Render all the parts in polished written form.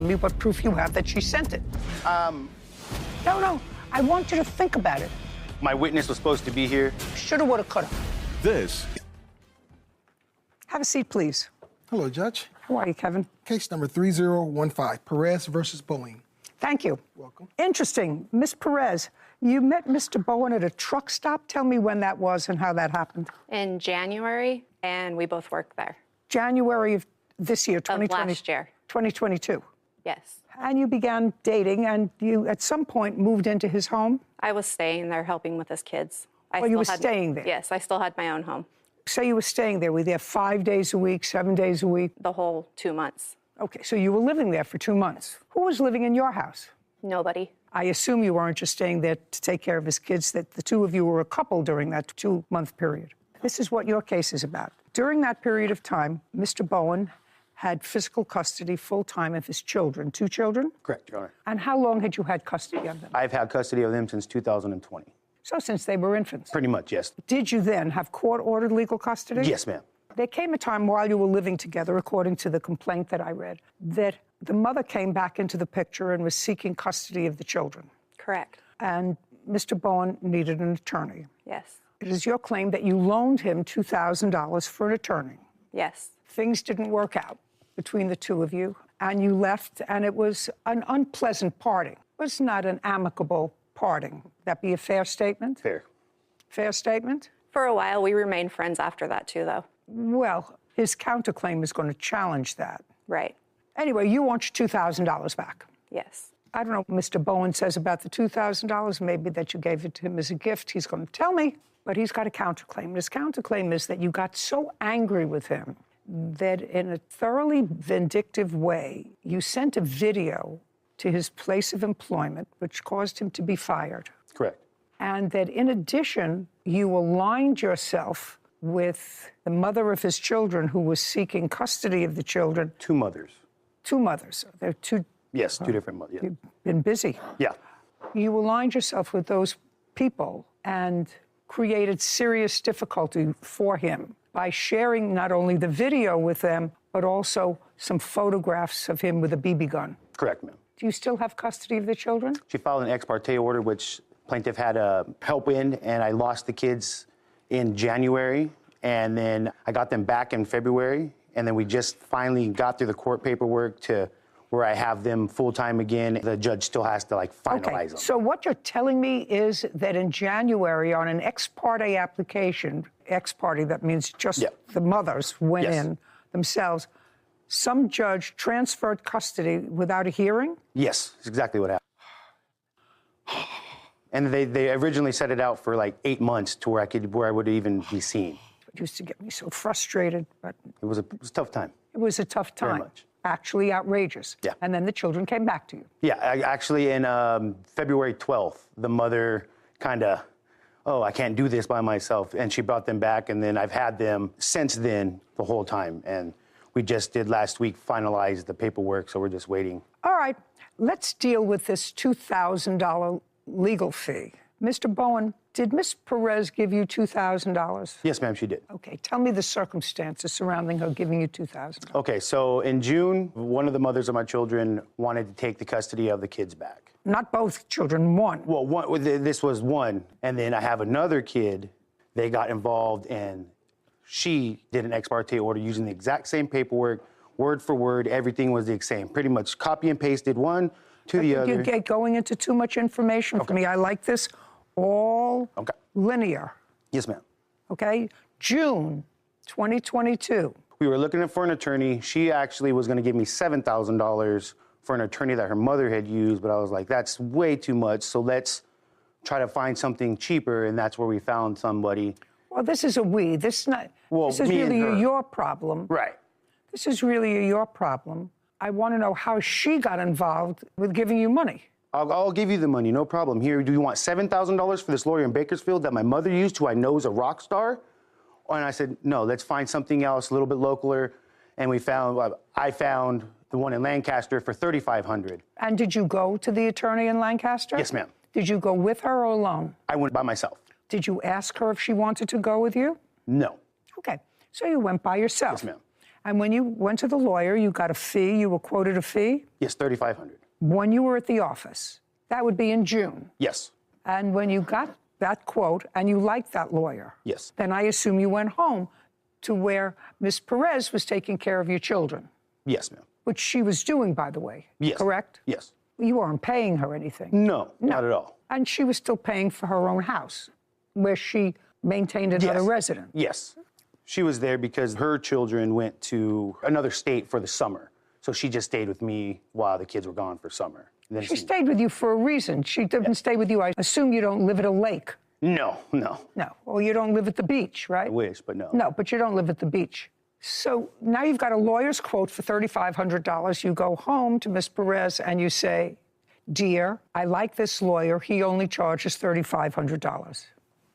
Me what proof you have that she sent it. No, I want you to think about it. My witness was supposed to be here. Shoulda, woulda, coulda. This. Have a seat, please. Hello, Judge. How are you, Kevin? Case number 3015, Perez versus Boeing. Thank you. Welcome. Interesting. Miss Perez, you met Mr. Bowen at a truck stop. Tell me when that was and how that happened. In January, and we both worked there. January of this year, Of 2020. last year. 2022. Yes. And you began dating, and you, at some point, moved into his home. I was staying there helping with his kids. Oh, you were staying there? Yes, I still had my own home. Say you were staying there. Were you there 5 days a week, 7 days a week? The whole 2 months. Okay, so you were living there for 2 months. Who was living in your house? Nobody. I assume you weren't just staying there to take care of his kids, that the two of you were a couple during that 2-month period. This is what your case is about. During that period of time, Mr. Bowen had physical custody full-time of his children. 2 children? Correct, Your Honor. And how long had you had custody of them? I've had custody of them since 2020. So since they were infants. Pretty much, yes. Did you then have court-ordered legal custody? Yes, ma'am. There came a time while you were living together, according to the complaint that I read, that the mother came back into the picture and was seeking custody of the children. Correct. And Mr. Bowen needed an attorney. Yes. It is your claim that you loaned him $2,000 for an attorney. Yes. Things didn't work out between the two of you, and you left, and it was an unpleasant parting. It was not an amicable parting. That be a fair statement? Fair. Fair statement? For a while, we remained friends after that, too, though. Well, his counterclaim is going to challenge that. Right. Anyway, you want your $2,000 back. Yes. I don't know what Mr. Bowen says about the $2,000, maybe that you gave it to him as a gift. He's going to tell me, but he's got a counterclaim. His counterclaim is that you got so angry with him that in a thoroughly vindictive way, you sent a video to his place of employment, which caused him to be fired. Correct. And that in addition, you aligned yourself with the mother of his children who was seeking custody of the children. 2 mothers. 2 mothers. They're 2. Yes, 2 different mothers. Yeah. You've been busy. Yeah. You aligned yourself with those people and created serious difficulty for him by sharing not only the video with them, but also some photographs of him with a BB gun. Correct, ma'am. Do you still have custody of the children? She filed an ex parte order, which plaintiff had help in, and I lost the kids in January, and then I got them back in February, and then we just finally got through the court paperwork to where I have them full-time again. The judge still has to, finalize them. So what you're telling me is that in January, on an ex parte application, ex parte, that means just the mothers went in themselves, some judge transferred custody without a hearing? Yes, that's exactly what happened. And they originally set it out for 8 months to where I would even be seen. It used to get me so frustrated, but It was a tough time. it was a tough time. Very much. Actually outrageous. Yeah. And then the children came back to you. Yeah, actually in February 12th, the mother kind of, I can't do this by myself. And she brought them back, and then I've had them since then the whole time. And we just did last week finalize the paperwork, so we're just waiting. All right, let's deal with this $2,000 legal fee. Mr. Bowen, did Ms. Perez give you $2,000? Yes, ma'am, she did. Okay, tell me the circumstances surrounding her giving you $2,000. Okay, so in June, one of the mothers of my children wanted to take the custody of the kids back. Not both children, one. Well, this was one, and then I have another kid. They got involved, and she did an ex parte order using the exact same paperwork, word for word, everything was the same. Pretty much copy and pasted one to the other. You're going into too much information for me. I like this all linear. Yes, ma'am. Okay? June 2022. We were looking for an attorney. She actually was going to give me $7,000 for an attorney that her mother had used, but I was like, that's way too much, so let's try to find something cheaper, and that's where we found somebody. Well, this is a we. This is not. Well, this is me and really her. your problem. Right. This is really your problem. I want to know how she got involved with giving you money. I'll give you the money, no problem. Here, do you want $7,000 for this lawyer in Bakersfield that my mother used, who I know is a rock star? And I said, no, let's find something else, a little bit localer. And I found the one in Lancaster for $3,500. And did you go to the attorney in Lancaster? Yes, ma'am. Did you go with her or alone? I went by myself. Did you ask her if she wanted to go with you? No. Okay, so you went by yourself. Yes, ma'am. And when you went to the lawyer, you got a fee, you were quoted a fee? Yes, $3,500. When you were at the office, that would be in June. Yes. And when you got that quote and you liked that lawyer, Yes. then I assume you went home to where Ms. Perez was taking care of your children, Yes, ma'am. which she was doing, by the way. Yes. Correct? Yes. You weren't paying her anything. No, not at all. And she was still paying for her own house, where she maintained another Yes. resident. Yes. She was there because her children went to another state for the summer. So she just stayed with me while the kids were gone for summer. And then She stayed with you for a reason. She didn't stay with you. I assume you don't live at a lake. No. No. Well, you don't live at the beach, right? I wish, but no. No, but you don't live at the beach. So now you've got a lawyer's quote for $3,500. You go home to Ms. Perez and you say, dear, I like this lawyer. He only charges $3,500.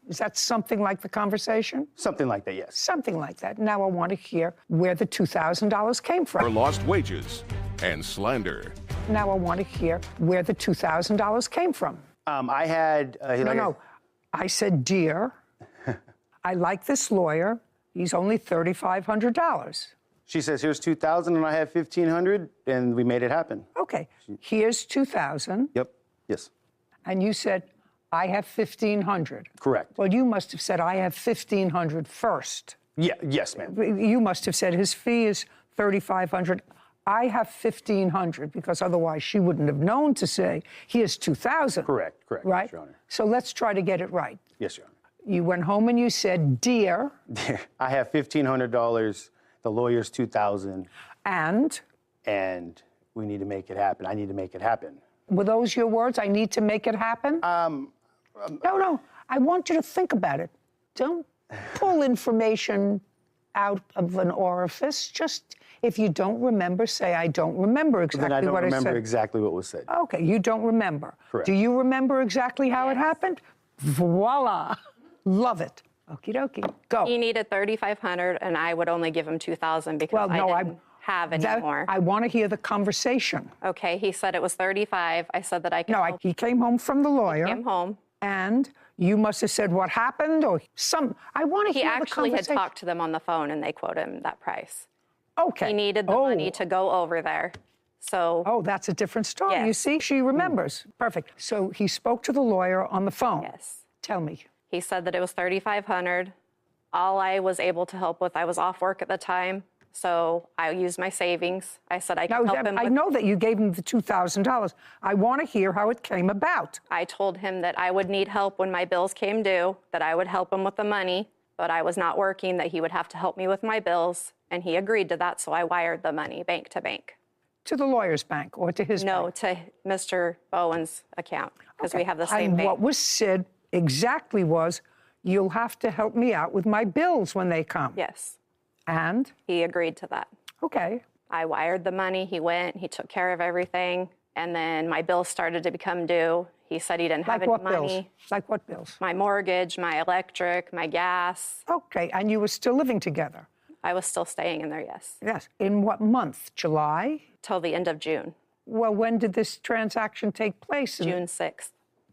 Is that something like the conversation? Something like that, yes. Something like that. Now I want to hear where the $2,000 came For from. lost wages and slander. Now I want to hear where the $2,000 came from. I had... No. I said, dear, I like this lawyer. He's only $3,500. She says, here's $2,000 and I have $1,500, and we made it happen. Okay, here's $2,000. Yep. Yes. And you said, I have $1,500. Correct. Well, you must have said, I have $1,500 first. Yeah. Yes, ma'am. You must have said his fee is $3,500. I have $1,500, because otherwise she wouldn't have known to say, here's $2,000. Correct. Right? Yes, Your Honor. So let's try to get it right. Yes, Your Honor. You went home and you said, dear, I have $1,500. The lawyer's $2,000, and we need to make it happen. I need to make it happen. were those your words? I need to make it happen? No. I want you to think about it. Don't pull information out of an orifice. Just, if you don't remember, say, I don't remember exactly Then I don't what I remember said. exactly what was said. Okay, you don't remember. Correct. Do you remember exactly how it Yes. happened? Voila. Love it. Okie dokie. Go. He needed $3,500, and I would only give him $2,000 because Well, no, I didn't have any more. I want to hear the conversation. Okay, he said it was $35. I said that I could. No, he came home from the lawyer. Came home. And you must have said what happened or some. I want to He hear the actually had conversation. talked to them on the phone, and they quoted him that price. Okay. He needed the money to go over there. So Oh, that's a different story. You Yes. see, she remembers. Perfect. So he spoke to the lawyer on the phone. yes, Tell me. he said that it was $3,500. All I was able to help with, I was off work at the time, so I used my savings. I said I could Now, help him I with. know that you gave him the $2,000. I want to hear how it came about. I told him that I would need help when my bills came due, that I would help him with the money, but I was not working, that he would have to help me with my bills, and he agreed to that, so I wired the money bank to bank. To the lawyer's bank or to his No, bank? to Mr. Bowen's account, because we have the same And bank. what was said exactly was, you'll have to help me out with my bills when they come. Yes, And? he agreed to that. Okay. I wired the money, he went, he took care of everything, and then my bills started to become due. He said he didn't have Like any what money. bills? Like what bills? My mortgage, my electric, my gas. Okay. And you were still living together? I was still staying in there, yes, Yes. In what month? July? till the end of June, Well, when did this transaction take place? June 6th.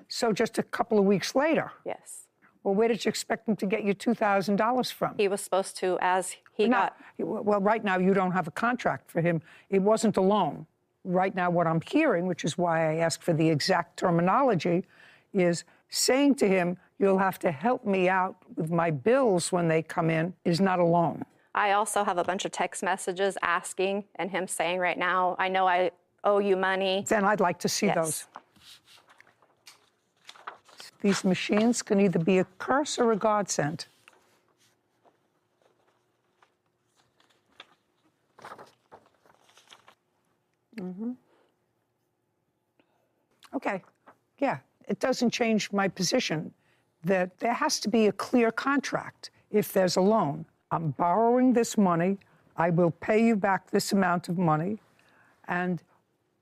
So just a couple of weeks later. Yes. Well, where did you expect him to get you $2,000 from? He was supposed to, as he got, Well, right now you don't have a contract for him. It wasn't a loan. Right now, what I'm hearing, which is why I asked for the exact terminology, is saying to him, you'll have to help me out with my bills when they come in, is not a loan. I also have a bunch of text messages asking and him saying right now, I know I owe you money. Then I'd like to see Yes. those. These machines can either be a curse or a godsend. Okay, yeah, it doesn't change my position that there has to be a clear contract if there's a loan. I'm borrowing this money, I will pay you back this amount of money, and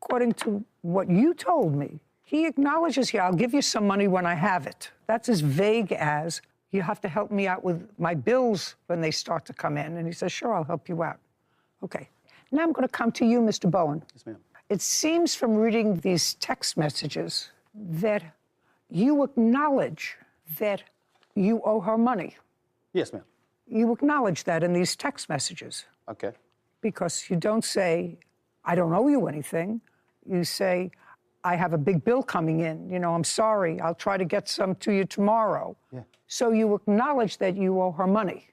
according to what you told me, he acknowledges, yeah, I'll give you some money when I have it. That's as vague as, you have to help me out with my bills when they start to come in. And he says, sure, I'll help you out. Okay. Now I'm going to come to you, Mr. Bowen. Yes, ma'am. It seems from reading these text messages that you acknowledge that you owe her money. Yes, ma'am. You acknowledge that in these text messages. Okay. because you don't say, I don't owe you anything. You say, I have a big bill coming in. You know, I'm sorry. I'll try to get some to you tomorrow. Yeah. So you acknowledge that you owe her money.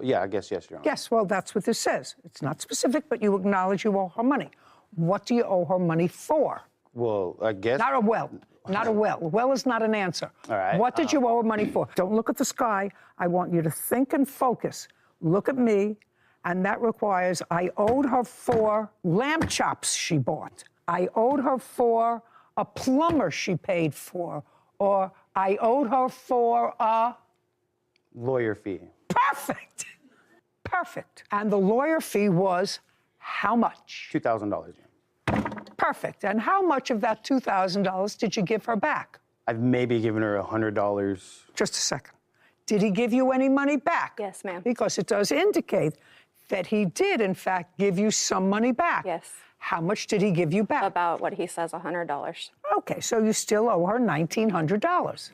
Yeah, I guess, yes, Your Honor. Yes, well, that's what this says. It's not specific, but you acknowledge you owe her money. What do you owe her money for? Well, I guess. Not a well. Not a well. A well is not an answer. All right. What did you owe her money for? Don't look at the sky. I want you to think and focus. Look at me, and that requires I owed her for lamb chops she bought. I owed her for a plumber she paid for, or I owed her for a... Lawyer fee. Perfect. Perfect. And the lawyer fee was how much? $2,000. Perfect. And how much of that $2,000 did you give her back? I've maybe given her $100. Just a second. Did he give you any money back? Yes, ma'am. Because it does indicate that he did, in fact, give you some money back. Yes. How much did he give you back? About what he says, $100. Okay, so you still owe her $1,900.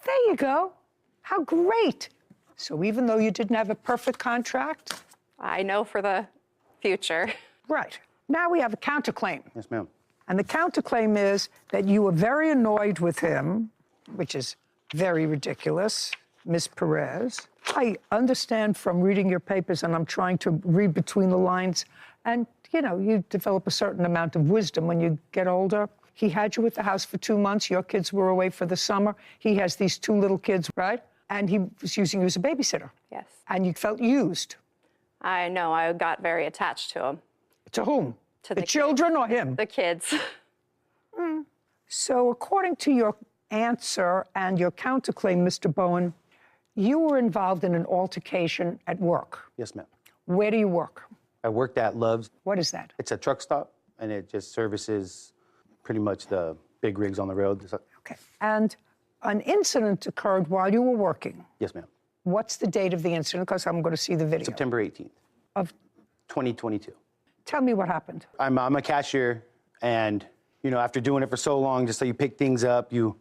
There you go. How great. So even though you didn't have a perfect contract? I know for the future. Right. Now we have a counterclaim. Yes, ma'am. And the counterclaim is that you were very annoyed with him, which is very ridiculous, Ms. Perez. I understand from reading your papers, and I'm trying to read between the lines, and, you know, you develop a certain amount of wisdom when you get older. He had you at the house for 2 months. Your kids were away for the summer. He has these 2 little kids, right? And he was using you as a babysitter. Yes. And you felt used. I know. I got very attached to him. To whom? To the the children or him? The kids. So according to your answer and your counterclaim, Mr. Bowen, you were involved in an altercation at work. Yes, ma'am. Where do you work? I worked at Love's. What is that? It's a truck stop, and it just services pretty much the big rigs on the road. Okay. And an incident occurred while you were working. Yes, ma'am. What's the date of the incident? Because I'm going to see the video. September 18th, Of, 2022. tell me what happened. I'm a cashier, and, you know, after doing it for so long, just so you pick things up, you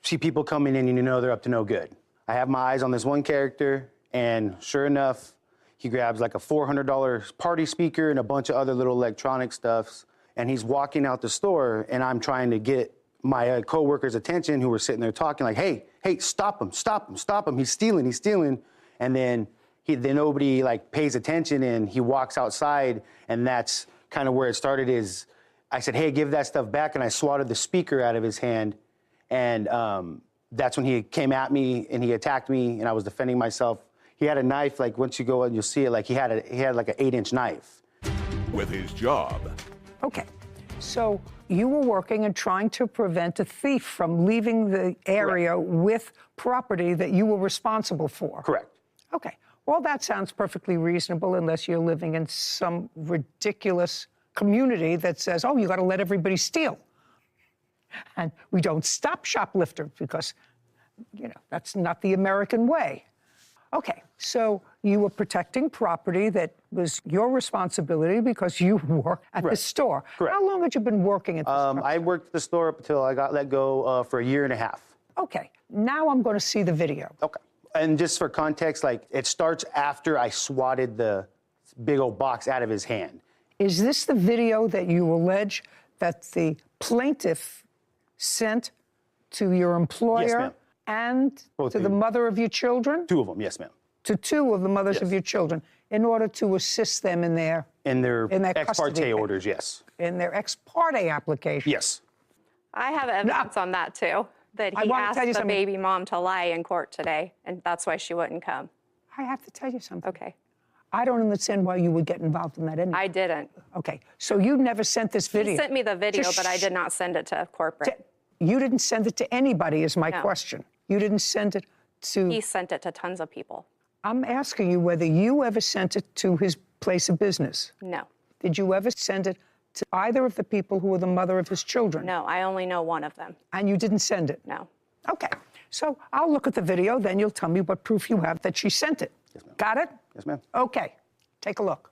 see people coming in and you know they're up to no good. I have my eyes on this one character, and sure enough, he grabs like a $400 party speaker and a bunch of other little electronic stuffs, and he's walking out the store, and I'm trying to get my coworkers' attention who were sitting there talking like, hey, stop him, stop him, stop him, he's stealing. And then nobody like pays attention, and he walks outside, and that's kind of where it started. Is I said, hey, give that stuff back, and I swatted the speaker out of his hand, and that's when he came at me and he attacked me, and I was defending myself. He had a knife, like once you go and you'll see it, like he had like an 8-inch knife. With his job, Okay. So you were working and trying to prevent a thief from leaving the area with property that you were responsible for. Correct. Okay. Well, that sounds perfectly reasonable unless you're living in some ridiculous community that says, oh, you got to let everybody steal. And we don't stop shoplifters because, you know, that's not the American way. Okay, so you were protecting property that was your responsibility because you work at the store. Correct. How long had you been working at the store? I worked at the store up until I got let go for 1.5 years. Okay, now I'm going to see the video. Okay. And just for context, like it starts after I swatted the big old box out of his hand. Is this the video that you allege that the plaintiff sent to your employer ma'am. and Both to of the you. mother of your children? 2 of them, yes, ma'am. To 2 of the mothers of Yes. your children in order to assist them in their In their In that ex custody parte case. orders, yes. ex parte application. Yes. I have evidence on that too. That I he wanna asked tell you the something. baby mom to lie in court today, and that's why she wouldn't come. I have to tell you something. Okay. I don't understand why you would get involved in that anyway. I didn't. Okay, so you never sent this video. He sent me the video, Just but I did not send it to corporate. You didn't send it to anybody, is my No. question. You didn't send it to. He sent it to tons of people. I'm asking you whether you ever sent it to his place of business. No. Did you ever send it to either of the people who were the mother of his children? No, I only know one of them. And you didn't send it? No. Okay, so I'll look at the video, then you'll tell me what proof you have that she sent it. Yes, ma'am. Got it? Yes, ma'am. Okay, take a look.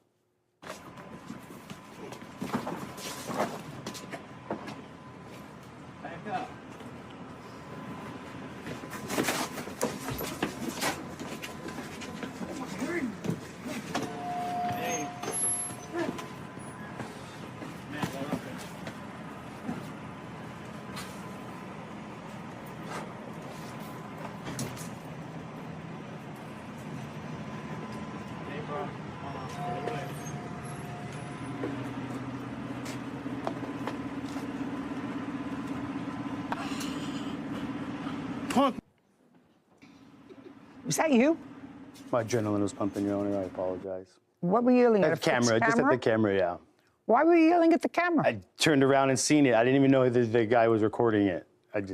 Was that you? My adrenaline was pumping, Your Honor. I apologize. What were you yelling at? At the camera, just at the camera, yeah. Why were you yelling at the camera? I turned around and seen it. I didn't even know the guy was recording it.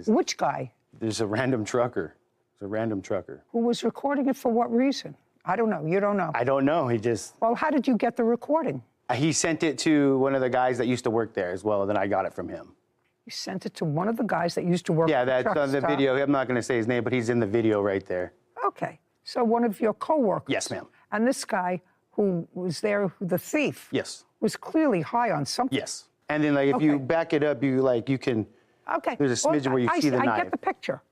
Which guy? There's a random trucker. It's a random trucker. Who was recording it for what reason? I don't know. You don't know. I don't know. He just, Well, how did you get the recording? he sent it to one of the guys that used to work there as well, and then I got it from him. You sent it to one of the guys that used to work Yeah, at the that's truck on the stop. video. I'm not going to say his name, but he's in the video right there. Okay. So one of your coworkers. Yes, ma'am. And this guy who was there, the thief. Yes. Was clearly high on something. Yes. And then, like, if you Okay. back it up, you can. Okay. There's a smidgen where you see the I knife. get the picture.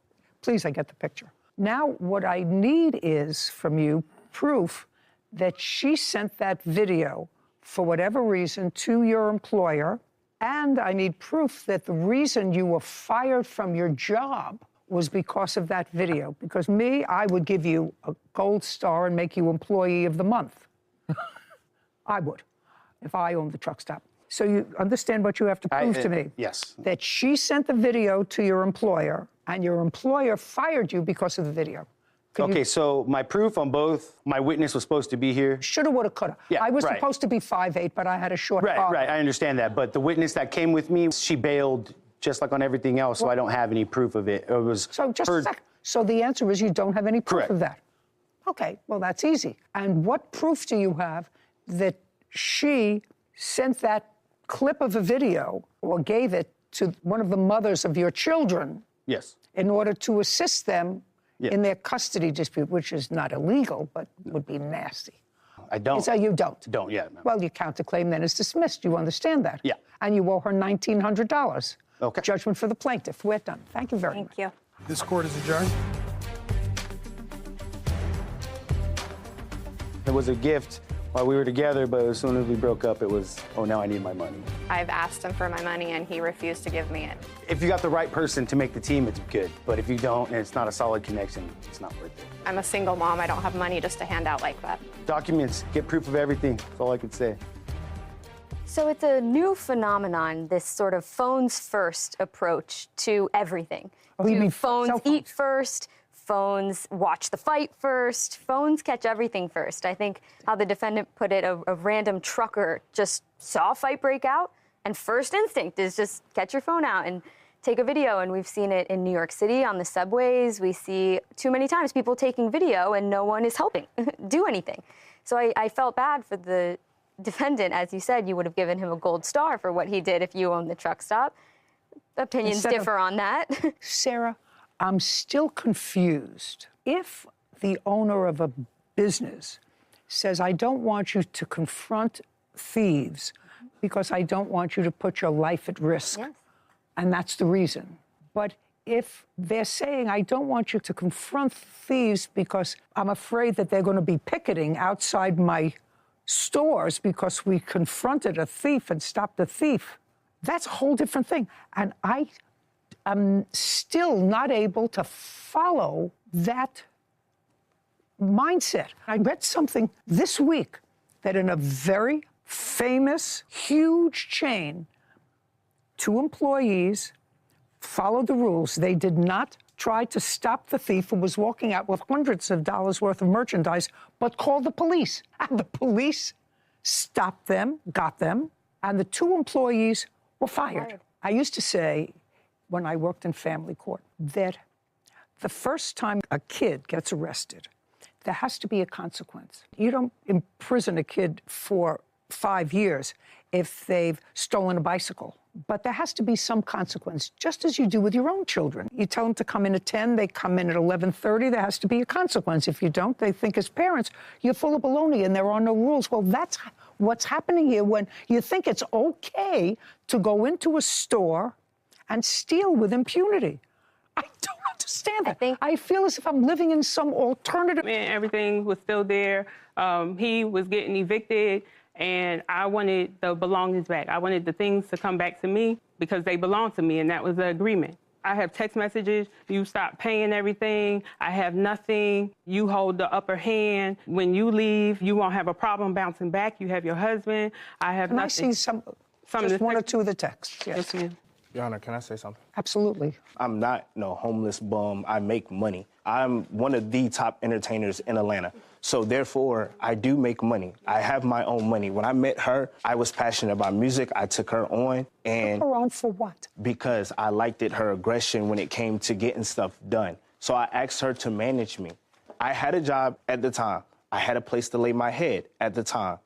Please, I get the picture. Now, what I need is from you proof that she sent that video for whatever reason to your employer, and I need proof that the reason you were fired from your job was because of that video. Because me, I would give you a gold star and make you Employee of the Month. I would, if I owned the truck stop. So you understand what you have to prove to me? Yes. That she sent the video to your employer, and your employer fired you because of the video. Okay, so my proof on both, my witness was supposed to be here. Shoulda, woulda, coulda. Yeah, I was right. supposed to be 5'8", but I had a short car. Right, I understand that. But the witness that came with me, she bailed just like on everything else, so I don't have any proof of it. It was So just her- a sec. So the answer is you don't have any proof Correct. of that. Okay, well, that's easy. And what proof do you have that she sent that clip of a video or gave it to one of the mothers of your children Yes. in order to assist them Yeah. in their custody dispute, which is not illegal, but would be nasty? I don't. So you don't? Don't, yeah. ma'am. Well, your counterclaim then is dismissed. You understand that? Yeah. And you owe her $1,900. Okay. Judgment for the plaintiff. We're done. Thank you very much. Thank you. This court is adjourned. It was a gift while we were together, but as soon as we broke up, it was, oh, now I need my money. I've asked him for my money and he refused to give me it. If you got the right person to make the team, it's good. But if you don't, and it's not a solid connection, it's not worth it. I'm a single mom. I don't have money just to hand out like that. Documents, get proof of everything. That's all I could say. So it's a new phenomenon, this sort of phones first approach to everything. you mean Phones cell phones? eat first, phones watch the fight first, phones catch everything first. I think how the defendant put it, a random trucker just saw a fight break out, and first instinct is just get your phone out and take a video. And we've seen it in New York City on the subways. We see too many times people taking video and no one is helping do anything. So I felt bad for the defendant. As you said, you would have given him a gold star for what he did if you owned the truck stop. Opinions Instead of- differ on that. Sarah, I'm still confused. If the owner of a business says, I don't want you to confront thieves because I don't want you to put your life at risk, Yes. and that's the reason. But if they're saying, I don't want you to confront thieves because I'm afraid that they're going to be picketing outside my stores because we confronted a thief and stopped a thief, that's a whole different thing. And I'm still not able to follow that mindset. I read something this week that in a very famous, huge chain, 2 employees followed the rules. They did not try to stop the thief who was walking out with hundreds of dollars worth of merchandise, but called the police. And the police stopped them, got them, and the 2 employees were fired. I used to say, when I worked in family court, that the first time a kid gets arrested, there has to be a consequence. You don't imprison a kid for 5 years if they've stolen a bicycle. But there has to be some consequence, just as you do with your own children. You tell them to come in at 10, they come in at 11:30, there has to be a consequence. If you don't, they think as parents, you're full of baloney and there are no rules. Well, that's what's happening here when you think it's okay to go into a store and steal with impunity. I don't understand that. I feel as if I'm living in some alternative. And everything was still there. He was getting evicted, and I wanted the belongings back. I wanted the things to come back to me because they belong to me, and that was the agreement. I have text messages. You stop paying everything. I have nothing. You hold the upper hand. When you leave, you won't have a problem bouncing back. You have your husband. I have Can I nothing. see some of just the one or text- two of the texts? Yes, Yes, ma'am. Your Honor, can I say something? absolutely. I'm not no homeless bum. I make money. I'm one of the top entertainers in Atlanta. So therefore, I do make money. I have my own money. When I met her, I was passionate about music. I took her on. And Her on for what? because I liked her aggression when it came to getting stuff done. So I asked her to manage me. I had a job at the time. I had a place to lay my head at the time.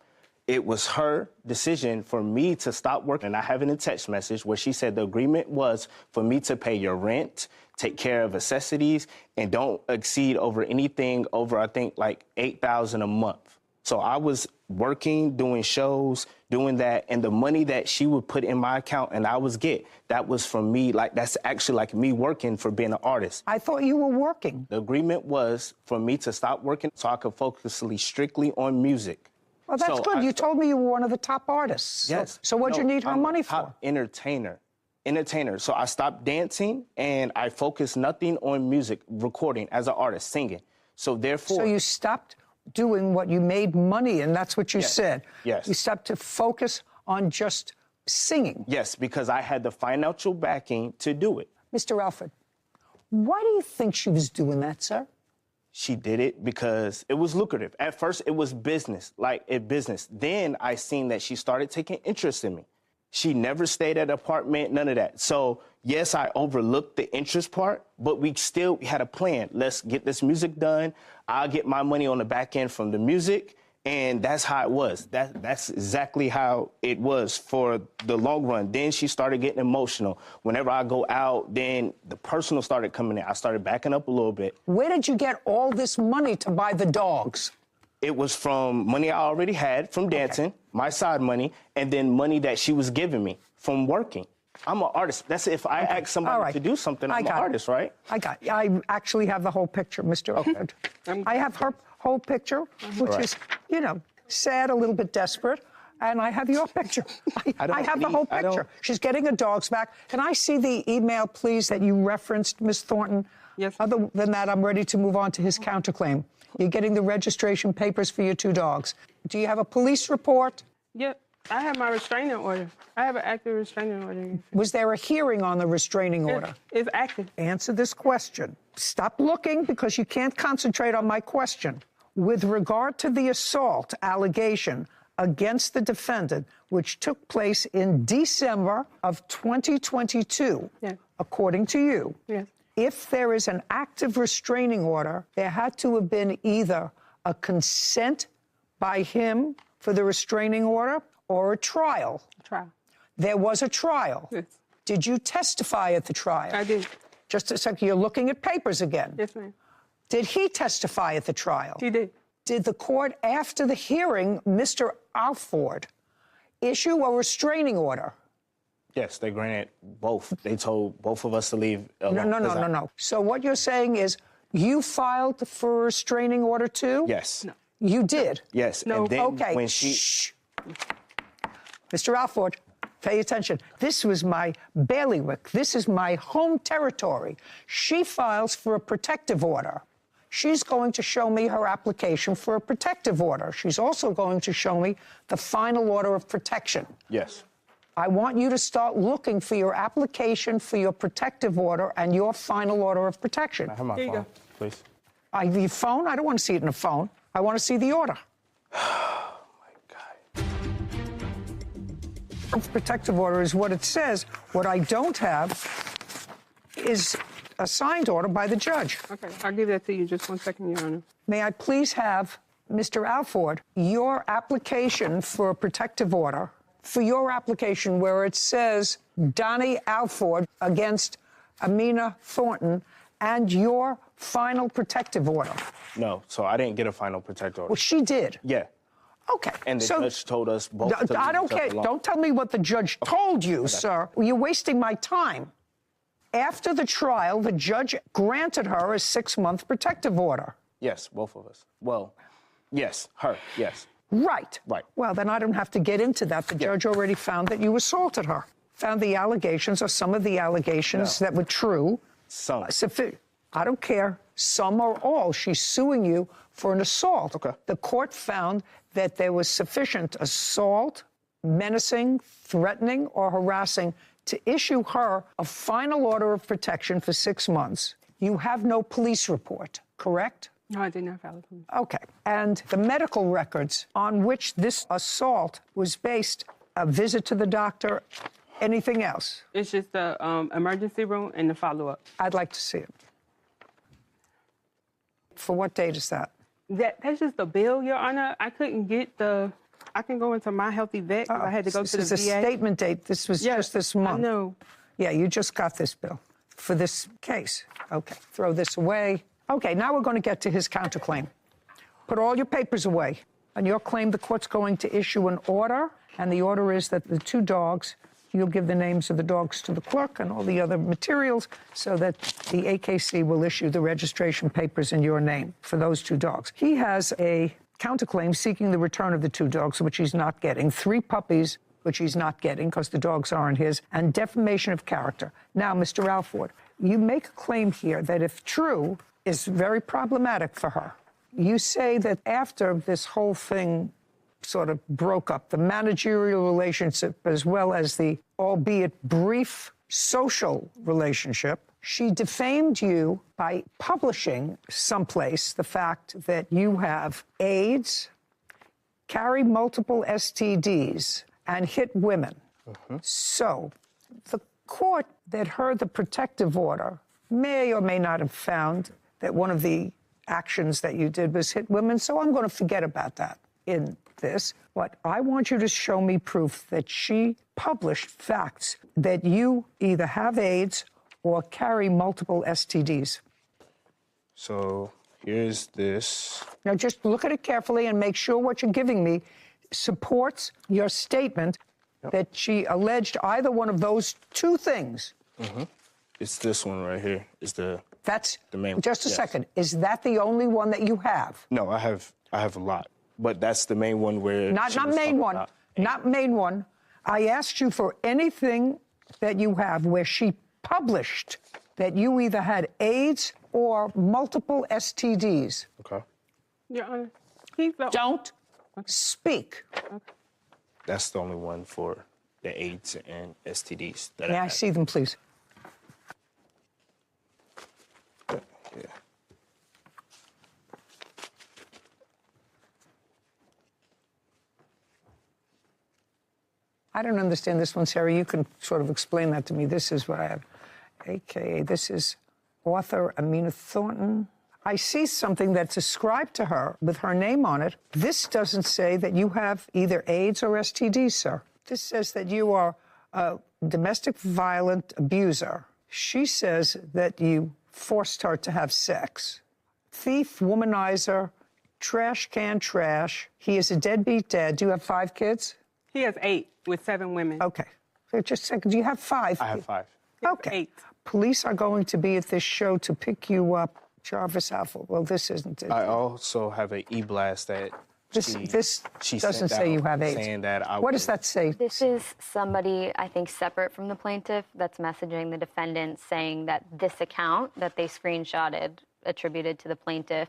It was her decision for me to stop working. And I have it in a text message where she said the agreement was for me to pay your rent, take care of necessities, and don't exceed over anything over, I think, like $8,000 a month. So I was working, doing shows, doing that, and the money that she would put in my account and I was get, that was from me, like that's actually like me working for being an artist. I thought you were working. The agreement was for me to stop working so I could focus strictly on music. Well, that's So good. You told me you were one of the top artists. Yes. So what'd you No, need her I'm a money top for? Entertainer. So I stopped dancing and I focused nothing on music, recording as an artist, singing. So therefore, So you stopped doing what you made money in. That's what you Yes. said. Yes. You stopped to focus on just singing. yes, because I had the financial backing to do it. Mr. Alford, why do you think she was doing that, sir? She did it because it was lucrative. At first, it was business, like a business. Then I seen that she started taking interest in me. She never stayed at an apartment, none of that. So, yes, I overlooked the interest part, but we still had a plan. Let's get this music done. I'll get my money on the back end from the music, and that's how it was. That's exactly how it was for the long run. Then she started getting emotional. Whenever I go out, then the personal started coming in. I started backing up a little bit. Where did you get all this money to buy the dogs? It was from money I already had from dancing, my side money, and then money that she was giving me from working. I'm an artist. That's if I ask somebody All right. to do something, I'm an got it. artist, right? I actually have the whole picture, Mr. Alford. I have her whole picture, which Right. is, sad, a little bit desperate. And I have your picture. I have the whole I don't- picture. She's getting her dogs back. Can I see the email, please, that you referenced, Ms. Thornton? Yes. Other than that, I'm ready to move on to his counterclaim. You're getting the registration papers for your 2 dogs. Do you have a police report? Yep. I have my restraining order. I have an active restraining order. Was there a hearing on the restraining order? It's active. Answer this question. Stop looking because you can't concentrate on my question. With regard to the assault allegation against the defendant, which took place in December of 2022, Yes. according to you, Yes. if there is an active restraining order, there had to have been either a consent by him for the restraining order or a trial. Trial. There was a trial. Yes. Did you testify at the trial? I did. Just a second, you're looking at papers again. Yes, ma'am. Did he testify at the trial? He did. Did the court, after the hearing, Mr. Alford, issue a restraining order? Yes, they granted both. They told both of us to leave alone. No. So what you're saying is you filed for a restraining order too? Yes. No. You did? Yes. No. And then Okay. when she... Shh. Mr. Alford, pay attention. This was my bailiwick. This is my home territory. She files for a protective order. She's going to show me her application for a protective order. She's also going to show me the final order of protection. Yes. I want you to start looking for your application for your protective order and your final order of protection. I have my Here you phone, go. please. The phone? I don't want to see it in a phone. I want to see the order. God. Protective order is what it says. What I don't have is a signed order by the judge. Okay. I'll give that to you. Just 1 second, Your Honor. May I please have, Mr. Alford, your application for a protective order, for your application where it says Donnie Alford against Amina Thornton, and your final protective order? No, so I didn't get a final protective order. Well, she did. Yeah. Okay. And the judge told us both to leave I don't each other care. alone. Don't tell me what the judge told you, sir. You're wasting my time. After the trial, the judge granted her a 6-month protective order. Yes, both of us. Well, yes, her, yes. Right. Right. Well, then I don't have to get into that. The judge already found that you assaulted her. Found the allegations, or some of the allegations that were true. Some. I don't care. Some or all. She's suing you for an assault. Okay. The court found that there was sufficient assault, menacing, threatening, or harassing to issue her a final order of protection for 6 months. You have no police report, correct? No, I did not file a police. Okay. And the medical records on which this assault was based, a visit to the doctor, anything else? It's just the emergency room and the follow-up. I'd like to see it. For what date is that? That's just the bill, Your Honor. I couldn't get the. I can go into My Healthy Vet. I had to go to the VA. This is a statement date. This was just this month. I know. Yeah, you just got this bill for this case. Okay, throw this away. Okay, now we're going to get to his counterclaim. Put all your papers away. On your claim, the court's going to issue an order, and the order is that the 2 dogs, you'll give the names of the dogs to the clerk and all the other materials so that the AKC will issue the registration papers in your name for those 2 dogs. He has a counterclaim seeking the return of the 2 dogs, which he's not getting, 3 puppies, which he's not getting because the dogs aren't his, and defamation of character. Now, Mr. Alford, you make a claim here that, if true, is very problematic for her. You say that after this whole thing sort of broke up, the managerial relationship as well as the, albeit brief, social relationship, she defamed you by publishing someplace the fact that you have AIDS, carry multiple STDs, and hit women. So the court that heard the protective order may or may not have found that one of the actions that you did was hit women, so I'm going to forget about that in this. But I want you to show me proof that she published facts that you either have AIDS or carry multiple STDs. So here's this. Now just look at it carefully and make sure what you're giving me supports your statement that she alleged either one of those 2 things. It's this one right here. It's the main one. Just a Yes. second. Is that the only one that you have? No, I have a lot, but that's the main one where Not she was main talking one. about Not main one. I asked you for anything that you have where she published that you either had AIDS or multiple STDs. Okay. Your Honor, he's the. Don't speak. That's the only one for the AIDS and STDs that May I I have. see them, please? Yeah. I don't understand this one, Sarah. You can sort of explain that to me. This is what I have. AKA, this is author Amina Thornton. I see something that's ascribed to her with her name on it. This doesn't say that you have either AIDS or STDs, sir. This says that you are a domestic violent abuser. She says that you forced her to have sex. Thief, womanizer, trash can trash. He is a deadbeat dad. Do you have 5 kids? He has 8 with 7 women. Okay. So just a second. Do you have 5? I have 5. Okay. 8. Police are going to be at this show to pick you up, Jarvis Alford. Well, this isn't it. I also have an e-blast that This she doesn't sent say you out have AIDS. saying that I What was- does that say? This is somebody, I think, separate from the plaintiff that's messaging the defendant saying that this account that they screenshotted attributed to the plaintiff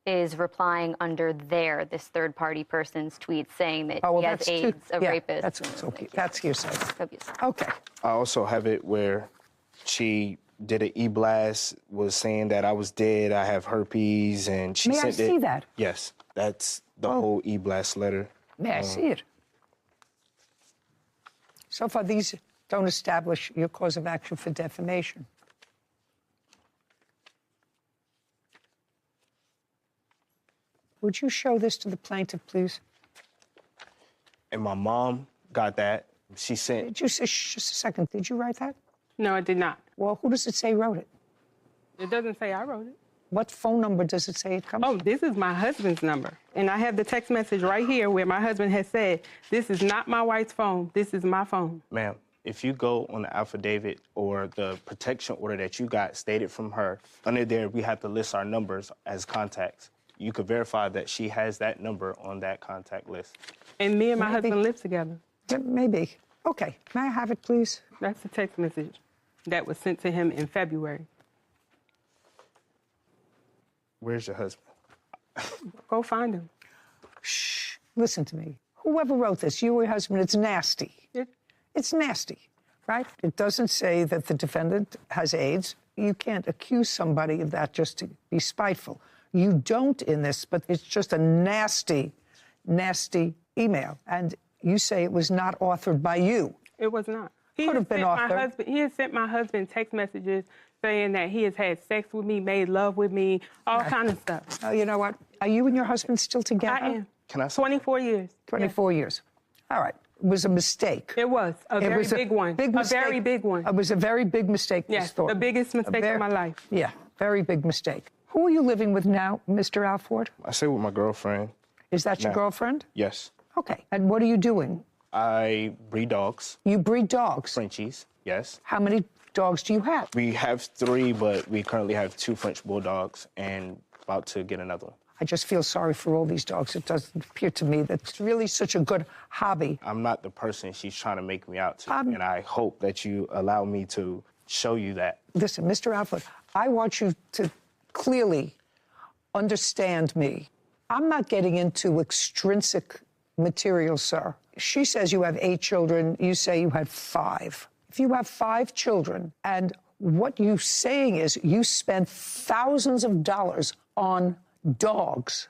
is replying under this third-party person's tweet saying that he has AIDS, a rapist. That's hearsay. Abuse. Okay. I also have it where she did an e-blast, was saying that I was dead, I have herpes, and she May I sent it. see that? Yes, that's the whole e-blast letter. May I see it? So far, these don't establish your cause of action for defamation. Would you show this to the plaintiff, please? And my mom got that. She sent. Did you say, just a second, did you write that? No, I did not. Well, who does it say wrote it? It doesn't say I wrote it. What phone number does it say it comes Oh, from? this is my husband's number. And I have the text message right here where my husband has said, this is not my wife's phone. This is my phone. Ma'am, if you go on the affidavit or the protection order that you got stated from her, under there we have to list our numbers as contacts. You could verify that she has that number on that contact list. And me and my Maybe. husband live together. Yeah, maybe. Okay. May I have it, please? That's the text message that was sent to him in February. Where's your husband? Go find him. Shh. Listen to me. Whoever wrote this, you or your husband, it's nasty. It's nasty. right? It doesn't say that the defendant has AIDS. You can't accuse somebody of that just to be spiteful. You don't in this, but it's just a nasty, nasty email. And you say it was not authored by you. It was not. Could have been authored. He has sent my husband text messages saying that he has had sex with me, made love with me, all kind of stuff. Oh, you know what? Are you and your husband still together? I am. Can I say? 24 years. 24 years. All right. It was a mistake. It was a very big one. Big mistake. A very big one. It was a very big mistake. Yes, Thornton. the biggest mistake of my life. Yeah, very big mistake. Who are you living with now, Mr. Alford? I stay with my girlfriend. Is that your No. girlfriend? Yes. Okay. And what are you doing? I breed dogs, You breed dogs. Frenchies. Yes. How many dogs do you have? We have 3, but we currently have 2 French bulldogs and about to get another one. I just feel sorry for all these dogs. It doesn't appear to me that it's really such a good hobby. I'm not the person she's trying to make me out to, and I hope that you allow me to show you that. Listen, Mr. Alford, I want you to clearly understand me. I'm not getting into extrinsic material, sir. She says you have 8 children. You say you had 5. If you have 5 children, and what you're saying is you spent thousands of dollars on dogs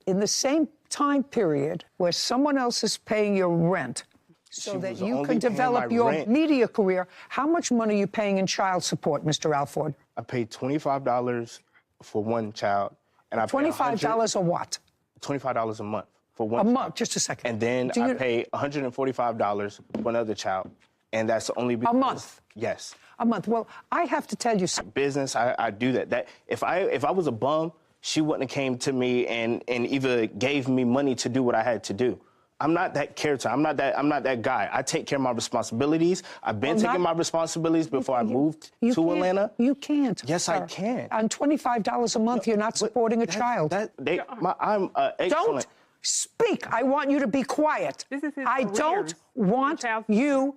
in the same time period where someone else is paying your rent so She that was you only can paying develop my your rent. media career, how much money are you paying in child support, Mr. Alford? I paid $25 for one child, and I pay $25 or what? $25 a month for one A child. month, just a second. And then Do I you- pay $145 for another child, and that's only because... month? Yes. A month. Well, I have to tell you something. Business, I do that. That if I was a bum, she wouldn't have came to me and either gave me money to do what I had to do. I'm not that character. I'm not that guy. I take care of my responsibilities. I've been taking my responsibilities before I moved to can't- Atlanta. You can't. Yes, I sir. can. On $25 a month, you're not supporting a child. I'm excellent. Don't speak. I want you to be quiet. This is his I career. don't want Child- you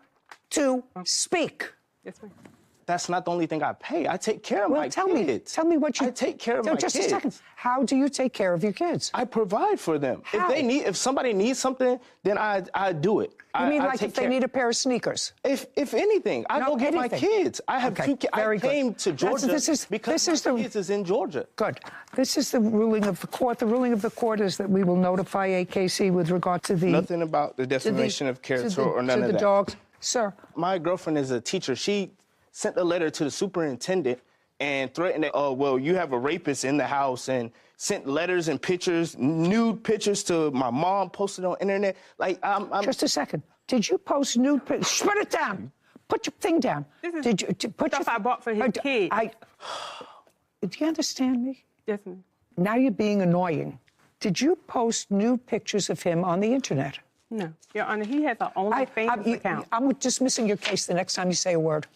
to speak. Yes, ma'am. That's not the only thing I pay. I take care of Well, my tell kids. me what you... I take care of No, my just kids. a second. How do you take care of your kids? I provide for them. How? If somebody needs something, then I do it. You mean I like take if they care. need a pair of sneakers? If anything, I No, go get my anything. kids. I have Okay, 2 kids. I very good. came to Georgia because my kids is in Georgia. Good. This is the ruling of the court. The ruling of the court is that we will notify AKC with regard to the... Nothing about the defamation of character or none to of the that. dogs. Sir, My girlfriend is a teacher. She sent a letter to the superintendent and threatened that, oh, well, you have a rapist in the house, and sent letters and pictures, nude pictures to my mom, posted on internet. Like, I'm just a second. Did you post nude pictures? Put it down. Put your thing down. This is Did you put stuff your I bought for his kid. Do you understand me? Yes, ma'am. Now you're being annoying. Did you post nude pictures of him on the internet? No, Your Honor, he has an OnlyFans account. I'm dismissing your case the next time you say a word.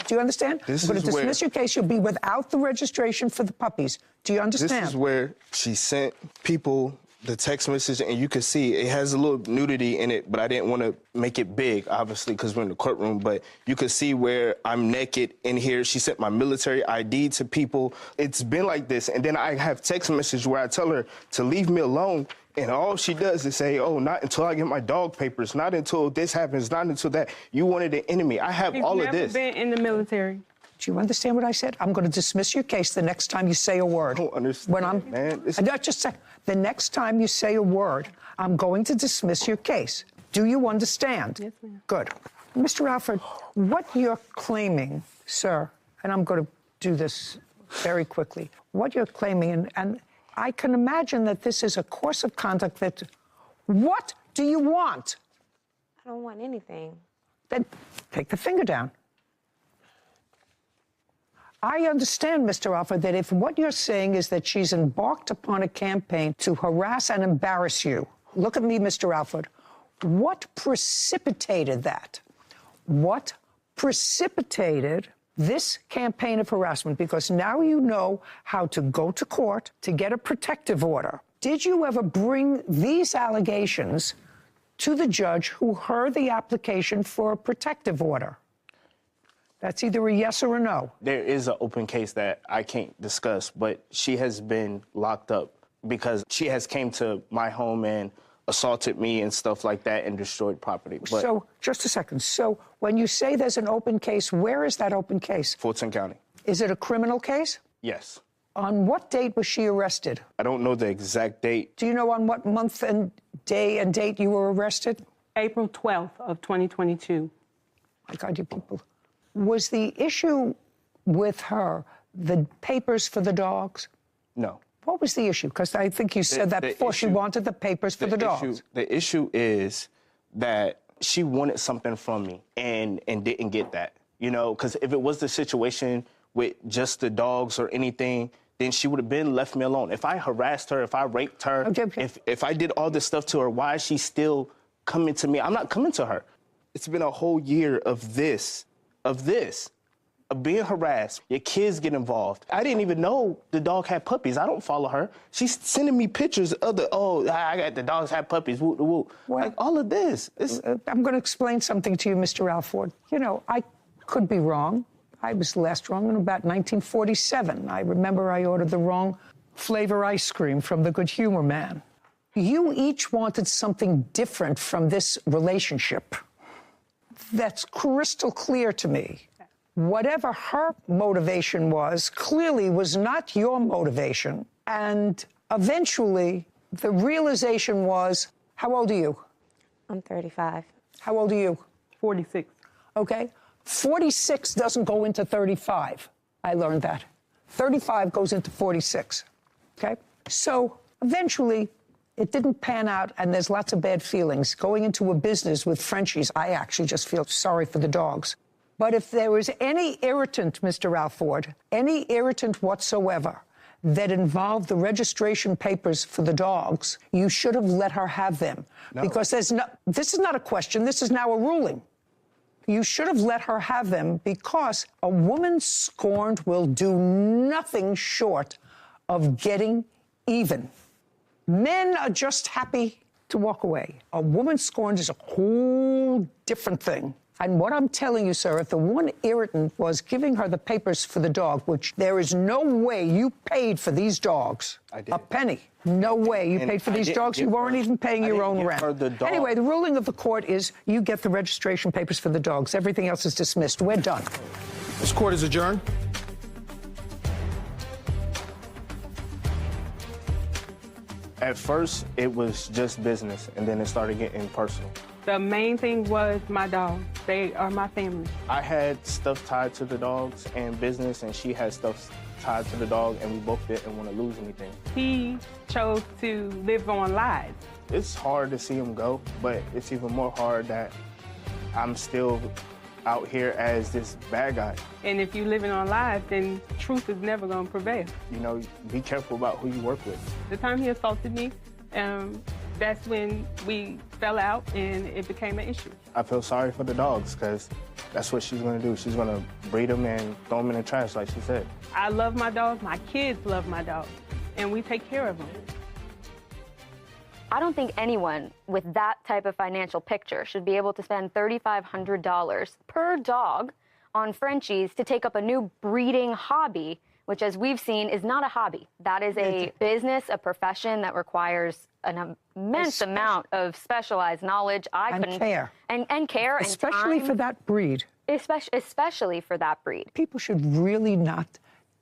Do you understand? This I'm going is to where- dismiss your case. You'll be without the registration for the puppies. Do you understand? This is where she sent people the text message, and you can see it has a little nudity in it, but I didn't want to make it big, obviously, because we're in the courtroom. But you can see where I'm naked in here. She sent my military ID to people. It's been like this. And then I have text message where I tell her to leave me alone. And all she does is say, oh, not until I get my dog papers, not until this happens, not until that. You wanted an enemy. I have He's all never of this. been in the military. Do you understand what I said? I'm going to dismiss your case the next time you say a word. I don't understand, man. Just a second. The next time you say a word, I'm going to dismiss your case. Do you understand? Yes, ma'am. Good. Mr. Alford, what you're claiming, sir, and I'm going to do this very quickly, what you're claiming, and I can imagine that this is a course of conduct that, what do you want? I don't want anything. Then take the finger down. I understand, Mr. Alford, that if what you're saying is that she's embarked upon a campaign to harass and embarrass you, look at me, Mr. Alford, what precipitated that? What precipitated this campaign of harassment? Because now you know how to go to court to get a protective order. Did you ever bring these allegations to the judge who heard the application for a protective order? That's either a yes or a no. There is an open case that I can't discuss, but she has been locked up because she has came to my home and assaulted me and stuff like that and destroyed property. But So, just a second. So, when you say there's an open case, where is that open case? Fulton County. Is it a criminal case? Yes. On what date was she arrested? I don't know the exact date. Do you know on what month and day and date you were arrested? April 12th of 2022. My God, you people. Was the issue with her the papers for the dogs? No. What was the issue? Because I think you said that the before. She issue- wanted the papers for the dogs. The issue is that she wanted something from me and didn't get that. You know, because if it was the situation with just the dogs or anything, then she would have been left me alone. If I harassed her, if I raped her, Okay. if I did all this stuff to her, why is she still coming to me? I'm not coming to her. It's been a whole year of this, of being harassed. Your kids get involved. I didn't even know the dog had puppies. I don't follow her. She's sending me pictures of I got the dogs have puppies, woo, woo. Well, like all of this. I'm going to explain something to you, Mr. Alford. You know, I could be wrong. I was last wrong in about 1947. I remember I ordered the wrong flavor ice cream from the Good Humor Man. You each wanted something different from this relationship. That's crystal clear to me. Whatever her motivation was, clearly was not your motivation. And eventually, the realization was, how old are you? I'm 35. How old are you? 46. Okay? 46 doesn't go into 35. I learned that. 35 goes into 46. Okay? So eventually, it didn't pan out, and there's lots of bad feelings. Going into a business with Frenchies, I actually just feel sorry for the dogs. But if there was any irritant, Mr. Alford, any irritant whatsoever that involved the registration papers for the dogs, you should have let her have them. No. Because this is not a question, this is now a ruling. You should have let her have them because a woman scorned will do nothing short of getting even. Men are just happy to walk away. A woman scorned is a whole different thing. And what I'm telling you, sir, if the one irritant was giving her the papers for the dog, which there is no way you paid for these dogs. I did. A penny. No way you And paid for I these didn't dogs. You give weren't her- even paying I your didn't own give rent. her the dog. Anyway, the ruling of the court is you get the registration papers for the dogs. Everything else is dismissed. We're done. This court is adjourned. At first, it was just business, and then it started getting personal. The main thing was my dogs. They are my family. I had stuff tied to the dogs and business, and she had stuff tied to the dog, and we both didn't want to lose anything. He chose to live on lies. It's hard to see him go, but it's even more hard that I'm still out here as this bad guy. And if you're living on lies, then truth is never going to prevail. You know, be careful about who you work with. The time he assaulted me, that's when we fell out and it became an issue. I feel sorry for the dogs, because that's what she's going to do. She's going to breed them and throw them in the trash, like she said. I love my dogs. My kids love my dogs. And we take care of them. I don't think anyone with that type of financial picture should be able to spend $3,500 per dog on Frenchies to take up a new breeding hobby, which, as we've seen, is not a hobby. That is a business, a profession that requires an immense amount of specialized knowledge. And care. And care. Especially and time, for that breed. Especially for that breed. People should really not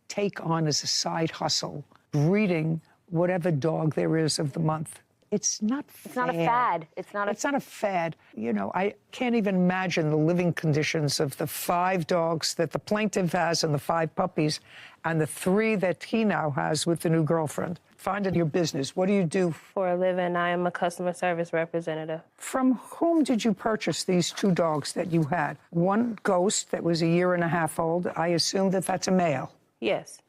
take on as a side hustle breeding whatever dog there is of the month. It's not fair. It's not a fad. It's not a fad. You know, I can't even imagine the living conditions of the 5 dogs that the plaintiff has and the 5 puppies and the 3 that he now has with the new girlfriend. Find it your business. What do you do? For a living, I am a customer service representative. From whom did you purchase these 2 dogs that you had? One Ghost that was a year and a half old. I assume that that's a male. Yes.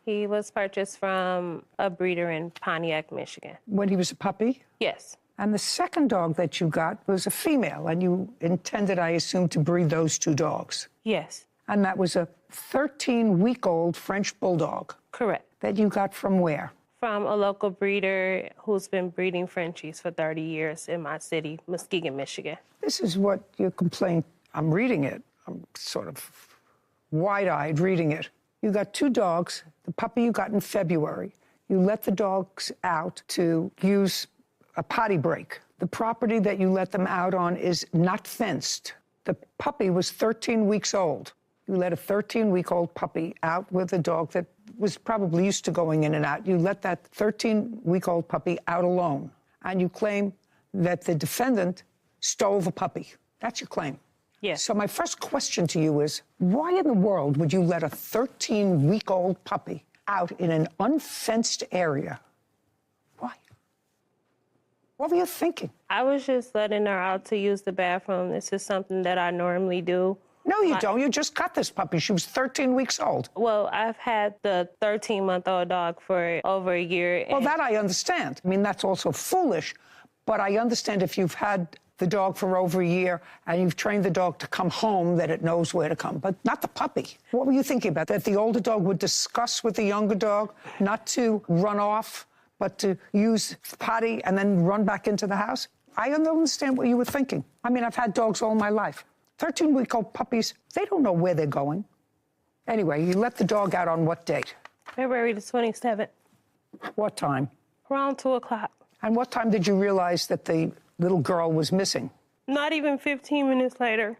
He was purchased from a breeder in Pontiac, Michigan. When he was a puppy? Yes. And the second dog that you got was a female, and you intended, I assume, to breed those 2 dogs. Yes. And that was a 13-week-old French bulldog. Correct. That you got from where? From a local breeder who's been breeding Frenchies for 30 years in my city, Muskegon, Michigan. This is what your complaint, I'm reading it. I'm sort of wide-eyed reading it. You got 2 dogs, the puppy you got in February. You let the dogs out to use a potty break. The property that you let them out on is not fenced. The puppy was 13 weeks old. You let a 13-week-old puppy out with a dog that was probably used to going in and out. You let that 13-week-old puppy out alone, and you claim that the defendant stole the puppy. That's your claim. Yes. So my first question to you is, why in the world would you let a 13-week-old puppy out in an unfenced area? Why? What were you thinking? I was just letting her out to use the bathroom. This is something that I normally do. No, you don't. You just got this puppy. She was 13 weeks old. Well, I've had the 13-month-old dog for over a year. Well, that I understand. I mean, that's also foolish, but I understand if you've had the dog for over a year and you've trained the dog to come home, that it knows where to come, but not the puppy. What were you thinking about? That the older dog would discuss with the younger dog not to run off, but to use potty and then run back into the house? I don't understand what you were thinking. I mean, I've had dogs all my life. 13-week-old puppies, they don't know where they're going. Anyway, you let the dog out on what date? February the 27th. What time? Around 2 o'clock. And what time did you realize that the little girl was missing? Not even 15 minutes later.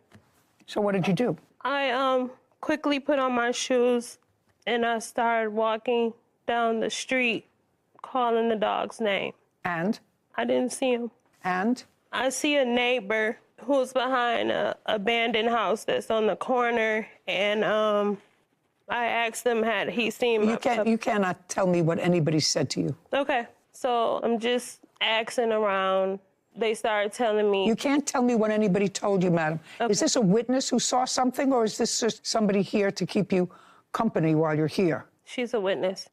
So what did you do? I quickly put on my shoes and I started walking down the street calling the dog's name. And? I didn't see him. And? I see a neighbor who's behind a abandoned house that's on the corner, and I asked him had he seen my You cannot tell me what anybody said to you. Okay, so I'm just asking around. They started telling me. You can't tell me what anybody told you, madam. Okay. Is this a witness who saw something, or is this just somebody here to keep you company while you're here? She's a witness.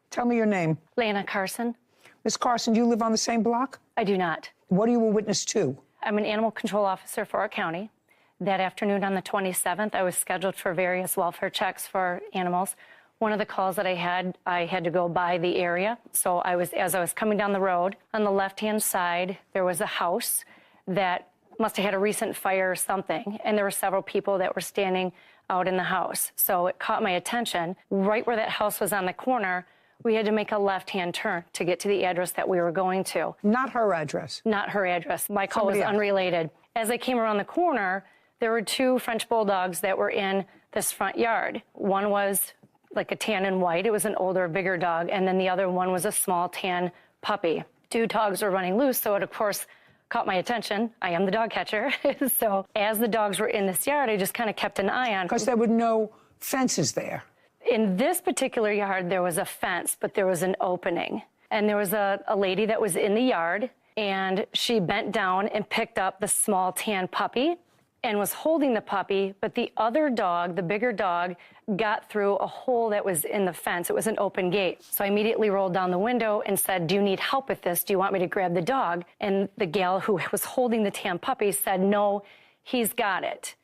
Tell me your name. Lana Carson. Ms. Carson, do you live on the same block? I do not. What are you a witness to? I'm an animal control officer for our county. That afternoon on the 27th, I was scheduled for various welfare checks for animals. One of the calls that I had to go by the area. So as I was coming down the road, on the left-hand side, there was a house that must have had a recent fire or something, and there were several people that were standing out in the house. So it caught my attention. Right where that house was on the corner, we had to make a left-hand turn to get to the address that we were going to. Not her address. Not her address. My call was Somebody else. unrelated. As I came around the corner, there were two French bulldogs that were in this front yard. One was like a tan and white. It was an older, bigger dog. And then the other one was a small tan puppy. Two dogs were running loose, so it, of course, caught my attention. I am the dog catcher. So as the dogs were in this yard, I just kind of kept an eye on. Because there were no fences there. In this particular yard, there was a fence, but there was an opening. And there was a lady that was in the yard, and she bent down and picked up the small tan puppy and was holding the puppy, but the other dog, the bigger dog, got through a hole that was in the fence. It was an open gate. So I immediately rolled down the window and said, "Do you need help with this? Do you want me to grab the dog?" And the gal who was holding the tan puppy said, "No, he's got it."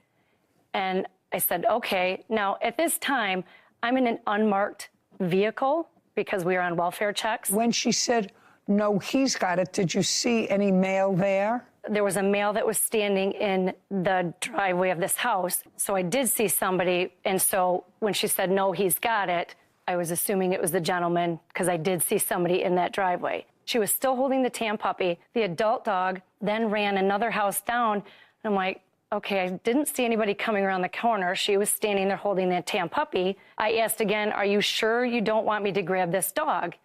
And I said, "Okay." Now, at this time, I'm in an unmarked vehicle because we were on welfare checks. When she said, "No, he's got it," did you see any male there? There was a male that was standing in the driveway of this house. So I did see somebody. And so when she said, "No, he's got it," I was assuming it was the gentleman because I did see somebody in that driveway. She was still holding the tan puppy. The adult dog then ran another house down. And I'm like, okay, I didn't see anybody coming around the corner. She was standing there holding that tan puppy. I asked again, "Are you sure you don't want me to grab this dog?"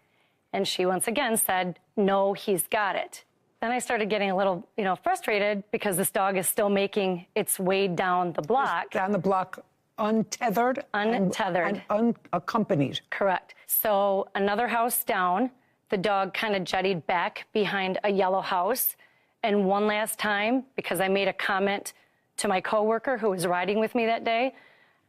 And she once again said, "No, he's got it." Then I started getting a little, frustrated because this dog is still making its way down the block. Down the block, untethered? Untethered. And unaccompanied. Correct. So another house down, the dog kind of jettied back behind a yellow house. And one last time, because I made a comment to my coworker who was riding with me that day,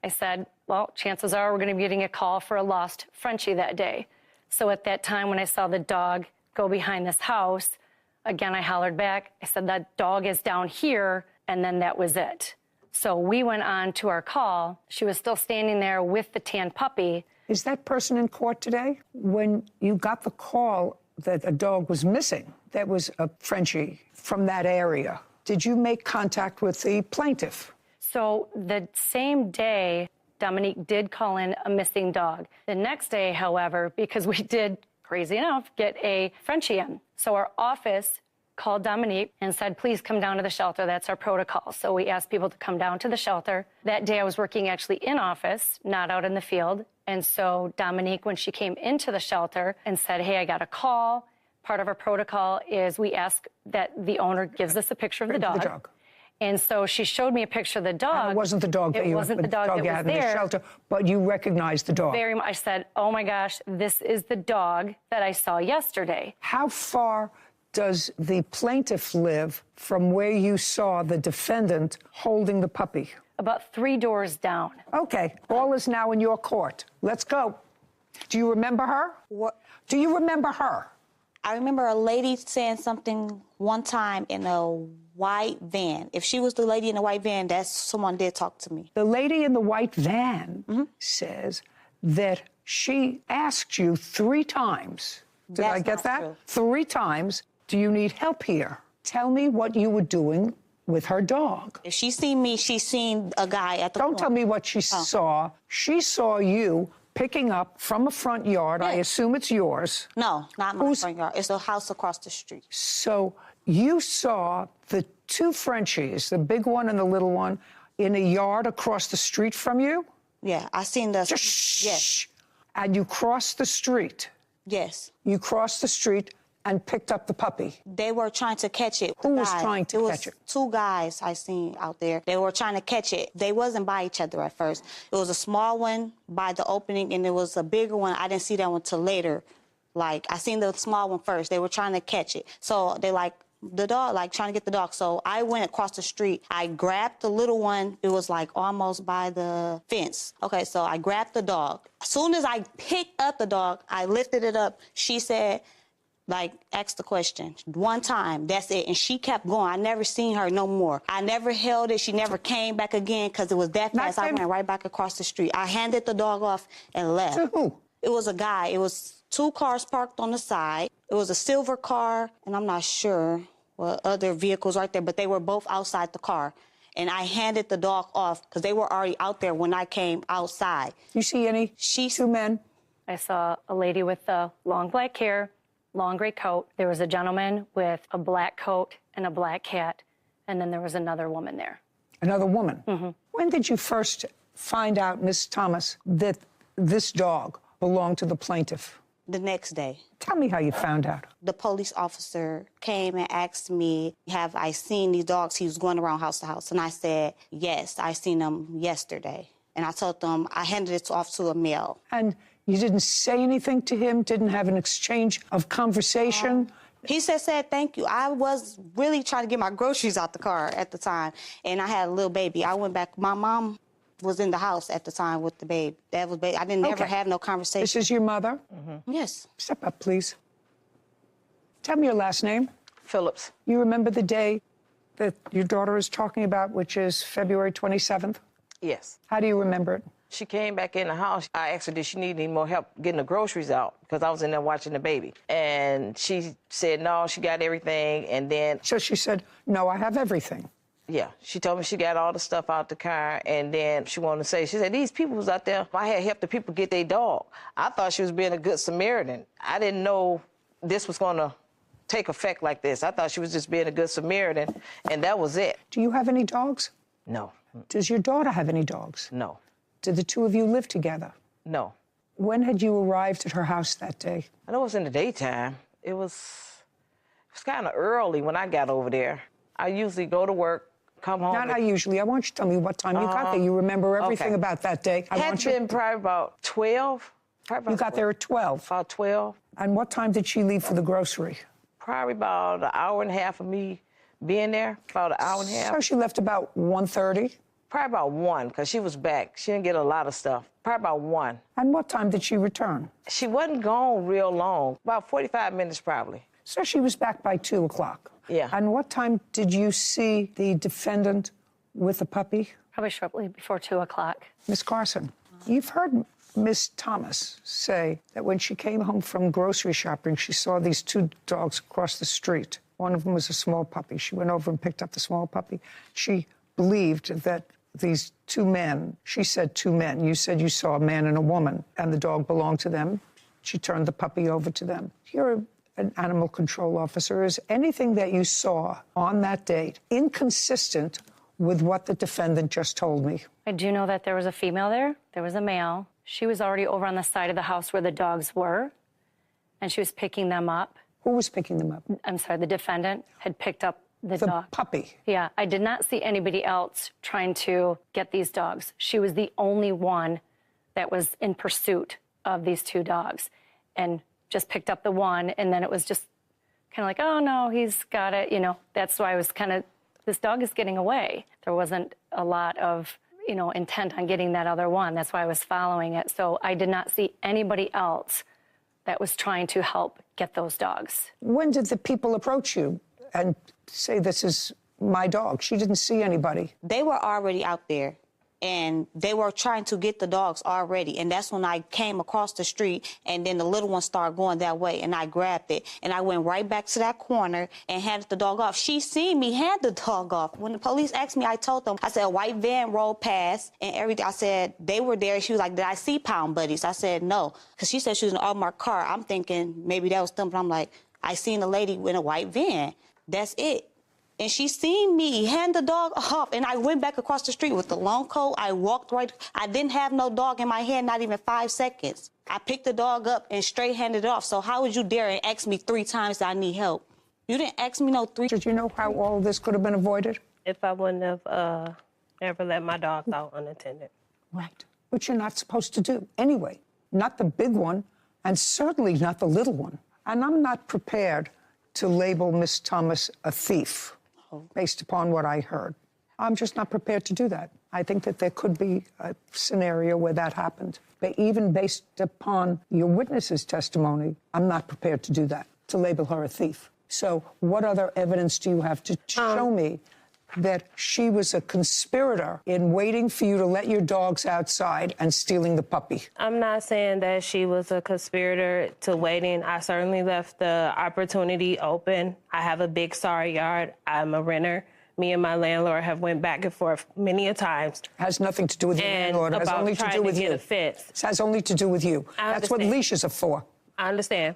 I said, well, chances are we're going to be getting a call for a lost Frenchie that day. So at that time, when I saw the dog go behind this house, again, I hollered back. I said, "That dog is down here," and then that was it. So we went on to our call. She was still standing there with the tan puppy. Is that person in court today? When you got the call that a dog was missing, that was a Frenchie from that area, did you make contact with the plaintiff? So the same day, Dominique did call in a missing dog. The next day, however, because we did crazy enough, get a Frenchie in. So our office called Dominique and said, please come down to the shelter. That's our protocol. So we asked people to come down to the shelter. That day I was working actually in office, not out in the field. And so Dominique, when she came into the shelter and said, hey, I got a call, part of our protocol is we ask that the owner gives us a picture of the dog. And so she showed me a picture of the dog. And it wasn't the dog that you wasn't the dog that you was had in the there. shelter, but you recognized the dog. Very much. I said, oh my gosh, this is the dog that I saw yesterday. How far does the plaintiff live from where you saw the defendant holding the puppy? About 3 doors down. Okay, all is now in your court. Let's go. Do you remember her? What? Do you remember her? I remember a lady saying something one time in a white van. If she was the lady in the white van, that's someone did talk to me. The lady in the white van says that she asked you 3 times. Did I get that? True. 3 times. Do you need help here? Tell me what you were doing with her dog. If she seen me, she seen a guy at the Don't corner. tell me what she saw. She saw you picking up from a front yard. I assume it's yours. No, not my front yard. It's a house across the street. So you saw the 2 Frenchies, the big one and the little one, in a yard across the street from you? Yeah, I seen the... Just shh. Yes. And you crossed the street. Yes. You crossed the street and picked up the puppy. They were trying to catch it. Who was trying to catch it? 2 guys I seen out there. They were trying to catch it. They wasn't by each other at first. It was a small one by the opening, and there was a bigger one. I didn't see that one till later. Like, I seen the small one first. They were trying to catch it. So they the dog, trying to get the dog. So I went across the street. I grabbed the little one. It was almost by the fence. Okay, so I grabbed the dog. As soon as I picked up the dog, I lifted it up. She said, asked the question 1 time, that's it. And she kept going. I never seen her no more. I never held it. She never came back again because it was that fast. I went right back across the street. I handed the dog off and left. To who? It was a guy. It was 2 cars parked on the side. It was a silver car, and I'm not sure what other vehicles right there, but they were both outside the car. And I handed the dog off because they were already out there when I came outside. You see any 2 men? I saw a lady with long black hair, long gray coat. There was a gentleman with a black coat and a black hat, and then there was another woman there. Another woman? Mm-hmm. When did you first find out, Miss Thomas, that this dog belonged to the plaintiff? The next day. Tell me how you found out. The police officer came and asked me, have I seen these dogs? He was going around house to house. And I said, yes, I seen them yesterday. And I told them I handed it off to a male. And you didn't say anything to him, didn't have an exchange of conversation? He said, thank you. I was really trying to get my groceries out the car at the time. And I had a little baby. I went back. My mom was in the house at the time with the babe. That was baby. I didn't ever have no conversation. This is your mother? Mm-hmm. Yes. Step up, please. Tell me your last name. Phillips. You remember the day that your daughter is talking about, which is February 27th? Yes. How do you remember it? She came back in the house. I asked her, did she need any more help getting the groceries out? Because I was in there watching the baby. And she said, no, she got everything. And then... So she said, no, I have everything. Yeah, she told me she got all the stuff out the car, and then she wanted to say, she said, these people was out there. I had helped the people get their dog. I thought she was being a good Samaritan. I didn't know this was going to take effect like this. I thought she was just being a good Samaritan, and that was it. Do you have any dogs? No. Does your daughter have any dogs? No. Did the 2 of you live together? No. When had you arrived at her house that day? I know it was in the daytime. It was kind of early when I got over there. I usually go to work, come home. Not usually. I want you to tell me what time you got there. You remember everything about that day. It had been probably about 12. You got there at 12? About 12. And what time did she leave for the grocery? Probably about an hour and a half of me being there, about an hour and a half. So she left about 1:30? Probably about 1, because she was back. She didn't get a lot of stuff. Probably about 1. And what time did she return? She wasn't gone real long, about 45 minutes probably. So she was back by 2 o'clock? Yeah. And what time did you see the defendant with the puppy? Probably shortly before 2 o'clock. Miss Carson, you've heard Miss Thomas say that when she came home from grocery shopping, she saw these 2 dogs across the street. One of them was a small puppy. She went over and picked up the small puppy. She believed that these 2 men, she said 2 men, you said you saw a man and a woman, and the dog belonged to them. She turned the puppy over to them. You're an animal control officer. Is anything that you saw on that date inconsistent with what the defendant just told me? I do know that there was a female there. There was a male. She was already over on the side of the house where the dogs were, and she was picking them up. Who was picking them up? I'm sorry, the defendant had picked up the dog. The puppy. Yeah, I did not see anybody else trying to get these dogs. She was the only one that was in pursuit of these two dogs, and just picked up the one, and then it was just kind of like, oh no, he's got it. You know, that's why I was kind of, this dog is getting away. There wasn't a lot of, you know, intent on getting that other one. That's why I was following it. So I did not see anybody else that was trying to help get those dogs. When did the people approach you and say, this is my dog? She didn't see anybody. They were already out there, and they were trying to get the dogs already. And that's when I came across the street, and then the little one started going that way, and I grabbed it. And I went right back to that corner and handed the dog off. She seen me hand the dog off. When the police asked me, I told them, I said, a white van rolled past and everything. I said, they were there. She was like, did I see Pound Buddies? I said, no. Because she said she was in an unmarked car. I'm thinking maybe that was them, but I'm like, I seen a lady in a white van. That's it. And she seen me hand the dog off, and I went back across the street with the long coat. I walked right. I didn't have no dog in my hand, not even 5 seconds. I picked the dog up and straight handed it off. So how would you dare and ask me 3 times that I need help? You didn't ask me no 3. Did you know how all of this could have been avoided? If I wouldn't have ever let my dogs out unattended. Right. Which you're not supposed to do anyway. Not the big one, and certainly not the little one. And I'm not prepared to label Miss Thomas a thief based upon what I heard. I'm just not prepared to do that. I think that there could be a scenario where that happened. But even based upon your witness's testimony, I'm not prepared to do that, to label her a thief. So what other evidence do you have to show me that she was a conspirator in waiting for you to let your dogs outside and stealing the puppy? I'm not saying that she was a conspirator to waiting. I certainly left the opportunity open. I have a big sorry yard. I'm a renter. Me and my landlord have went back and forth many a times. Has nothing to do with your landlord. It has only to do with you. It has only to do with you. That's what leashes are for. I understand.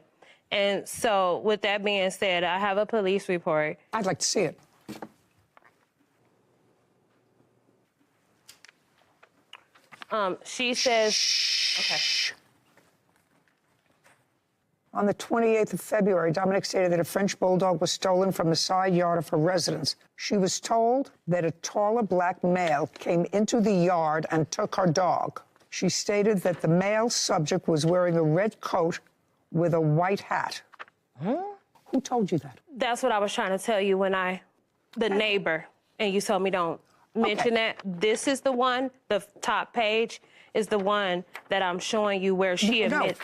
And so with that being said, I have a police report. I'd like to see it. She says, okay. On the 28th of February, Dominic stated that a French bulldog was stolen from the side yard of her residence. She was told that a taller black male came into the yard and took her dog. She stated that the male subject was wearing a red coat with a white hat. Who told you that? That's what I was trying to tell you when the neighbor, and you told me don't mention that. This is the one, the top page is the one that I'm showing you where she admits.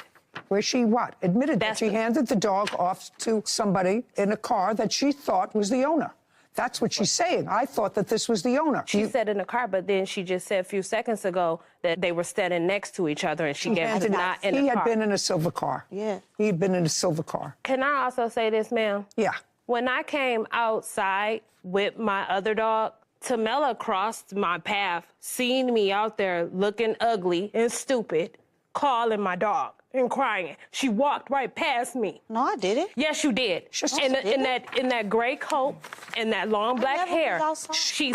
Where she what? Admitted that she handed the dog off to somebody in a car that she thought was the owner. That's what she's saying. I thought that this was the owner. She said in the car, but then she just said a few seconds ago that they were standing next to each other, and she gave it not in the car. He had been in a silver car. Yeah. He had been in a silver car. Can I also say this, ma'am? Yeah. When I came outside with my other dog, Tamela crossed my path, seen me out there looking ugly and stupid, calling my dog and crying. She walked right past me. No, I didn't. Yes, you did. In that gray coat and that long black hair. She's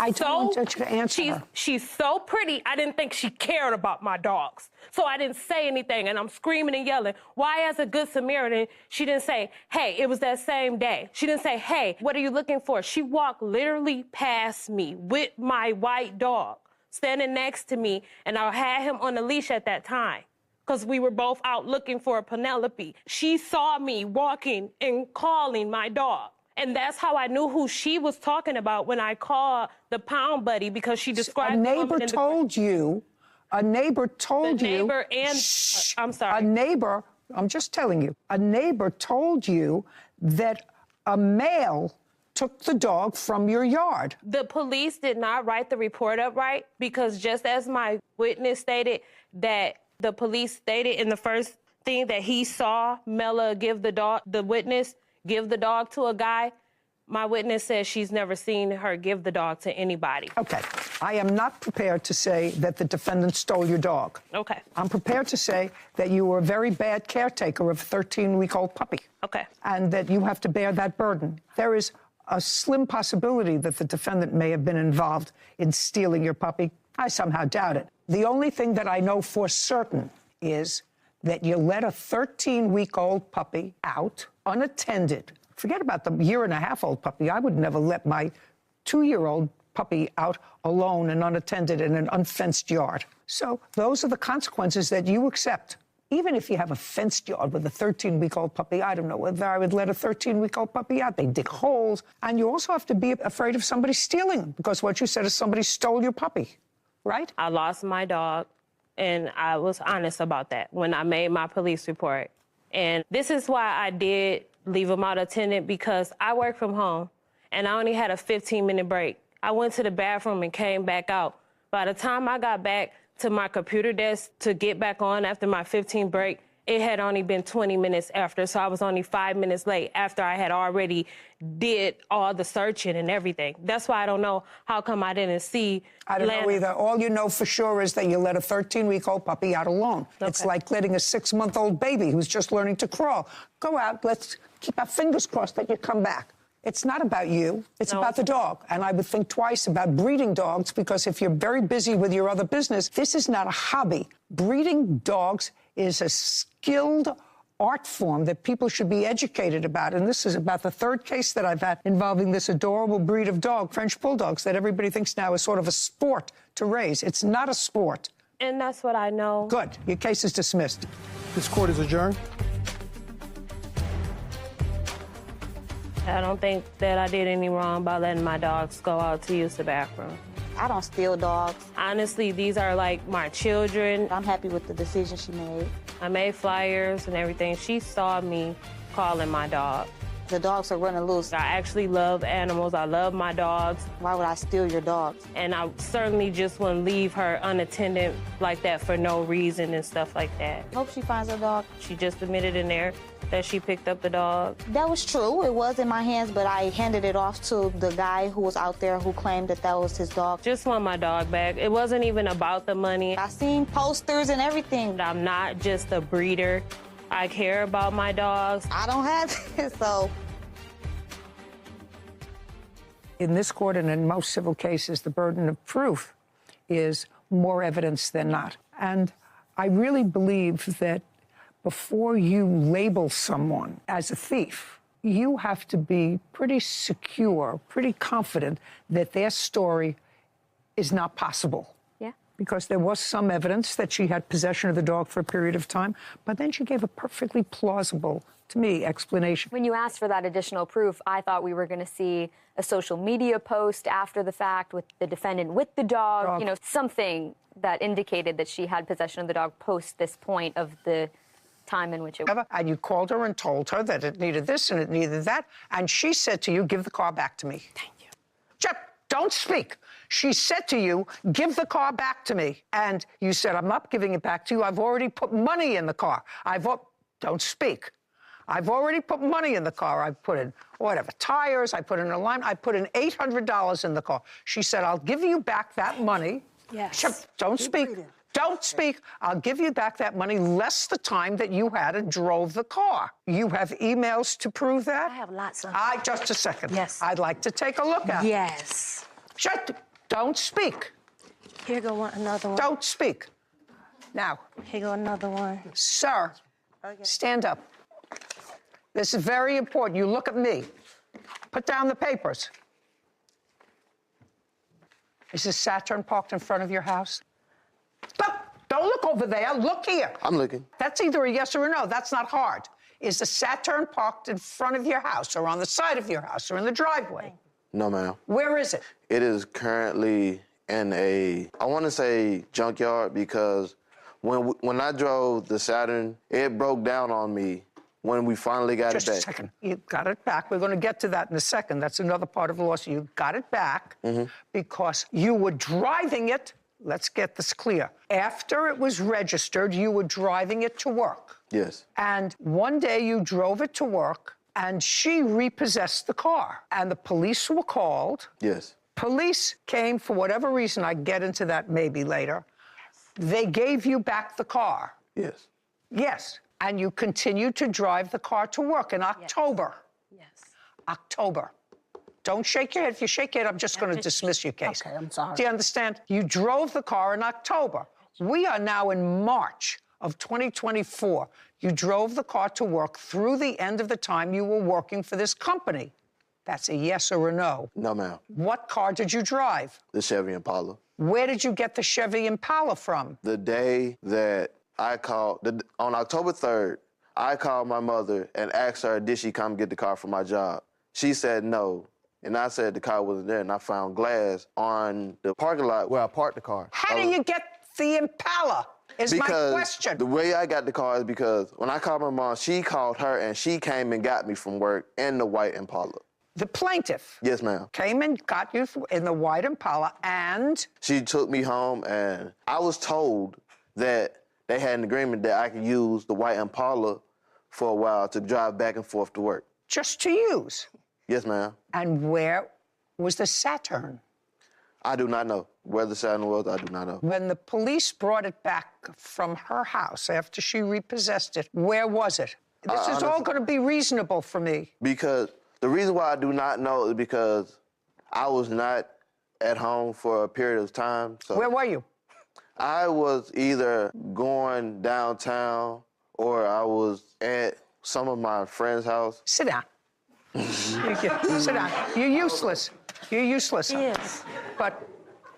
so pretty. I didn't think she cared about my dogs. So I didn't say anything, and I'm screaming and yelling. Why, as a good Samaritan, she didn't say, hey, it was that same day. She didn't say, hey, what are you looking for? She walked literally past me with my white dog standing next to me, and I had him on a leash at that time, because we were both out looking for a Penelope. She saw me walking and calling my dog. And that's how I knew who she was talking about when I called the Pound Buddy, because she described a neighbor told you. A neighbor told you. The neighbor and I'm sorry. A neighbor, I'm just telling you, a neighbor told you that a male took the dog from your yard. The police did not write the report up right, because just as my witness stated, that the police stated in the first thing that he saw Mela give the witness give the dog to a guy, My witness says she's never seen her give the dog to anybody. Okay. I am not prepared to say that the defendant stole your dog. Okay. I'm prepared to say that you were a very bad caretaker of a 13-week-old puppy. Okay. And that you have to bear that burden. There is a slim possibility that the defendant may have been involved in stealing your puppy. I somehow doubt it. The only thing that I know for certain is that you let a 13-week-old puppy out unattended. Forget about the year-and-a-half-old puppy. I would never let my 2-year-old puppy out alone and unattended in an unfenced yard. So those are the consequences that you accept. Even if you have a fenced yard with a 13-week-old puppy, I don't know whether I would let a 13-week-old puppy out. They dig holes. And you also have to be afraid of somebody stealing them, because what you said is somebody stole your puppy, right? I lost my dog, and I was honest about that when I made my police report. And this is why I did leave him out attended, because I work from home, and I only had a 15-minute break. I went to the bathroom and came back out. By the time I got back to my computer desk to get back on after my 15 break, it had only been 20 minutes after, so I was only 5 minutes late after I had already did all the searching and everything. That's why I don't know how come I didn't see. I don't know either. All you know for sure is that you let a 13-week-old puppy out alone. Okay. It's like letting a 6-month-old baby who's just learning to crawl. Go out, let's keep our fingers crossed that you come back. It's not about you. It's about the dog. And I would think twice about breeding dogs, because if you're very busy with your other business, this is not a hobby. Breeding dogs is a skilled art form that people should be educated about. And this is about the third case that I've had involving this adorable breed of dog, French bulldogs, that everybody thinks now is sort of a sport to raise. It's not a sport. And that's what I know. Good. Your case is dismissed. This court is adjourned. I don't think that I did any wrong by letting my dogs go out to use the bathroom. I don't steal dogs. Honestly, these are like my children. I'm happy with the decision she made. I made flyers and everything. She saw me calling my dog. The dogs are running loose. I actually love animals. I love my dogs. Why would I steal your dogs? And I certainly just wouldn't leave her unattended like that for no reason and stuff like that. Hope she finds her dog. She just admitted in there that she picked up the dog. That was true. It was in my hands, but I handed it off to the guy who was out there who claimed that that was his dog. Just want my dog back. It wasn't even about the money. I seen posters and everything. I'm not just a breeder. I care about my dogs. I don't have it, so. In this court and in most civil cases, the burden of proof is more evidence than not. And I really believe that before you label someone as a thief, you have to be pretty secure, pretty confident that their story is not possible. Yeah. Because there was some evidence that she had possession of the dog for a period of time, but then she gave a perfectly plausible, to me, explanation. When you asked for that additional proof, I thought we were going to see a social media post after the fact with the defendant with the dog, you know, something that indicated that she had possession of the dog post this point of the time in which it was. And you called her and told her that it needed this and it needed that, and she said to you, give the car back to me. Thank you. Jeff, don't speak. She said to you, give the car back to me. And you said, I'm not giving it back to you. I've already put money in the car. Don't speak. I've already put money in the car. I put in, whatever, tires. I put in alignment. I put in $800 in the car. She said, I'll give you back that money. Yes. Jeff, don't speak. Don't speak. I'll give you back that money less the time that you had and drove the car. You have emails to prove that? I have lots of Just a second. Yes. I'd like to take a look at it. Yes. Don't speak. Here go another one. Don't speak. Now. Here go another one. Sir, stand up. This is very important. You look at me. Put down the papers. Is this Saturn parked in front of your house? Don't look over there. Look here. I'm looking. That's either a yes or a no. That's not hard. Is the Saturn parked in front of your house or on the side of your house or in the driveway? No, ma'am. Where is it? It is currently in I want to say junkyard, because when I drove the Saturn, it broke down on me when we finally got it back. Just a second. You got it back. We're going to get to that in a second. That's another part of the lawsuit. You got it back because you were driving it. Let's get this clear. After it was registered, you were driving it to work. Yes. And one day you drove it to work and she repossessed the car. And the police were called. Yes. Police came for whatever reason. I get into that maybe later. They gave you back the car. Yes. Yes. And you continued to drive the car to work in October. Yes. October. Don't shake your head. If you shake your head, I'm just going to dismiss your case. Okay, I'm sorry. Do you understand? You drove the car in October. We are now in March of 2024. You drove the car to work through the end of the time you were working for this company. That's a yes or a no. No, ma'am. What car did you drive? The Chevy Impala. Where did you get the Chevy Impala from? The day that I called, on October 3rd, I called my mother and asked her, did she come get the car for my job? She said no. And I said the car wasn't there, and I found glass on the parking lot where I parked the car. How do you get the Impala, is my question. The way I got the car is because when I called my mom, she called her, and she came and got me from work in the white Impala. The plaintiff? Yes, ma'am. Came and got you in the white Impala, and? She took me home, and I was told that they had an agreement that I could use the white Impala for a while to drive back and forth to work. Just to use? Yes, ma'am. And where was the Saturn? I do not know. Where the Saturn was, I do not know. When the police brought it back from her house after she repossessed it, where was it? This is all going to be reasonable for me. Because the reason why I do not know is because I was not at home for a period of time. So where were you? I was either going downtown or I was at some of my friends' house. Sit down. Sit down. You're useless. You're useless. Yes. But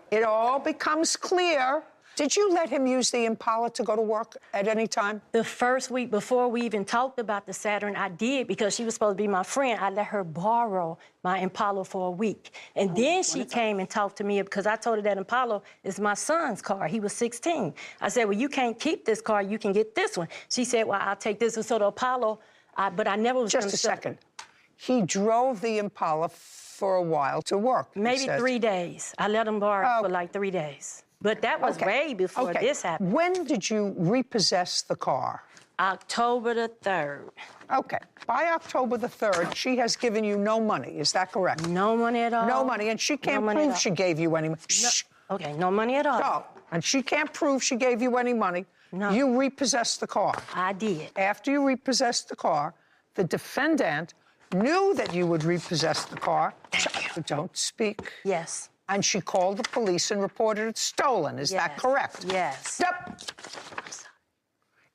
it all becomes clear. Did you let him use the Impala to go to work at any time? The first week before we even talked about the Saturn, I did because she was supposed to be my friend. I let her borrow my Impala for a week. And then she came and talked to me because I told her that Impala is my son's car. He was 16. I said, well, you can't keep this car. You can get this one. She said, well, I'll take this one. So the Apollo, but I never was Just a second. He drove the Impala for a while to work. Maybe 3 days. I let him borrow it for like 3 days. But that was way before this happened. When did you repossess the car? October the 3rd. Okay. By October the 3rd, she has given you no money. Is that correct? No money at all. No money. And she can't prove she gave you any money. No. Okay, no money at all. No. And she can't prove she gave you any money. No. You repossessed the car. I did. After you repossessed the car, the defendant knew that you would repossess the car. Don't speak. Yes. And she called the police and reported it stolen. Is that correct? Yes. Yep.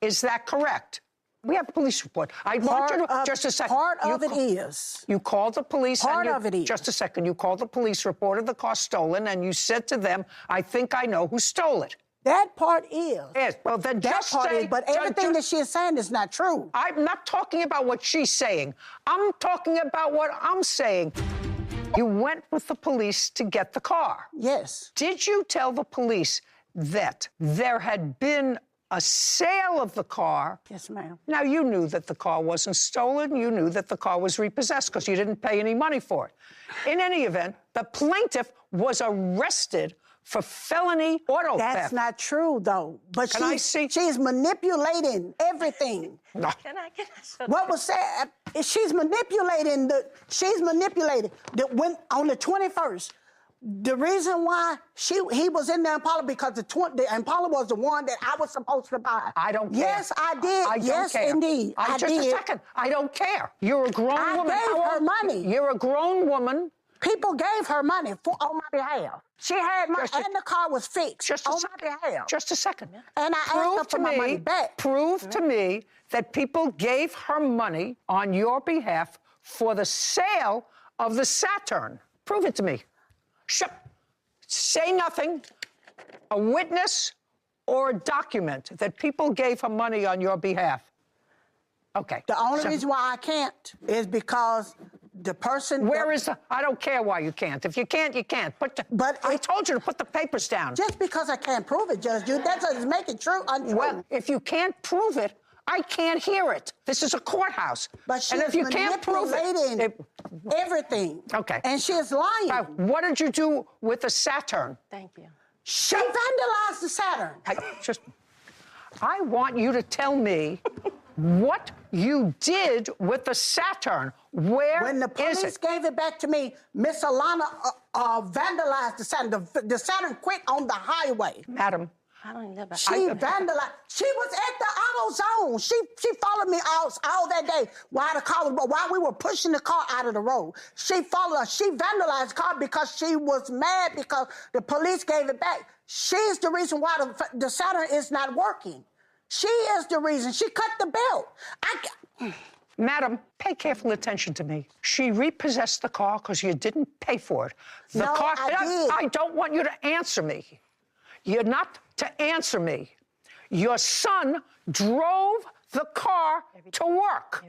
Is that correct? We have a police report. I want you to, just a second. Part of it is. You called the police. Part of it is. Just a second. You called the police, reported the car stolen, and you said to them, I think I know who stole it. That part is. Yes, well, then that just part say, is, but everything that she is saying is not true. I'm not talking about what she's saying. I'm talking about what I'm saying. You went with the police to get the car. Yes. Did you tell the police that there had been a sale of the car? Yes, ma'am. Now, you knew that the car wasn't stolen. You knew that the car was repossessed because you didn't pay any money for it. In any event, the plaintiff was arrested for felony auto theft. That's not true, though. But Can I see? She's manipulating everything. No. Can I What was said? She's manipulating. She's manipulating. When on the 21st, the reason why he was in the Impala because the Impala was the one that I was supposed to buy. I don't care. Yes, I did. I don't yes, care. indeed. I just did. a second. I don't care. You're a grown woman. I gave her money. You're a grown woman. People gave her money on my behalf. She had money, and the car was fixed on my behalf. Just a second. And I asked her for my money back. Prove to me that people gave her money on your behalf for the sale of the Saturn. Prove it to me. Say nothing. A witness or a document that people gave her money on your behalf. Okay. The only reason why I can't is because the person... Where is the... I don't care why you can't. If you can't, you can't. But I told you to put the papers down. Just because I can't prove it, Judge Judy, that doesn't make it true, untrue. Well, if you can't prove it, I can't hear it. This is a courthouse. But she's and if you can't prove it, everything. Okay. And she's lying. Now, what did you do with the Saturn? Thank you. She vandalized the Saturn. I want you to tell me what you did with the Saturn. Where When the is police it? gave it back to me, Miss Alana vandalized the Saturn. The Saturn quit on the highway. Madam, I don't know about She vandalized. She was at the auto zone. She followed me all that day while we were pushing the car out of the road. She followed us. She vandalized the car because she was mad because the police gave it back. She's the reason why the Saturn is not working. She is the reason. She cut the belt. Madam, pay careful attention to me. She repossessed the car because you didn't pay for it. The No, car. I did. I don't want you to answer me. You're not to answer me. Your son drove the car to work.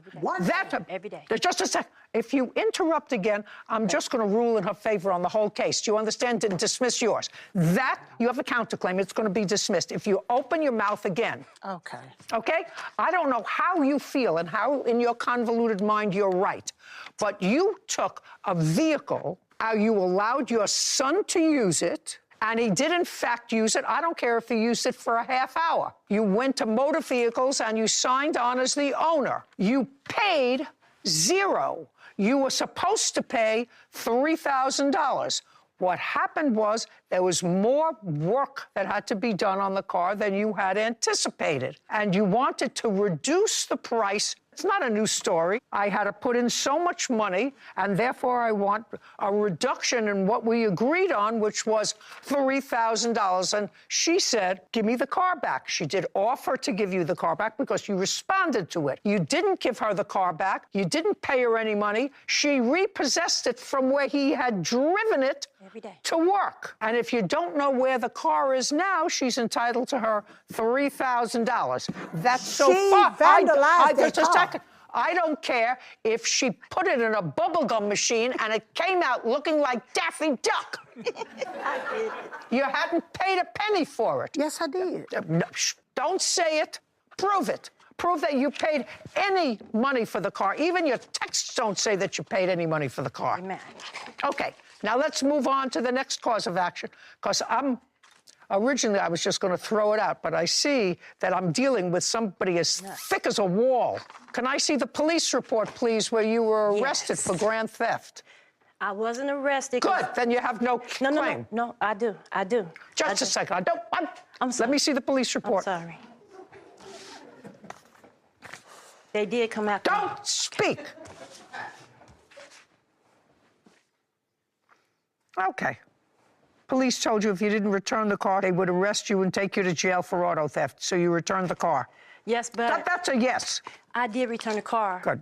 Every day. Just a sec. If you interrupt again, I'm just going to rule in her favor on the whole case. Do you understand? And dismiss yours. That, you have a counterclaim. It's going to be dismissed. If you open your mouth again. Okay. Okay? I don't know how you feel and how in your convoluted mind you're right, but you took a vehicle, you allowed your son to use it, and he did, in fact, use it. I don't care if he used it for a half hour. You went to motor vehicles and you signed on as the owner. You paid $0. You were supposed to pay $3,000. What happened was there was more work that had to be done on the car than you had anticipated. And you wanted to reduce the price. It's not a new story. I had to put in so much money, and therefore I want a reduction in what we agreed on, which was $3,000. And she said, give me the car back. She did offer to give you the car back because you responded to it. You didn't give her the car back. You didn't pay her any money. She repossessed it from where he had driven it to work. And if you don't know where the car is now, she's entitled to her $3,000. That's so far. vandalized that Just a car. second. I don't care if she put it in a bubblegum machine and it came out looking like Daffy Duck. You hadn't paid a penny for it. Yes, I did. No, don't say it. Prove it. Prove that you paid any money for the car. Even your texts don't say that you paid any money for the car. Amen. Okay, now let's move on to the next cause of action, because originally I was just going to throw it out, but I see that I'm dealing with somebody as thick as a wall. Can I see the police report, please, where you were arrested for grand theft? I wasn't arrested. Good, then you have no claim. No, I do. Just a second. I'm sorry. Let me see the police report. I'm sorry. They did come after me. Don't speak. Okay. Police told you if you didn't return the car, they would arrest you and take you to jail for auto theft. So you returned the car. Yes, but That's a yes. I did return the car. Good.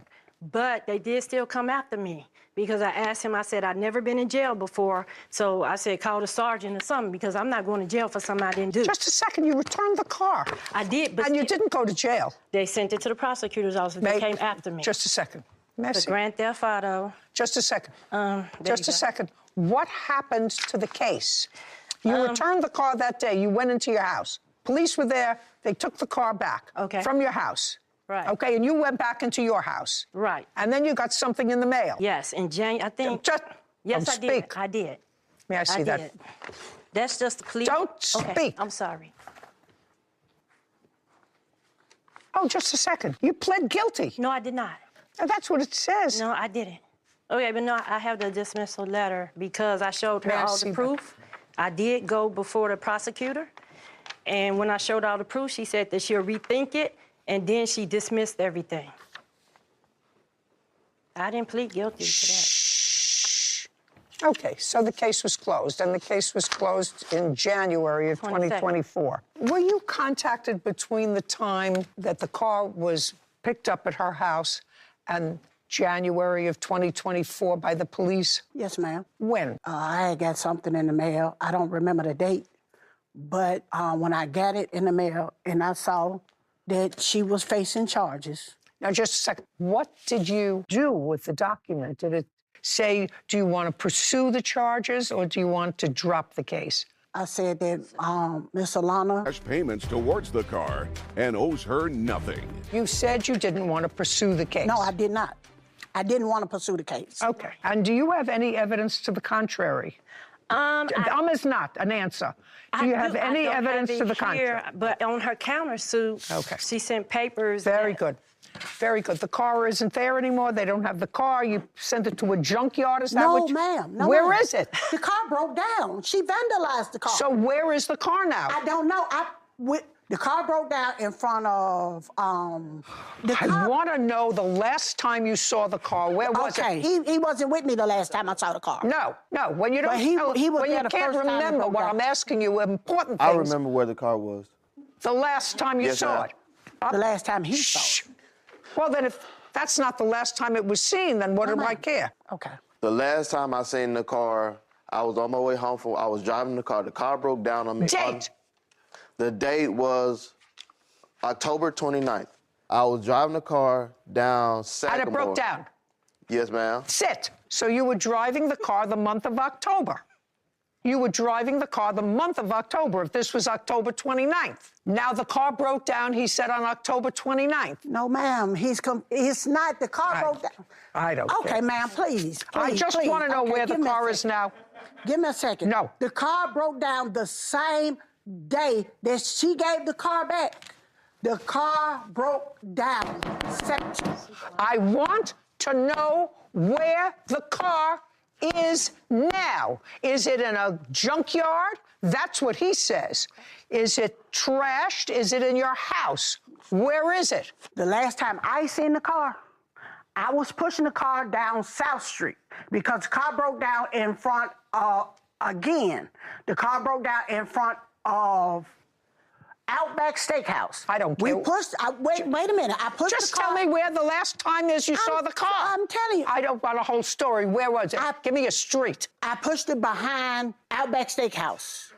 But they did still come after me because I asked him, I said, I'd never been in jail before. So I said, call the sergeant or something because I'm not going to jail for something I didn't do. Just a second, you returned the car. I did, but And you didn't go to jail. They sent it to the prosecutor's office. They came after me. Just a second. Messy. The grand theft auto. Just a second. Just a second. What happened to the case? You returned the car that day. You went into your house. Police were there. They took the car back from your house. Right. Okay, and you went back into your house. Right. And then you got something in the mail. Yes, in January, I think. Yes, I did. I did. May I see that? Did. That's just the police. Don't Okay, speak. I'm sorry. Oh, just a second. You pled guilty. No, I did not. That's what it says. No, I didn't. Okay, but no, I have the dismissal letter because I showed her May I all see the that? proof. I did go before the prosecutor, and when I showed all the proof, she said that she'll rethink it, and then she dismissed everything. I didn't plead guilty to that. Okay, so the case was closed, and the case was closed in January of 2024. Were you contacted between the time that the car was picked up at her house and January of 2024 by the police? Yes, ma'am. When? I had got something in the mail. I don't remember the date. But when I got it in the mail and I saw that she was facing charges. Now, just a second. What did you do with the document? Did it say, do you want to pursue the charges or do you want to drop the case? I said that Miss Alana... Cash payments towards the car and owes her nothing. You said you didn't want to pursue the case. No, I did not. I didn't want to pursue the case. Okay. And do you have any evidence to the contrary? Is not an answer. Do you have any evidence to the contrary? But on her countersuit, Okay. she sent papers. Very good. Very good. The car isn't there anymore. They don't have the car. You sent it to a junkyard. Is that No, what you... ma'am. No, Where ma'am. is it? The car broke down. She vandalized the car. So where is the car now? I don't know. The car broke down in front of the car. I want to know the last time you saw the car. Where was it? Okay, he wasn't with me the last time I saw the car. No. When you don't, But he was when you there the can't first time it remember broke what down. I'm asking you, important I things. remember where the car was. The last time you Yes, saw ma'am. it. The last time he saw it. Well, then if that's not the last time it was seen, then what do I care? Okay. The last time I seen the car, I was on my way home I was driving the car. The car broke down on me. Date? The date was October 29th. I was driving the car down Sagamore. And it broke down. Yes, ma'am. Sit. So you were driving the car the month of October. You were driving the car the month of October, if this was October 29th. Now the car broke down, he said, on October 29th. No, ma'am. It's not. The car broke down. I don't Okay, care. ma'am, please. I just want to know where the car is now. Give me a second. No. The car broke down the same day that she gave the car back. The car broke down. I want to know where the car is now. Is it in a junkyard? That's what he says. Is it trashed? Is it in your house? Where is it? The last time I seen the car, I was pushing the car down South Street because the car broke down in front again. The car broke down in front of Outback Steakhouse. I don't care. We pushed. Wait a minute. I pushed Just the car. tell me where the last time is you saw the car. I'm telling you. I don't want a whole story. Where was it? Give me a street. I pushed it behind Outback Steakhouse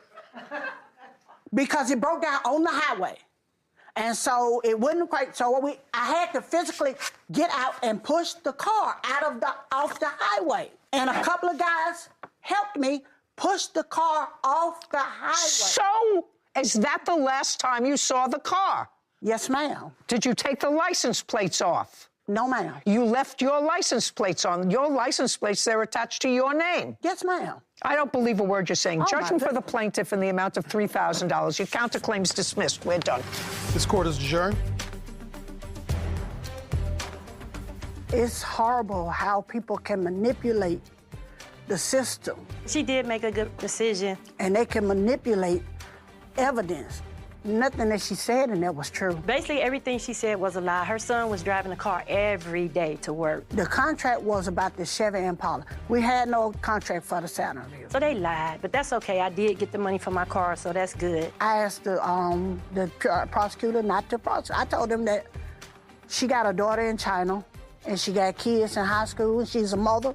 because it broke down on the highway. And so it wouldn't quite, I had to physically get out and push the car off the highway. And a couple of guys helped me push the car off the highway. So, is that the last time you saw the car? Yes, ma'am. Did you take the license plates off? No, ma'am. You left your license plates on. Your license plates, they're attached to your name. Yes, ma'am. I don't believe a word you're saying. Oh, Judgment my for the plaintiff in the amount of $3,000. Your counterclaim's dismissed. We're done. This court is adjourned. It's horrible how people can manipulate the system. She did make a good decision. And they can manipulate evidence. Nothing that she said in that was true. Basically, everything she said was a lie. Her son was driving the car every day to work. The contract was about the Chevy Impala. We had no contract for the Saturn. So they lied, but that's okay. I did get the money for my car, so that's good. I asked the prosecutor not to prosecute. I told him that she got a daughter in China, and she got kids in high school, and she's a mother,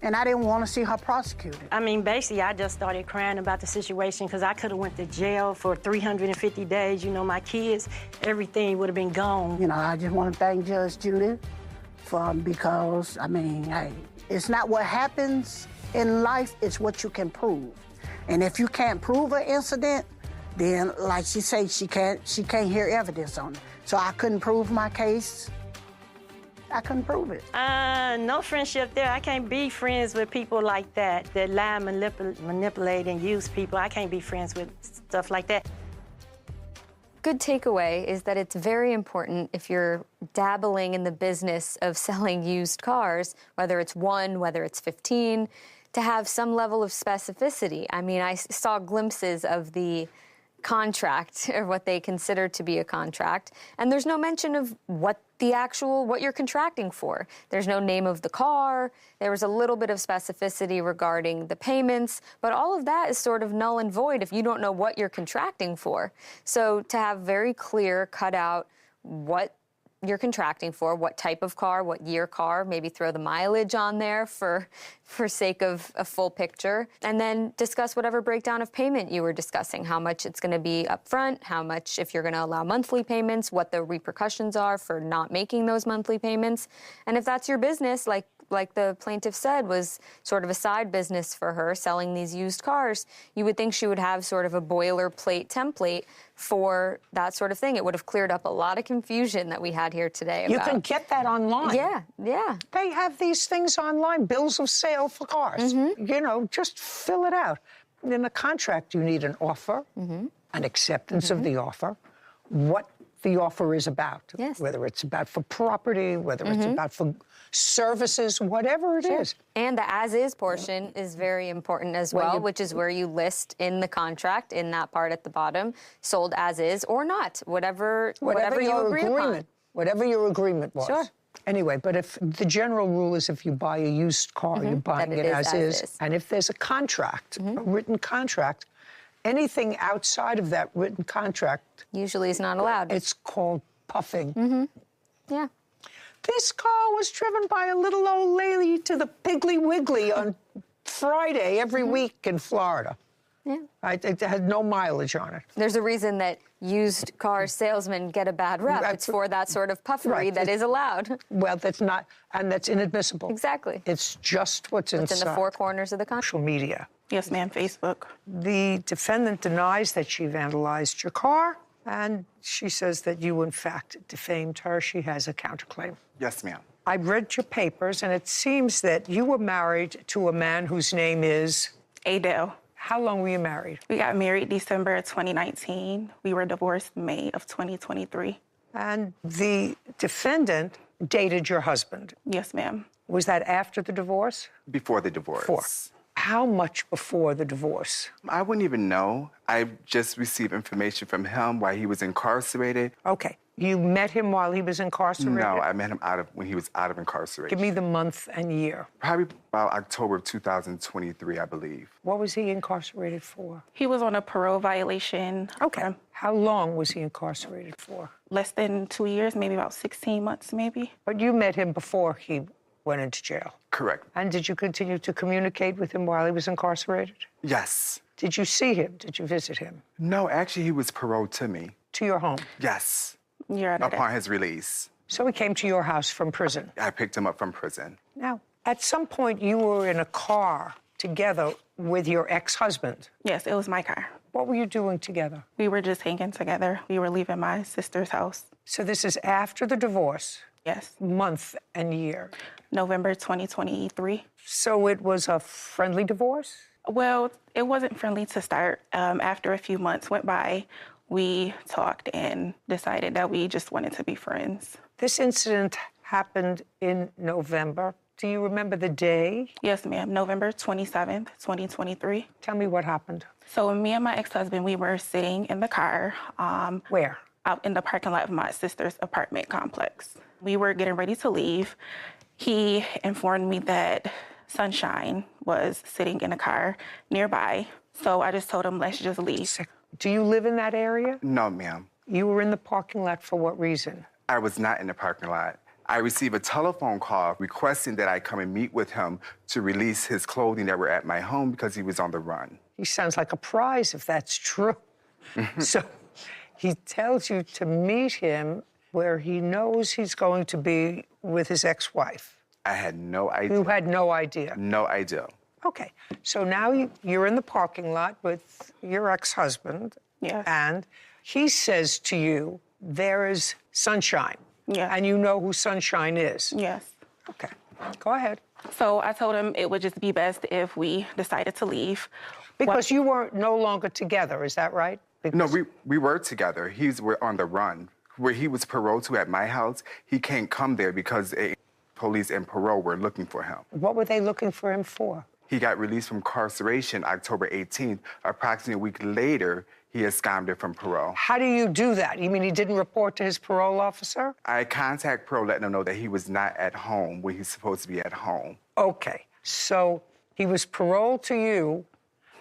and I didn't want to see her prosecuted. I mean, basically, I just started crying about the situation because I could have went to jail for 350 days. You know, my kids, everything would have been gone. You know, I just want to thank Judge Judy because, I mean, hey, it's not what happens in life, it's what you can prove. And if you can't prove an incident, then, like she said, she can't hear evidence on it. So I couldn't prove my case. I couldn't prove it. No friendship there. I can't be friends with people like that lie, manipulate, and use people. I can't be friends with stuff like that. Good takeaway is that it's very important if you're dabbling in the business of selling used cars, whether it's 1, whether it's 15, to have some level of specificity. I mean, I saw glimpses of the contract, or what they consider to be a contract, and there's no mention of what you're contracting for. There's no name of the car. There was a little bit of specificity regarding the payments, but all of that is sort of null and void if you don't know what you're contracting for. So to have very clear, cut out what you're contracting for, what type of car, what year car, maybe throw the mileage on there for sake of a full picture, and then discuss whatever breakdown of payment you were discussing, how much it's going to be up front, how much if you're going to allow monthly payments, what the repercussions are for not making those monthly payments. And if that's your business, like like the plaintiff said, was sort of a side business for her, selling these used cars, you would think she would have sort of a boilerplate template for that sort of thing. It would have cleared up a lot of confusion that we had here today. You can get that online. Yeah, yeah. They have these things online, bills of sale for cars. You know, just fill it out. In a contract, you need an offer, an acceptance of the offer, what the offer is about, whether it's about for property, whether it's about for services, whatever it is. And the as-is portion is very important as well, which is where you list in the contract, in that part at the bottom, sold as is or not, whatever you agree upon. Whatever your agreement was. Sure. Anyway, but if the general rule is if you buy a used car, you're buying it as is. And if there's a contract, a written contract, anything outside of that written contract usually is not allowed. It's called puffing. Yeah. This car was driven by a little old lady to the Piggly Wiggly on Friday every week in Florida. Yeah. It had no mileage on it. There's a reason that used car salesmen get a bad rep. It's for that sort of puffery that is allowed. Well, that's not, and that's inadmissible. Exactly. It's just what's It's inside. in the four corners of the contract. Social media. Yes, ma'am, Facebook. The defendant denies that she vandalized your car, and she says that you, in fact, defamed her. She has a counterclaim. Yes, ma'am. I read your papers, and it seems that you were married to a man whose name is Adele. How long were you married? We got married December 2019. We were divorced May of 2023. And the defendant dated your husband? Yes, ma'am. Was that after the divorce? Before the divorce. Before. How much before the divorce? I wouldn't even know. I just received information from him while he was incarcerated. Okay. You met him while he was incarcerated? No, I met him when he was out of incarceration. Give me the month and year. Probably about October of 2023, I believe. What was he incarcerated for? He was on a parole violation. Okay. How long was he incarcerated for? Less than 2 years, maybe about 16 months, maybe. But you met him before he went into jail? Correct. And did you continue to communicate with him while he was incarcerated? Yes. Did you see him? Did you visit him? No, actually, he was paroled to me. To your home? Yes. You're upon his release. So he came to your house from prison? I picked him up from prison. Now, at some point, you were in a car together with your ex-husband. Yes, it was my car. What were you doing together? We were just hanging together. We were leaving my sister's house. So this is after the divorce? Yes. Month and year? November 2023. So it was a friendly divorce? Well, it wasn't friendly to start. After a few months went by, we talked and decided that we just wanted to be friends. This incident happened in November. Do you remember the day? Yes, ma'am. November 27th, 2023. Tell me what happened. So me and my ex-husband, we were sitting in the car. Where? Out in the parking lot of my sister's apartment complex. We were getting ready to leave. He informed me that Sunshine was sitting in a car nearby. So I just told him, let's just leave. Do you live in that area? No, ma'am. You were in the parking lot for what reason? I was not in the parking lot. I received a telephone call requesting that I come and meet with him to release his clothing that were at my home because he was on the run. He sounds like a prize if that's true. So he tells you to meet him where he knows he's going to be with his ex-wife. I had no idea. You had no idea? No idea. Okay. So now you're in the parking lot with your ex-husband. Yes. And he says to you, there is Sunshine. Yeah. And you know who Sunshine is. Yes. Okay. Go ahead. So I told him it would just be best if we decided to leave. Because you were no longer together, is that right? No, we were together. We're on the run. Where he was paroled to at my house, he can't come there because police and parole were looking for him. What were they looking for him for? He got released from incarceration October 18th. Approximately a week later, he absconded from parole. How do you do that? You mean he didn't report to his parole officer? I contact parole, letting them know that he was not at home when he's supposed to be at home. Okay. So he was paroled to you,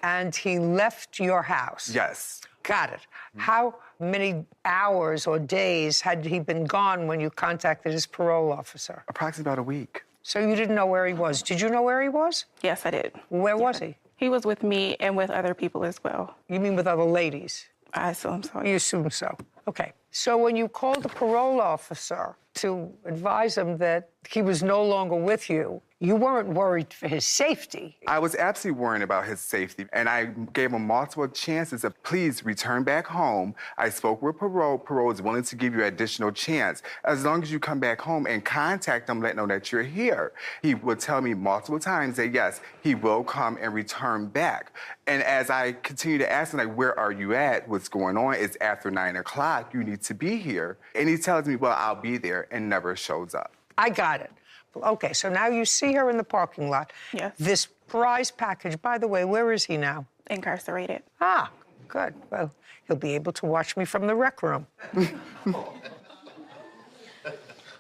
and he left your house? Yes. Got it. How many hours or days had he been gone when you contacted his parole officer? Approximately about a week. So you didn't know where he was. Did you know where he was? Yes, I did. Where was he? He was with me and with other people as well. You mean with other ladies? I assume so. You assume so. Okay. So when you called the parole officer to advise him that he was no longer with you, You weren't worried for his safety. I was absolutely worried about his safety, and I gave him multiple chances of please return back home. I spoke with parole. Parole is willing to give you an additional chance as long as you come back home and contact them, let them know that you're here. He would tell me multiple times that yes, he will come and return back. And as I continue to ask him, like, where are you at? What's going on? It's after 9 o'clock. You need to be here. And he tells me, well, I'll be there, and never shows up. I got it. Okay, so now you see her in the parking lot. Yes. This prize package, by the way, where is he now? Incarcerated. Ah, good. Well, he'll be able to watch me from the rec room.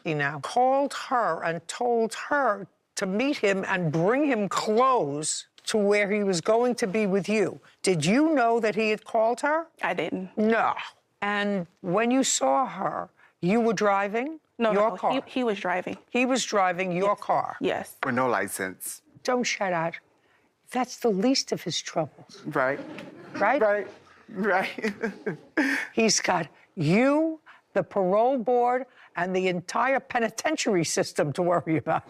He now called her and told her to meet him and bring him clothes to where he was going to be with you. Did you know that he had called her? I didn't. No. And when you saw her, you were driving your car? He was driving. He was driving your car? Yes. With no license. Don't shut out. That's the least of his troubles. Right. Right? Right. He's got you, the parole board, and the entire penitentiary system to worry about.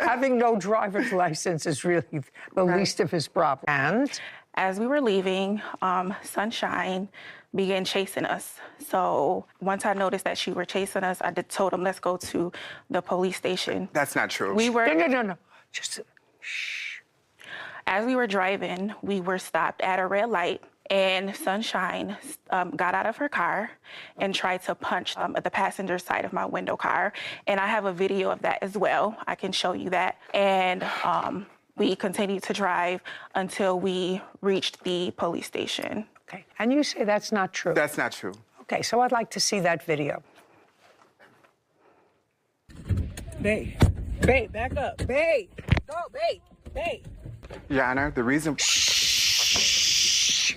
Having no driver's license is really the least of his problems. And? As we were leaving, Sunshine began chasing us. So once I noticed that she were chasing us, I told him, let's go to the police station. That's not true. We were... No. Just shh. As we were driving, we were stopped at a red light, and Sunshine got out of her car and tried to punch the passenger side of my window car. And I have a video of that as well. I can show you that. And we continued to drive until we reached the police station. Okay, and you say that's not true? That's not true. Okay, so I'd like to see that video. Babe, back up. Babe, go, babe. Your Honor, the reason... Shh.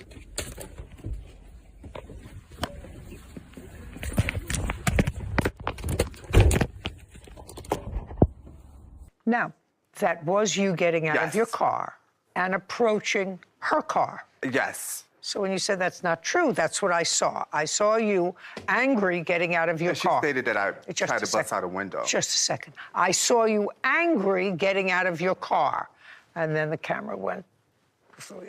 Now, that was you getting out of your car and approaching her car. Yes. So when you said that's not true, that's what I saw. I saw you angry getting out of your car. She stated that I tried to bust out a window. Just a second. I saw you angry getting out of your car. And then the camera went.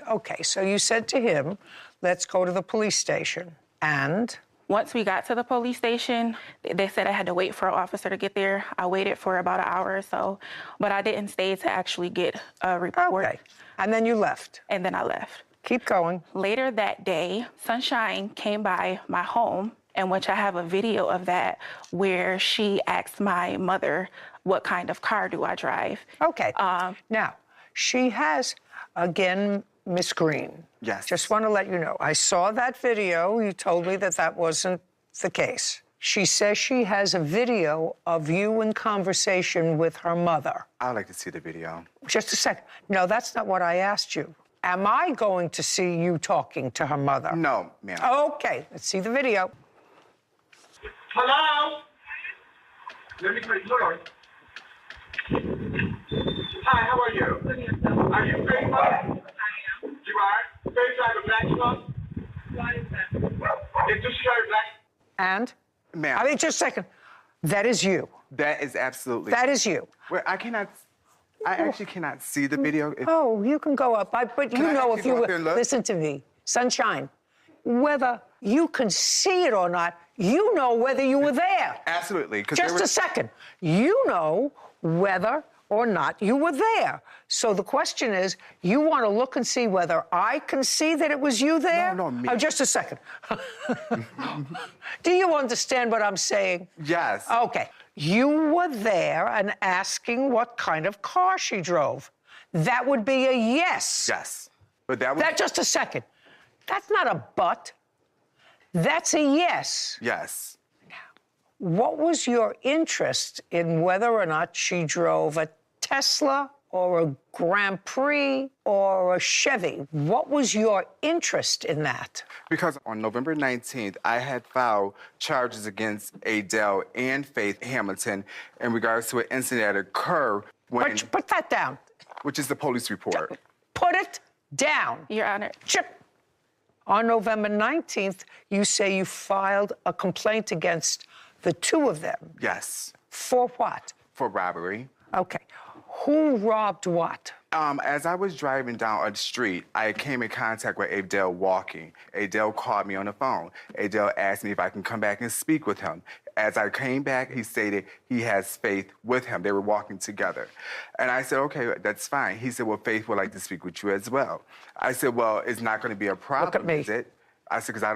Okay, so you said to him, let's go to the police station. And? Once we got to the police station, they said I had to wait for an officer to get there. I waited for about an hour or so, but I didn't stay to actually get a report. Okay, and then you left. And then I left. Keep going. Later that day, Sunshine came by my home, in which I have a video of that, where she asked my mother, what kind of car do I drive? Okay, now, she has, again, Miss Green. Yes. Just want to let you know, I saw that video. You told me that that wasn't the case. She says she has a video of you in conversation with her mother. I'd like to see the video. Just a second. No, that's not what I asked you. Am I going to see you talking to her mother? No, ma'am. Okay, let's see the video. Hello? Let me put it on. Hi, how are you? Are you pretty much? I am. You are? Very drive a black truck? What is that? It's just very black. And? Ma'am. I mean, just a second. That is you. That is absolutely... That is you. Well, I actually cannot see the video. Oh, you can go up. But you know if you up there and look? listen to me, Sunshine, whether you can see it or not, you know whether you were there. Absolutely. Just a second. You know whether or not you were there. So the question is, you want to look and see whether I can see that it was you there? No, me. Oh, just a second. Do you understand what I'm saying? Yes. Okay. You were there and asking what kind of car she drove. That would be a yes. Yes. But that was... Just a second. That's not a but. That's a yes. Yes. What was your interest in whether or not she drove a Tesla or a Grand Prix or a Chevy? What was your interest in that? Because on November 19th, I had filed charges against Adele and Faith Hamilton in regards to an incident that occurred when... Put that down. Which is the police report. Put it down. Your Honor. Chip. On November 19th, you say you filed a complaint against the two of them. Yes. For what? For robbery. Okay. Who robbed what? As I was driving down a street, I came in contact with Adele walking. Adele called me on the phone. Adele asked me if I can come back and speak with him. As I came back, he stated he has Faith with him. They were walking together. And I said, okay, that's fine. He said, well, Faith would like to speak with you as well. I said, well, it's not going to be a problem, Look at me. is it? I said, because I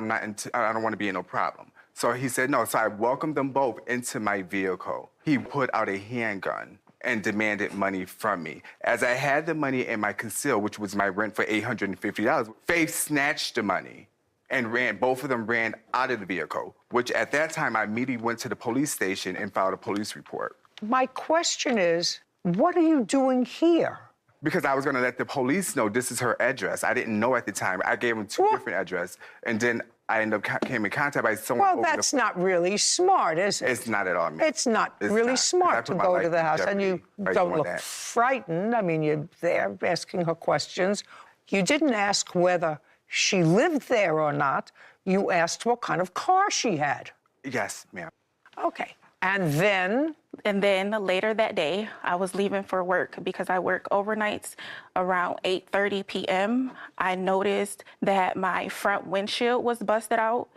don't want to be in no problem. So he said, no. So I welcomed them both into my vehicle. He put out a handgun and demanded money from me. As I had the money in my conceal, which was my rent for $850, Faith snatched the money and ran. Both of them ran out of the vehicle, which at that time I immediately went to the police station and filed a police report. My question is, what are you doing here? Because I was gonna let the police know this is her address. I didn't know at the time. I gave them two different addresses, and then I ended up came in contact by someone. Well, that's not really smart, is it? It's not at all. It's not really smart to go to the house, and you don't look frightened. I mean, you're there asking her questions. You didn't ask whether she lived there or not. You asked what kind of car she had. Yes, ma'am. Okay. And then? And then later that day, I was leaving for work because I work overnights around 8:30 p.m. I noticed that my front windshield was busted out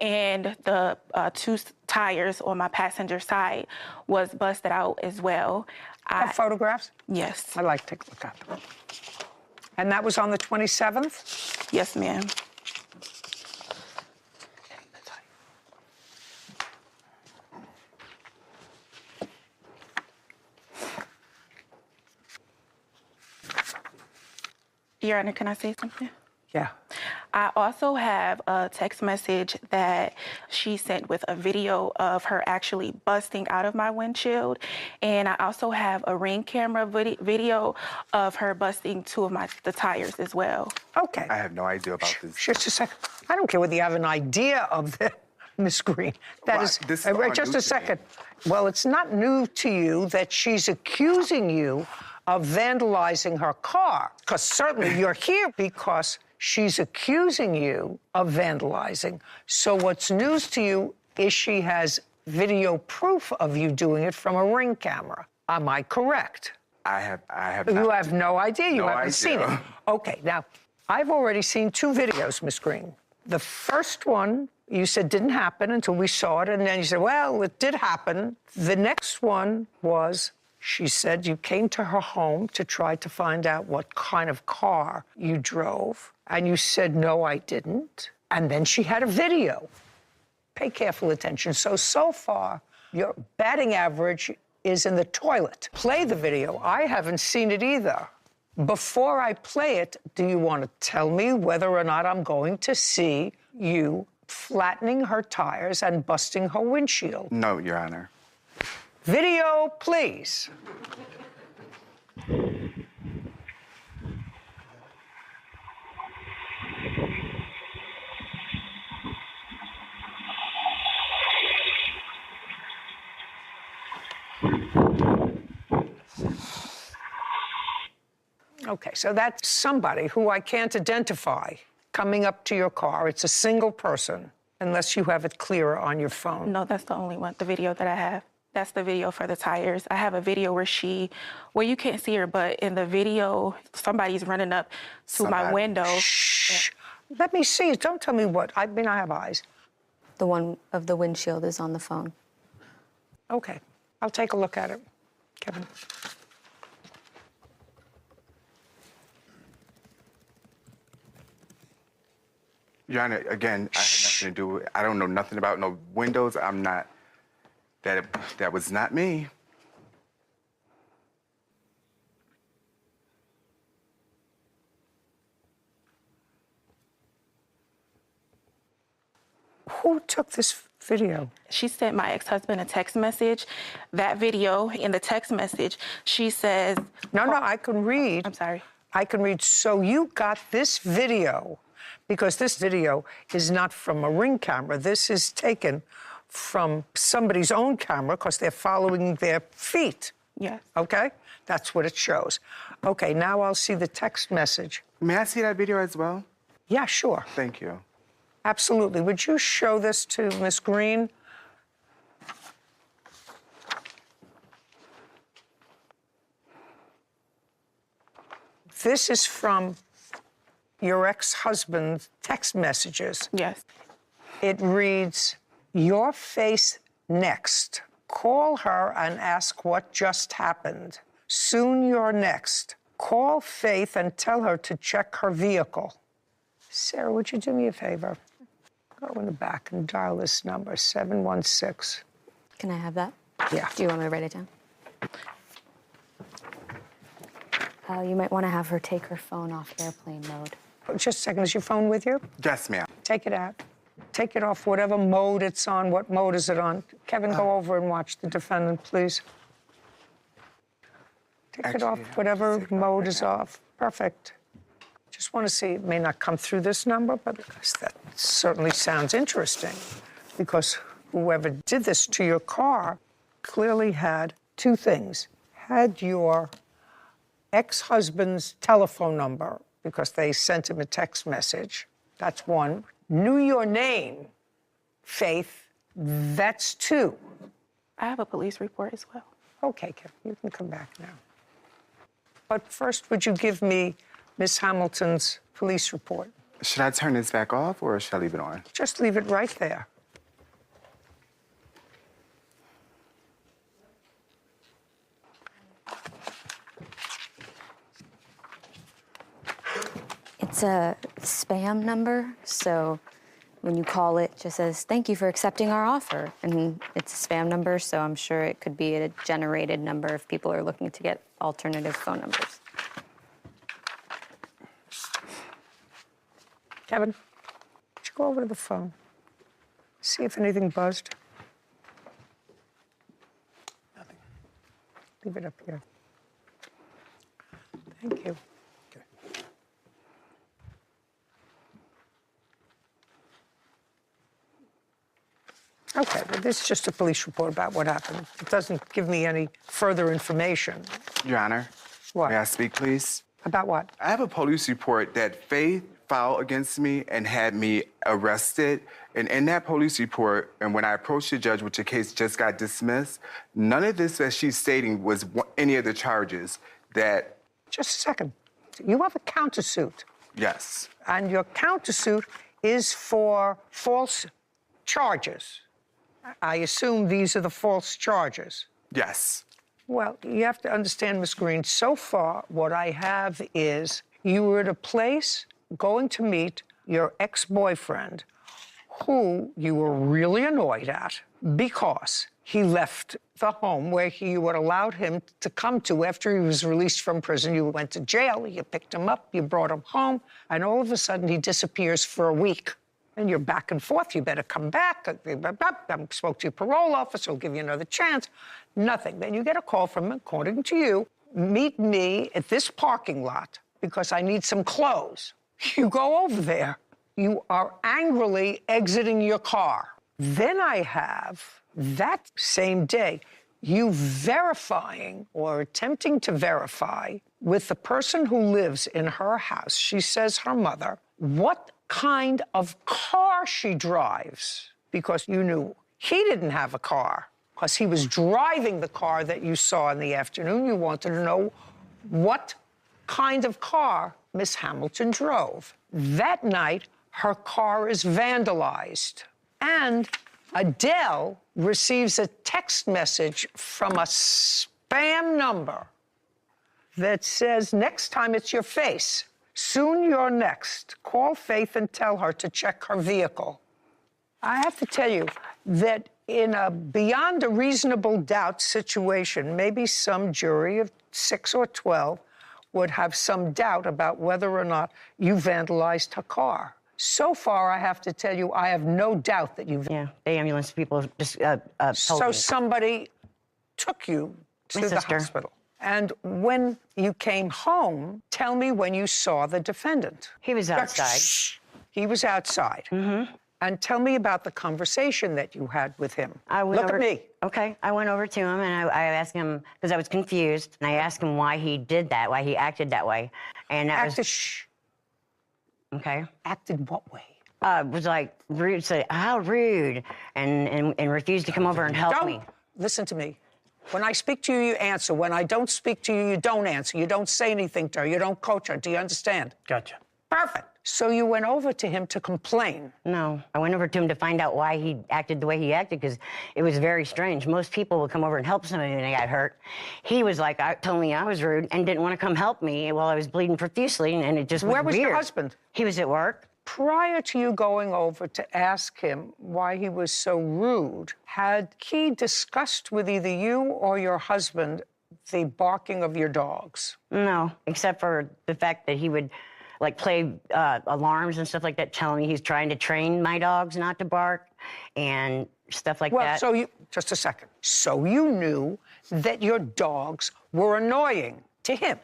and the two tires on my passenger side was busted out as well. Have photographs? Yes. I'd like to take a look at them. And that was on the 27th? Yes, ma'am. Your Honor, can I say something? Yeah. I also have a text message that she sent with a video of her actually busting out of my windshield. And I also have a Ring camera video of her busting two of the tires as well. Okay. I have no idea about this. Just a second. I don't care whether you have an idea of this, Miss Green. This is all just new a to second. Well, it's not new to you that she's accusing you of vandalizing her car, because certainly you're here because she's accusing you of vandalizing. So what's news to you is she has video proof of you doing it from a Ring camera. Am I correct? I have You not. have no idea. You No haven't idea. seen it. Okay, now, I've already seen two videos, Miss Green. The first one, you said didn't happen until we saw it, and then you said, well, it did happen. The next one was, she said you came to her home to try to find out what kind of car you drove, and you said, no, I didn't. And then she had a video. Pay careful attention. So far, your batting average is in the toilet. Play the video. I haven't seen it either. Before I play it, do you want to tell me whether or not I'm going to see you flattening her tires and busting her windshield? No, Your Honor. Video, please. Okay, so that's somebody who I can't identify coming up to your car. It's a single person, unless you have it clearer on your phone. No, that's the only one, the video that I have. That's the video for the tires. I have a video where you can't see her, but in the video, somebody's running up to my window. Shh. Let me see it. Don't tell me what. I mean, I have eyes. The one of the windshield is on the phone. Okay, I'll take a look at it. Kevin. Your Honor, again, I had nothing to do with it. I don't know nothing about no windows. I'm not, that was not me. Who took this video? She sent my ex-husband a text message. That video, in the text message, she says... No, I can read. I'm sorry. I can read. So you got this video, because this video is not from a Ring camera. This is taken from somebody's own camera because they're following their feet. Yes. Okay? That's what it shows. Okay, now I'll see the text message. May I see that video as well? Yeah, sure. Thank you. Absolutely. Would you show this to Miss Green? This is from your ex-husband's text messages. Yes. It reads, "Your face next. Call her and ask what just happened. Soon you're next. Call Faith and tell her to check her vehicle." Sarah, would you do me a favor? Go in the back and dial this number, 716. Can I have that? Yeah. Do you want me to write it down? You might want to have her take her phone off airplane mode. Just a second, is your phone with you? Yes, ma'am. Take it out. Take it off whatever mode it's on. What mode is it on? Kevin, go over and watch the defendant, please. Take it off whatever mode is off. Perfect. Just want to see, it may not come through this number, but that certainly sounds interesting, because whoever did this to your car clearly had two things. Had your ex-husband's telephone number, because they sent him a text message. That's one. Knew your name, Faith. That's two. I have a police report as well. Okay, Kevin, you can come back now. But first, would you give me Miss Hamilton's police report? Should I turn this back off or should I leave it on? Just leave it right there. It's a spam number, so when you call it, it just says, "Thank you for accepting our offer." And it's a spam number, so I'm sure it could be a generated number if people are looking to get alternative phone numbers. Kevin, would you go over to the phone? See if anything buzzed. Nothing. Leave it up here. Thank you. Okay, well, this is just a police report about what happened. It doesn't give me any further information. Your Honor. What? May I speak, please? About what? I have a police report that Faith filed against me and had me arrested. And in that police report, and when I approached the judge, which the case just got dismissed, none of this that she's stating was any of the charges that... Just a second. You have a countersuit. Yes. And your countersuit is for false charges. I assume these are the false charges. Yes. Well, you have to understand, Ms. Green, so far what I have is you were at a place going to meet your ex-boyfriend who you were really annoyed at because he left the home where you had allowed him to come to after he was released from prison. You went to jail, you picked him up, you brought him home, and all of a sudden he disappears for a week. And you're back and forth. You better come back. I spoke to your parole officer. He'll give you another chance. Nothing. Then you get a call from him, according to you, meet me at this parking lot because I need some clothes. You go over there. You are angrily exiting your car. Then I have, that same day, you verifying or attempting to verify with the person who lives in her house, she says her mother, what kind of car she drives, because you knew he didn't have a car because he was driving the car that you saw in the afternoon. You wanted to know what kind of car Miss Hamilton drove. That night, her car is vandalized. And Adele receives a text message from a spam number that says, "Next time it's your face. Soon you're next. Call Faith and tell her to check her vehicle." I have to tell you that in a beyond a reasonable doubt situation, maybe some jury of 6 or 12 would have some doubt about whether or not you vandalized her car. So far, I have to tell you, I have no doubt that you... Yeah, the ambulance people just told So me. somebody took you to My the sister. hospital. And when you came home, tell me when you saw the defendant. He was outside. Shh. He was outside. Mm-hmm. And tell me about the conversation that you had with him. Look at me. Okay, I went over to him and I asked him, because I was confused, and I asked him why he did that, why he acted that way. And that was... Shh. Okay. Acted what way? Was like rude, say, how rude, and refused to come over and help me. Listen to me. When I speak to you, you answer. When I don't speak to you, you don't answer. You don't say anything to her. You don't coach her. Do you understand? Gotcha. Perfect. So you went over to him to complain? No, I went over to him to find out why he acted the way he acted, because it was very strange. Most people would come over and help somebody when they got hurt. He was like, told me I was rude and didn't want to come help me while I was bleeding profusely, and it just was Where was weird. your husband? He was at work. Prior to you going over to ask him why he was so rude, had he discussed with either you or your husband the barking of your dogs? No, except for the fact that he would like play alarms and stuff like that, telling me he's trying to train my dogs not to bark and stuff like that. Well, so you, just a second. So you knew that your dogs were annoying to him.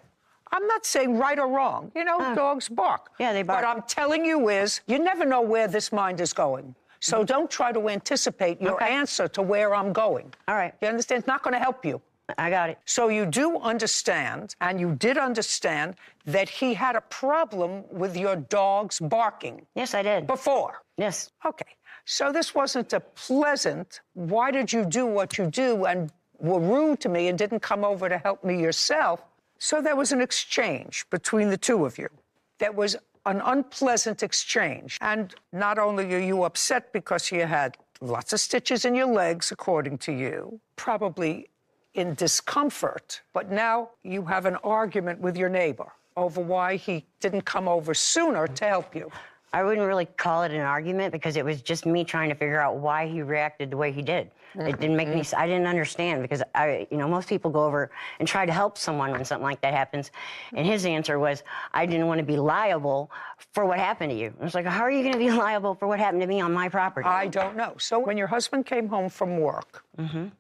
I'm not saying right or wrong. You know, dogs bark. Yeah, they bark. What I'm telling you is, you never know where this mind is going. So don't try to anticipate your answer to where I'm going. All right. You understand? It's not going to help you. I got it. So you do understand, and you did understand, that he had a problem with your dogs barking. Yes, I did. Before? Yes. Okay. So this wasn't a pleasant, why did you do what you do and were rude to me and didn't come over to help me yourself? So there was an exchange between the two of you. That was an unpleasant exchange. And not only are you upset because you had lots of stitches in your legs, according to you, probably in discomfort, but now you have an argument with your neighbor over why he didn't come over sooner to help you. I wouldn't really call it an argument because it was just me trying to figure out why he reacted the way he did. It didn't make any sense. I didn't understand because most people go over and try to help someone when something like that happens. And his answer was, I didn't want to be liable for what happened to you. I was like, how are you going to be liable for what happened to me on my property? I don't know. So when your husband came home from work,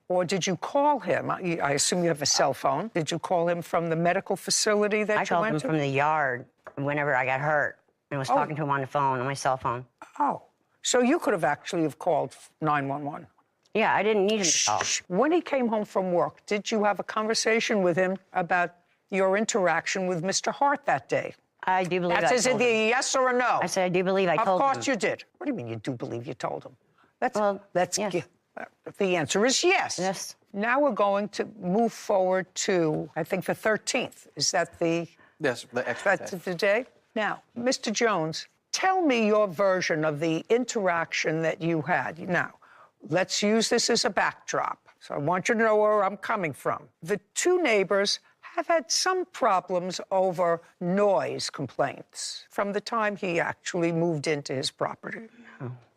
or did you call him? I assume you have a cell phone. Did you call him from the medical facility that you went to? I called him from the yard whenever I got hurt and was talking to him on the phone, on my cell phone. Oh, so you could have actually have called 911. Yeah, I didn't need him to call. When he came home from work, did you have a conversation with him about your interaction with Mr. Hart that day? I do believe That's I is told it a him. yes or a no? I said I do believe I told him. Of course you did. What do you mean you do believe you told him? Let's yes. The answer is yes. Yes. Now we're going to move forward to, I think, the 13th. Is that the... Yes, the extra That's the day? Now, Mr. Jones, tell me your version of the interaction that you had. Now, let's use this as a backdrop. So I want you to know where I'm coming from. The two neighbors have had some problems over noise complaints from the time he actually moved into his property.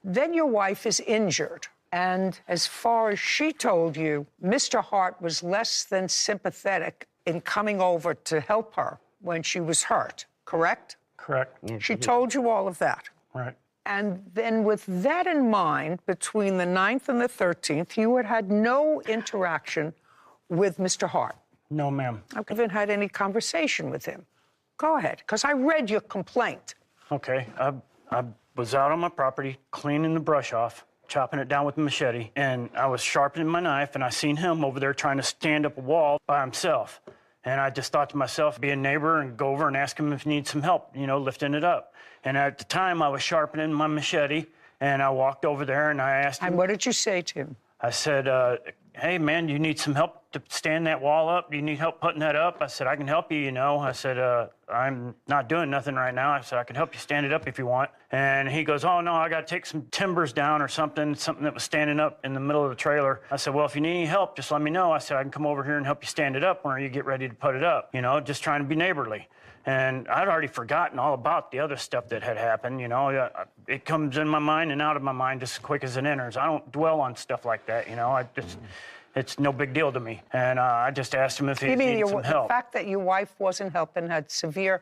Then your wife is injured. And as far as she told you, Mr. Hart was less than sympathetic in coming over to help her when she was hurt, correct? Correct. She told you all of that. Right. And then with that in mind, between the 9th and the 13th, you had no interaction with Mr. Hart. No, ma'am. I haven't had any conversation with him. Go ahead, because I read your complaint. Okay. I was out on my property cleaning the brush off, chopping it down with a machete, and I was sharpening my knife, and I seen him over there trying to stand up a wall by himself. And I just thought to myself, be a neighbor and go over and ask him if he needs some help, lifting it up. And at the time, I was sharpening my machete, and I walked over there, and I asked him... And what did you say to him? I said, hey, man, you need some help to stand that wall up? Do you need help putting that up? I said, I can help you, I said, I'm not doing nothing right now. I said, I can help you stand it up if you want. And he goes, oh, no, I got to take some timbers down or something that was standing up in the middle of the trailer. I said, well, if you need any help, just let me know. I said, I can come over here and help you stand it up when you get ready to put it up, just trying to be neighborly. And I'd already forgotten all about the other stuff that had happened, It comes in my mind and out of my mind just as quick as it enters. I don't dwell on stuff like that, it's no big deal to me. And I just asked him if he needed some help. The fact that your wife wasn't helping, had severe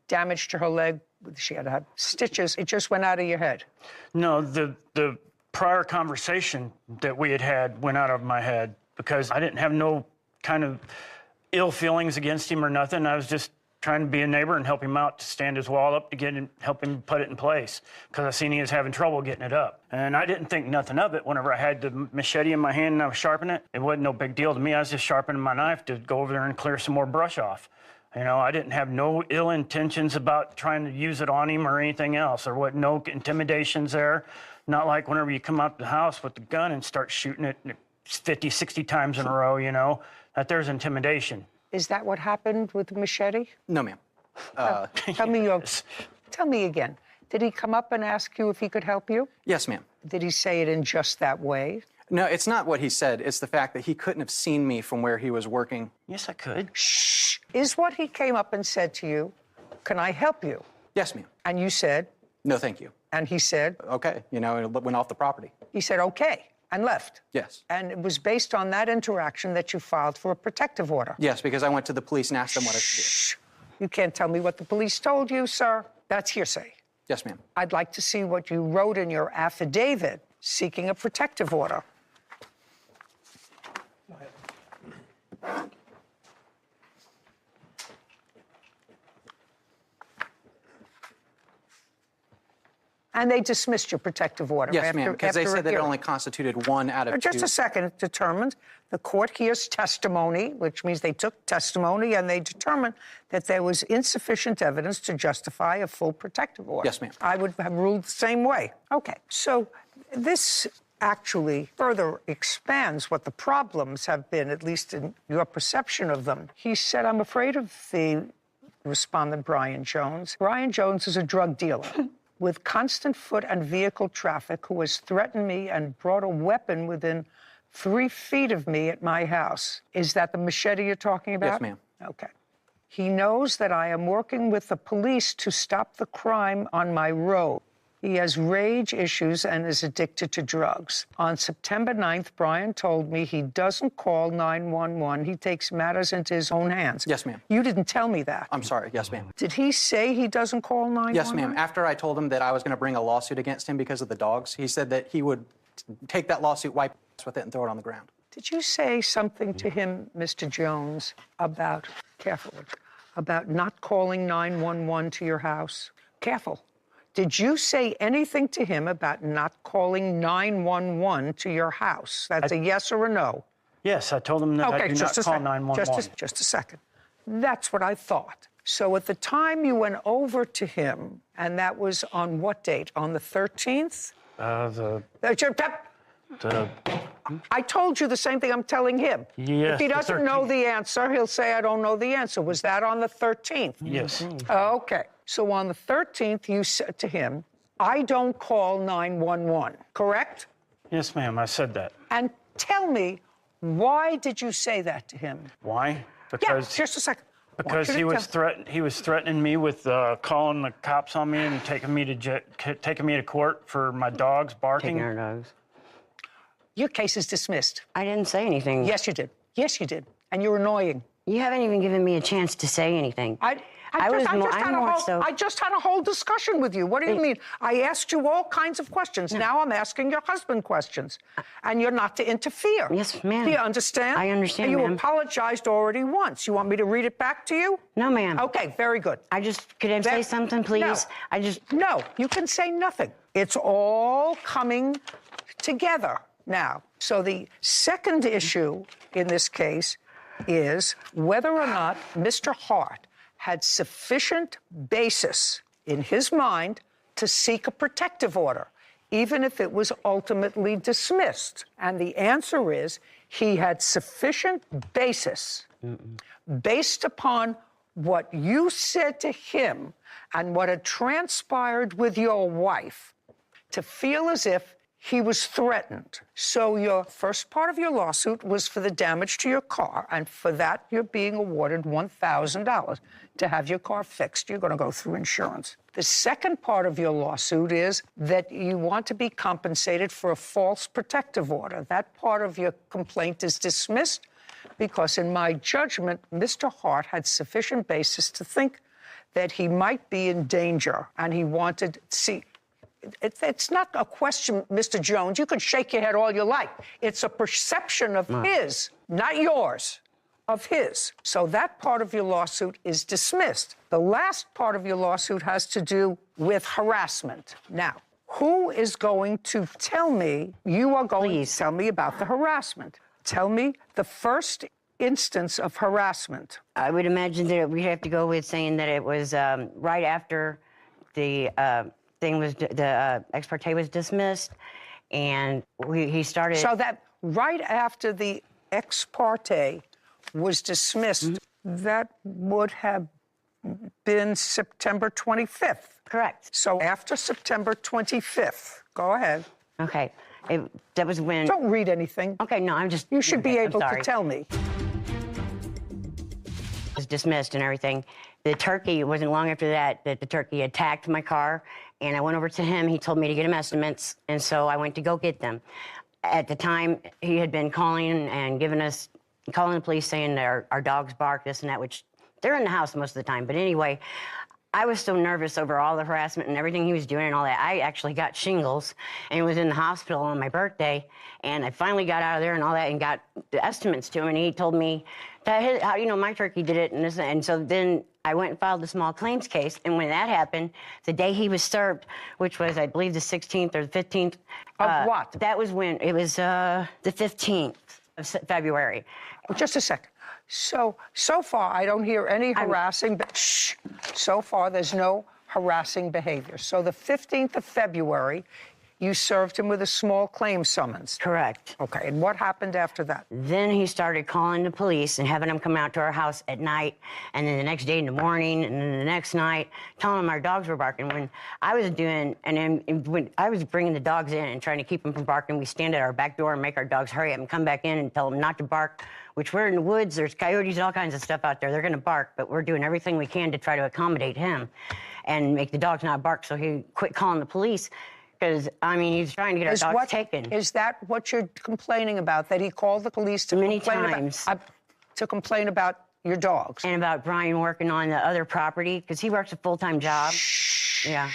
damage to her leg, she had to have stitches, it just went out of your head? No, the prior conversation that we had went out of my head because I didn't have no kind of ill feelings against him or nothing. I was just trying to be a neighbor and help him out to stand his wall up to help him put it in place because I seen he was having trouble getting it up. And I didn't think nothing of it whenever I had the machete in my hand and I was sharpening it. It wasn't no big deal to me. I was just sharpening my knife to go over there and clear some more brush off. I didn't have no ill intentions about trying to use it on him or anything else. There wasn't no intimidations there. Not like whenever you come out the house with the gun and start shooting it, 50, 60 times in a row, you know, that there's intimidation. Is that what happened with the machete? No, ma'am. Tell me again. Did he come up and ask you if he could help you? Yes, ma'am. Did he say it in just that way? No, it's not what he said. It's the fact that he couldn't have seen me from where he was working. Yes, I could. Shh. Is what he came up and said to you, can I help you? Yes, ma'am. And you said? No, thank you. And he said? Okay, you know, and it went off the property. He said, okay, and left? Yes. And it was based on that interaction that you filed for a protective order? Yes, because I went to the police and asked them what I should do. Shh. You can't tell me what the police told you, sir. That's hearsay. Yes, ma'am. I'd like to see what you wrote in your affidavit seeking a protective order. And they dismissed your protective order. Yes, ma'am, because they said that it only constituted 1 out of 2. Just a second. It determined the court hears testimony, which means they took testimony, and they determined that there was insufficient evidence to justify a full protective order. Yes, ma'am. I would have ruled the same way. Okay, so this actually further expands what the problems have been, at least in your perception of them. He said, I'm afraid of the respondent, Brian Jones. Brian Jones is a drug dealer with constant foot and vehicle traffic who has threatened me and brought a weapon within 3 feet of me at my house. Is that the machete you're talking about? Yes, ma'am. Okay. He knows that I am working with the police to stop the crime on my road. He has rage issues and is addicted to drugs. On September 9th, Brian told me he doesn't call 911. He takes matters into his own hands. Yes, ma'am. You didn't tell me that. I'm sorry. Yes, ma'am. Did he say he doesn't call 911? Yes, ma'am. After I told him that I was going to bring a lawsuit against him because of the dogs, he said that he would take that lawsuit, wipe with it, and throw it on the ground. Did you say something to him, Mr. Jones, about, careful, about not calling 911 to your house? Careful. Did you say anything to him about not calling 911 to your house? That's a yes or a no? Yes, I told him that I do not call 911. Just a second. That's what I thought. So at the time you went over to him, and that was on what date? On the 13th? I told you the same thing I'm telling him. Yes, if he doesn't know the answer, he'll say, I don't know the answer. Was that on the 13th? Yes. Okay. So on the 13th, you said to him, I don't call 911, correct? Yes, ma'am, I said that. And tell me, why did you say that to him? Why? Because just a second. Because he was threatening me with calling the cops on me and taking me to court for my dogs barking. Taking our dogs. Your case is dismissed. I didn't say anything. Yes, you did. Yes, you did. And you're annoying. You haven't even given me a chance to say anything. I just had a whole discussion with you. What do you mean? I asked you all kinds of questions. No. Now I'm asking your husband questions. And you're not to interfere. Yes, ma'am. Do you understand? I understand, and you ma'am. apologized already once. You want me to read it back to you? No, ma'am. Okay, very good. Could I say something, please? No, you can say nothing. It's all coming together now. So the second issue in this case is whether or not Mr. Hart had sufficient basis in his mind to seek a protective order, even if it was ultimately dismissed. And the answer is he had sufficient basis based upon what you said to him and what had transpired with your wife to feel as if he was threatened. So your first part of your lawsuit was for the damage to your car, and for that you're being awarded $1,000 to have your car fixed. You're going to go through insurance. The second part of your lawsuit is that you want to be compensated for a false protective order. That part of your complaint is dismissed because, in my judgment, Mr. Hart had sufficient basis to think that he might be in danger, and he wanted to It's not a question, Mr. Jones. You can shake your head all you like. It's a perception of his, not yours, of his. So that part of your lawsuit is dismissed. The last part of your lawsuit has to do with harassment. Now, who is going to tell me, you are going to tell me about the harassment. Tell me the first instance of harassment. I would imagine that we'd have to go with saying that it was right after the the ex parte was dismissed, and he started. So that right after the ex parte was dismissed, that would have been September 25th. Correct. So after September 25th, go ahead. Okay. That was when... Don't read anything. Okay, no, I'm just... You should be able to sorry. tell me. Was dismissed and everything. The turkey, it wasn't long after that the turkey attacked my car, and I went over to him. He told me to get him estimates, and so I went to go get them. At the time, he had been calling and calling the police saying that our dogs bark, this and that, which they're in the house most of the time. But anyway, I was so nervous over all the harassment and everything he was doing and all that. I actually got shingles and was in the hospital on my birthday. And I finally got out of there and all that and got the estimates to him. And he told me that, how you know, my turkey did it and this. And so then I went and filed a small claims case. And when that happened, the day he was served, which was, I believe, the 16th or the 15th. Of what? That was when, it was the 15th of February. Just a second. So far, I don't hear any harassing. So far, there's no harassing behavior. So the 15th of February, you served him with a small claim summons. Correct. Okay, and what happened after that? Then he started calling the police and having them come out to our house at night, and then the next day in the morning, and then the next night, telling them our dogs were barking. When I was doing, and then when I was bringing the dogs in and trying to keep them from barking, we stand at our back door and make our dogs hurry up and come back in and tell them not to bark, which we're in the woods, there's coyotes and all kinds of stuff out there. They're gonna bark, but we're doing everything we can to try to accommodate him and make the dogs not bark, so he quit calling the police. Because, I mean, he's trying to get our dogs taken. Is that what you're complaining about, that he called the police to to complain about your dogs? And about Brian working on the other property, because he works a full-time job. Yeah.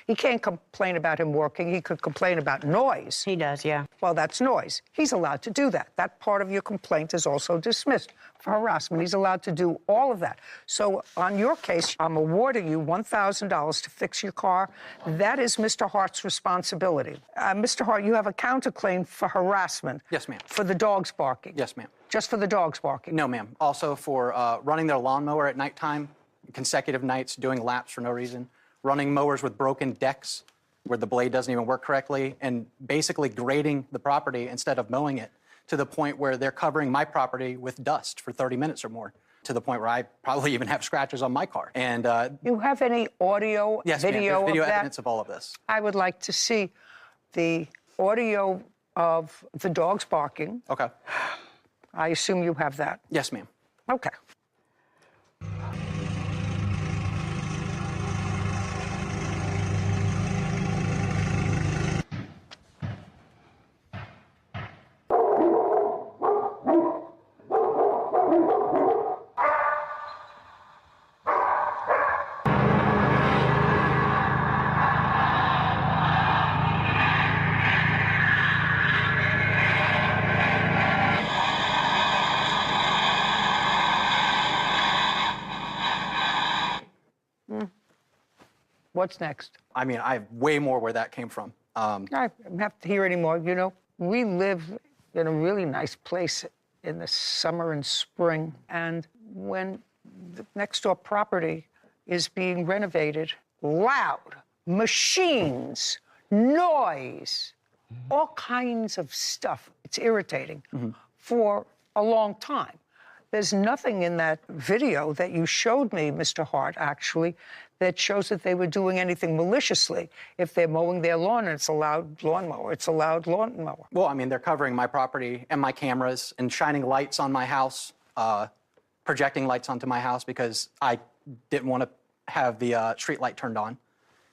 He can't complain about him working. He could complain about noise. He does, yeah. Well, that's noise. He's allowed to do that. That part of your complaint is also dismissed for harassment. He's allowed to do all of that. So on your case, I'm awarding you $1,000 to fix your car. That is Mr. Hart's responsibility. Mr. Hart, you have a counterclaim for harassment. Yes, ma'am. For the dogs barking. Yes, ma'am. Just for the dogs barking? No, ma'am. Also for running their lawnmower at nighttime, consecutive nights, doing laps for no reason, running mowers with broken decks where the blade doesn't even work correctly, and basically grading the property instead of mowing it to the point where they're covering my property with dust for 30 minutes or more, to the point where I probably even have scratches on my car. And you have any audio, yes, video, video of that? evidence of all of this. I would like to see the audio of the dogs barking. Okay. I assume you have that. Yes, ma'am. Okay. What's next? I mean, I have way more where that came from. I don't have to hear any more. You know, we live in a really nice place in the summer and spring. And when the next door property is being renovated, loud, machines, noise, all kinds of stuff. It's irritating for a long time. There's nothing in that video that you showed me, Mr. Hart, actually, that shows that they were doing anything maliciously. If they're mowing their lawn and it's a loud lawnmower, it's a loud lawnmower. Well, I mean, they're covering my property and my cameras and shining lights on my house, projecting lights onto my house because I didn't want to have the street light turned on.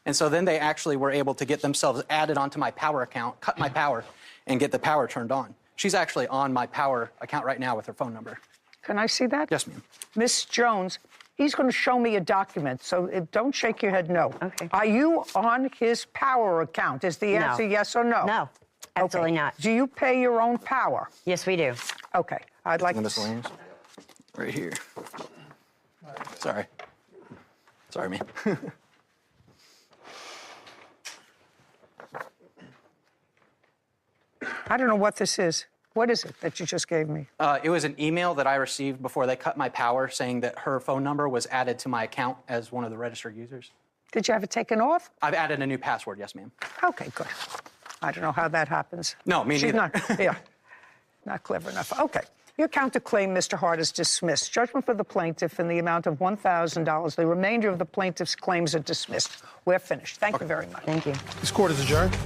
And so then they actually were able to get themselves added onto my power account, cut my power, and get the power turned on. She's actually on my power account right now with her phone number. Can I see that? Yes, ma'am. Miss Jones, he's going to show me a document, so don't shake your head no. Okay. Are you on his power account? Is the answer yes or no? No, absolutely not. Do you pay your own power? Yes, we do. Okay. I'd like And to... miscellaneous? Right here. Sorry. Sorry, man. I don't know what this is. What is it that you just gave me? It was an email that I received before they cut my power saying that her phone number was added to my account as one of the registered users. Did you have it taken off? I've added a new password, yes, ma'am. Okay, good. I don't know how that happens. No, me She's neither. not, yeah. Not clever enough. Okay. Your counterclaim, Mr. Hart, is dismissed. Judgment for the plaintiff in the amount of $1,000. The remainder of the plaintiff's claims are dismissed. We're finished. Thank you very much. Thank you. This court is adjourned.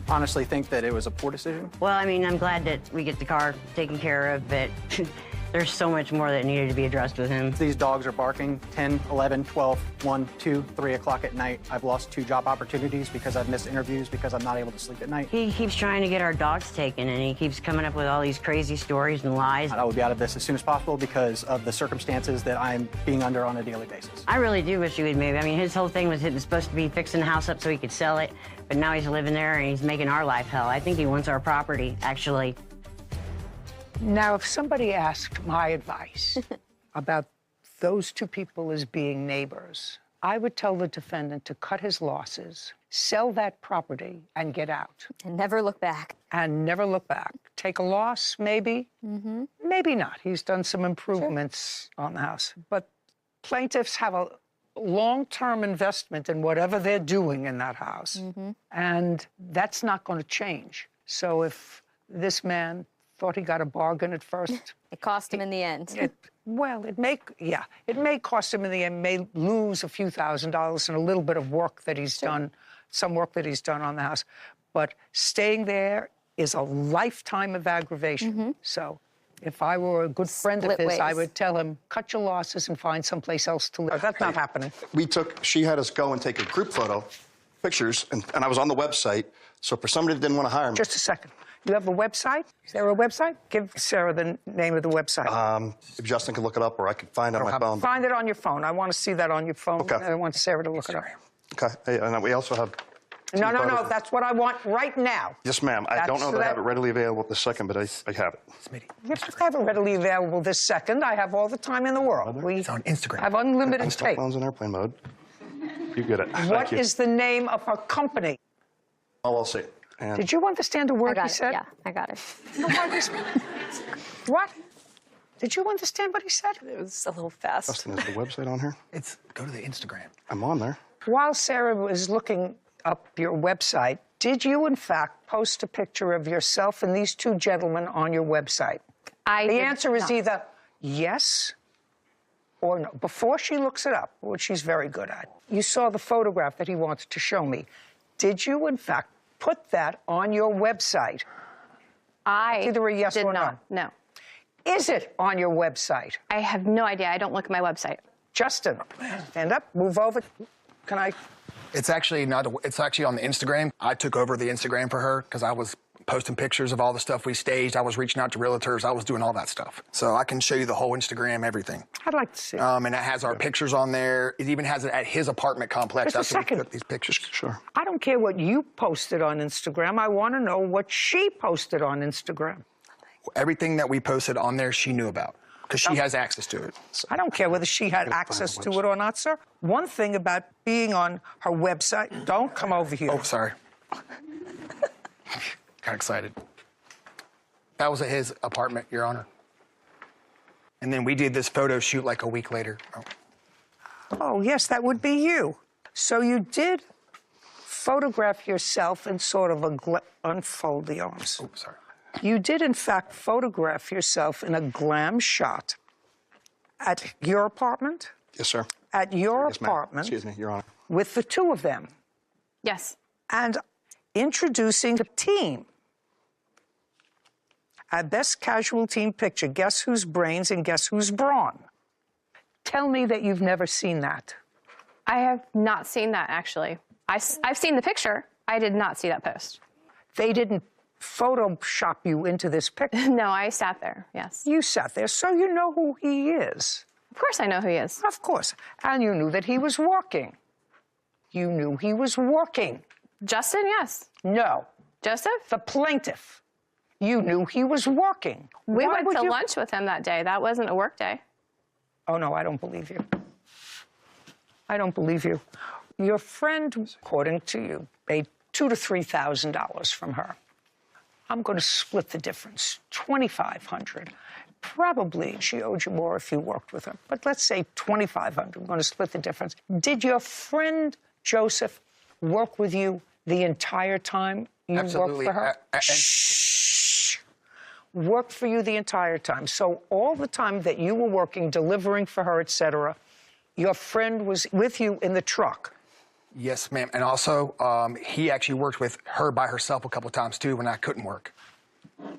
Honestly think that it was a poor decision. Well, I mean, I'm glad that we get the car taken care of, but there's so much more that needed to be addressed with him. These dogs are barking 10, 11, 12, 1, 2, 3 o'clock at night. I've lost 2 job opportunities because I've missed interviews because I'm not able to sleep at night. He keeps trying to get our dogs taken, and he keeps coming up with all these crazy stories and lies. I will be out of this as soon as possible because of the circumstances that I'm being under on a daily basis. I really do wish he would move. I mean, his whole thing was it was supposed to be fixing the house up so he could sell it, but now he's living there and he's making our life hell. I think he wants our property, actually. Now, if somebody asked my advice about those 2 people as being neighbors, I would tell the defendant to cut his losses, sell that property, and get out. And never look back. And never look back. Take a loss, maybe. Maybe not. He's done some improvements on the house. But plaintiffs have a long-term investment in whatever they're doing in that house. And that's not going to change. So if this man thought he got a bargain at first. It cost him in the end. It may cost him in the end, may lose a few $1,000s and a little bit of work that he's done, some work that he's done on the house. But staying there is a lifetime of aggravation. So if I were a good friend of his, I would tell him, cut your losses and find someplace else to live. That's not happening. She had us go and take a group photo, pictures, and I was on the website. So for somebody that didn't want to hire me. Just a second. You have a website? Is there a website? Give Sarah the name of the website. If Justin could look it up, or I could find it on my phone. Find it on your phone. I want to see that on your phone. Okay. I want Sarah to look it up. Okay. Hey, and we also have. No. That's what I want right now. Yes, ma'am. I don't know that I have it readily available at this second, but I have it. You have it readily available this second. I have all the time in the world. It's on Instagram. I have unlimited tape. Phone's in airplane mode. You get it. What is the name of her company? LLC. And did you understand a word he said? Yeah, I got it. What? Did you understand what he said? It was a little fast. Justin, is the website on here? Go to the Instagram. I'm on there. While Sarah was looking up your website, did you, in fact, post a picture of yourself and these 2 gentlemen on your website? The answer is either yes or no. Before she looks it up, which she's very good at, you saw the photograph that he wanted to show me. Did you, in fact, put that on your website? I either a yes did or not. No. Is it on your website? I have no idea. I don't look at my website. Justin, stand up, move over. Can I? It's actually not. It's actually on the Instagram. I took over the Instagram for her because I was posting pictures of all the stuff we staged. I was reaching out to realtors. I was doing all that stuff. So I can show you the whole Instagram, everything. I'd like to see. And it has our pictures on there. It even has it at his apartment complex. Just a second. We took these pictures. Sure. I don't care what you posted on Instagram. I want to know what she posted on Instagram. Everything that we posted on there, she knew about because she has access to it. So. I don't care whether she had access to it or not, sir. One thing about being on her website, don't come over here. Oh, sorry. Got excited. That was at his apartment, Your Honor. And then we did this photo shoot like a week later. Oh, yes, that would be you. So you did photograph yourself in sort of a unfold the arms. Oh, sorry. You did, in fact, photograph yourself in a glam shot at your apartment? Yes, sir. At your apartment. Excuse me, Your Honor. With the 2 of them. Yes. And introducing a team. At best casual team picture, guess whose brains and guess whose brawn? Tell me that you've never seen that. I have not seen that, actually. I've seen the picture. I did not see that post. They didn't Photoshop you into this picture. No, I sat there, yes. You sat there, so you know who he is. Of course I know who he is. Of course. And you knew that he was working. You knew he was working. Justin, yes. No. Joseph? The plaintiff. You knew he was working. We went to lunch with him that day. That wasn't a work day. Oh, no, I don't believe you. I don't believe you. Your friend, according to you, paid $2,000 to $3,000 from her. I'm going to split the difference, $2,500. Probably she owed you more if you worked with her, but let's say $2,500. I'm going to split the difference. Did your friend Joseph work with you the entire time You Absolutely. worked for her? Worked for you the entire time. So all the time that you were working, delivering for her, etc., your friend was with you in the truck. Yes, ma'am. And also, he actually worked with her by herself a couple of times, too, when I couldn't work.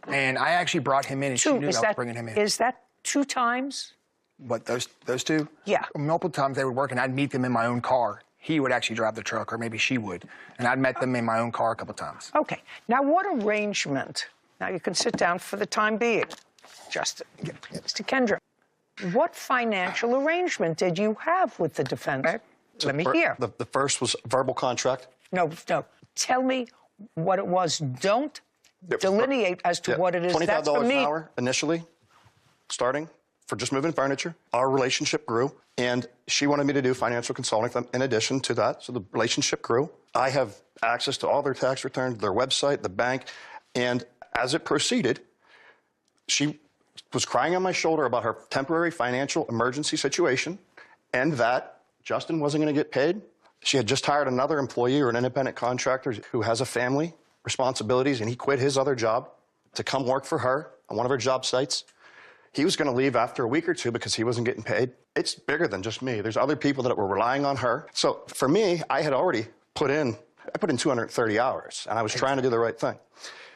And I actually brought him in, and she knew I was bringing him in. Is that 2 times? What, those two? Yeah. Multiple times they would work, and I'd meet them in my own car. He would actually drive the truck, or maybe she would. And I'd met them in my own car a couple of times. Okay. Now, what arrangement? Now, you can sit down for the time being. Justin, Mr. Kendra, what financial arrangement did you have with the defendant? Let me hear. The first was verbal contract. No. Tell me what it was. Don't delineate as to what it is. That's for $25 me. an hour initially, starting for just moving furniture. Our relationship grew, and she wanted me to do financial consulting in addition to that, so the relationship grew. I have access to all their tax returns, their website, the bank, and as it proceeded, she was crying on my shoulder about her temporary financial emergency situation and that Justin wasn't going to get paid. She had just hired another employee or an independent contractor who has a family, responsibilities, and he quit his other job to come work for her on one of her job sites. He was going to leave after a week or two because he wasn't getting paid. It's bigger than just me. There's other people that were relying on her. So for me, I had already put in 230 hours, and I was trying to do the right thing.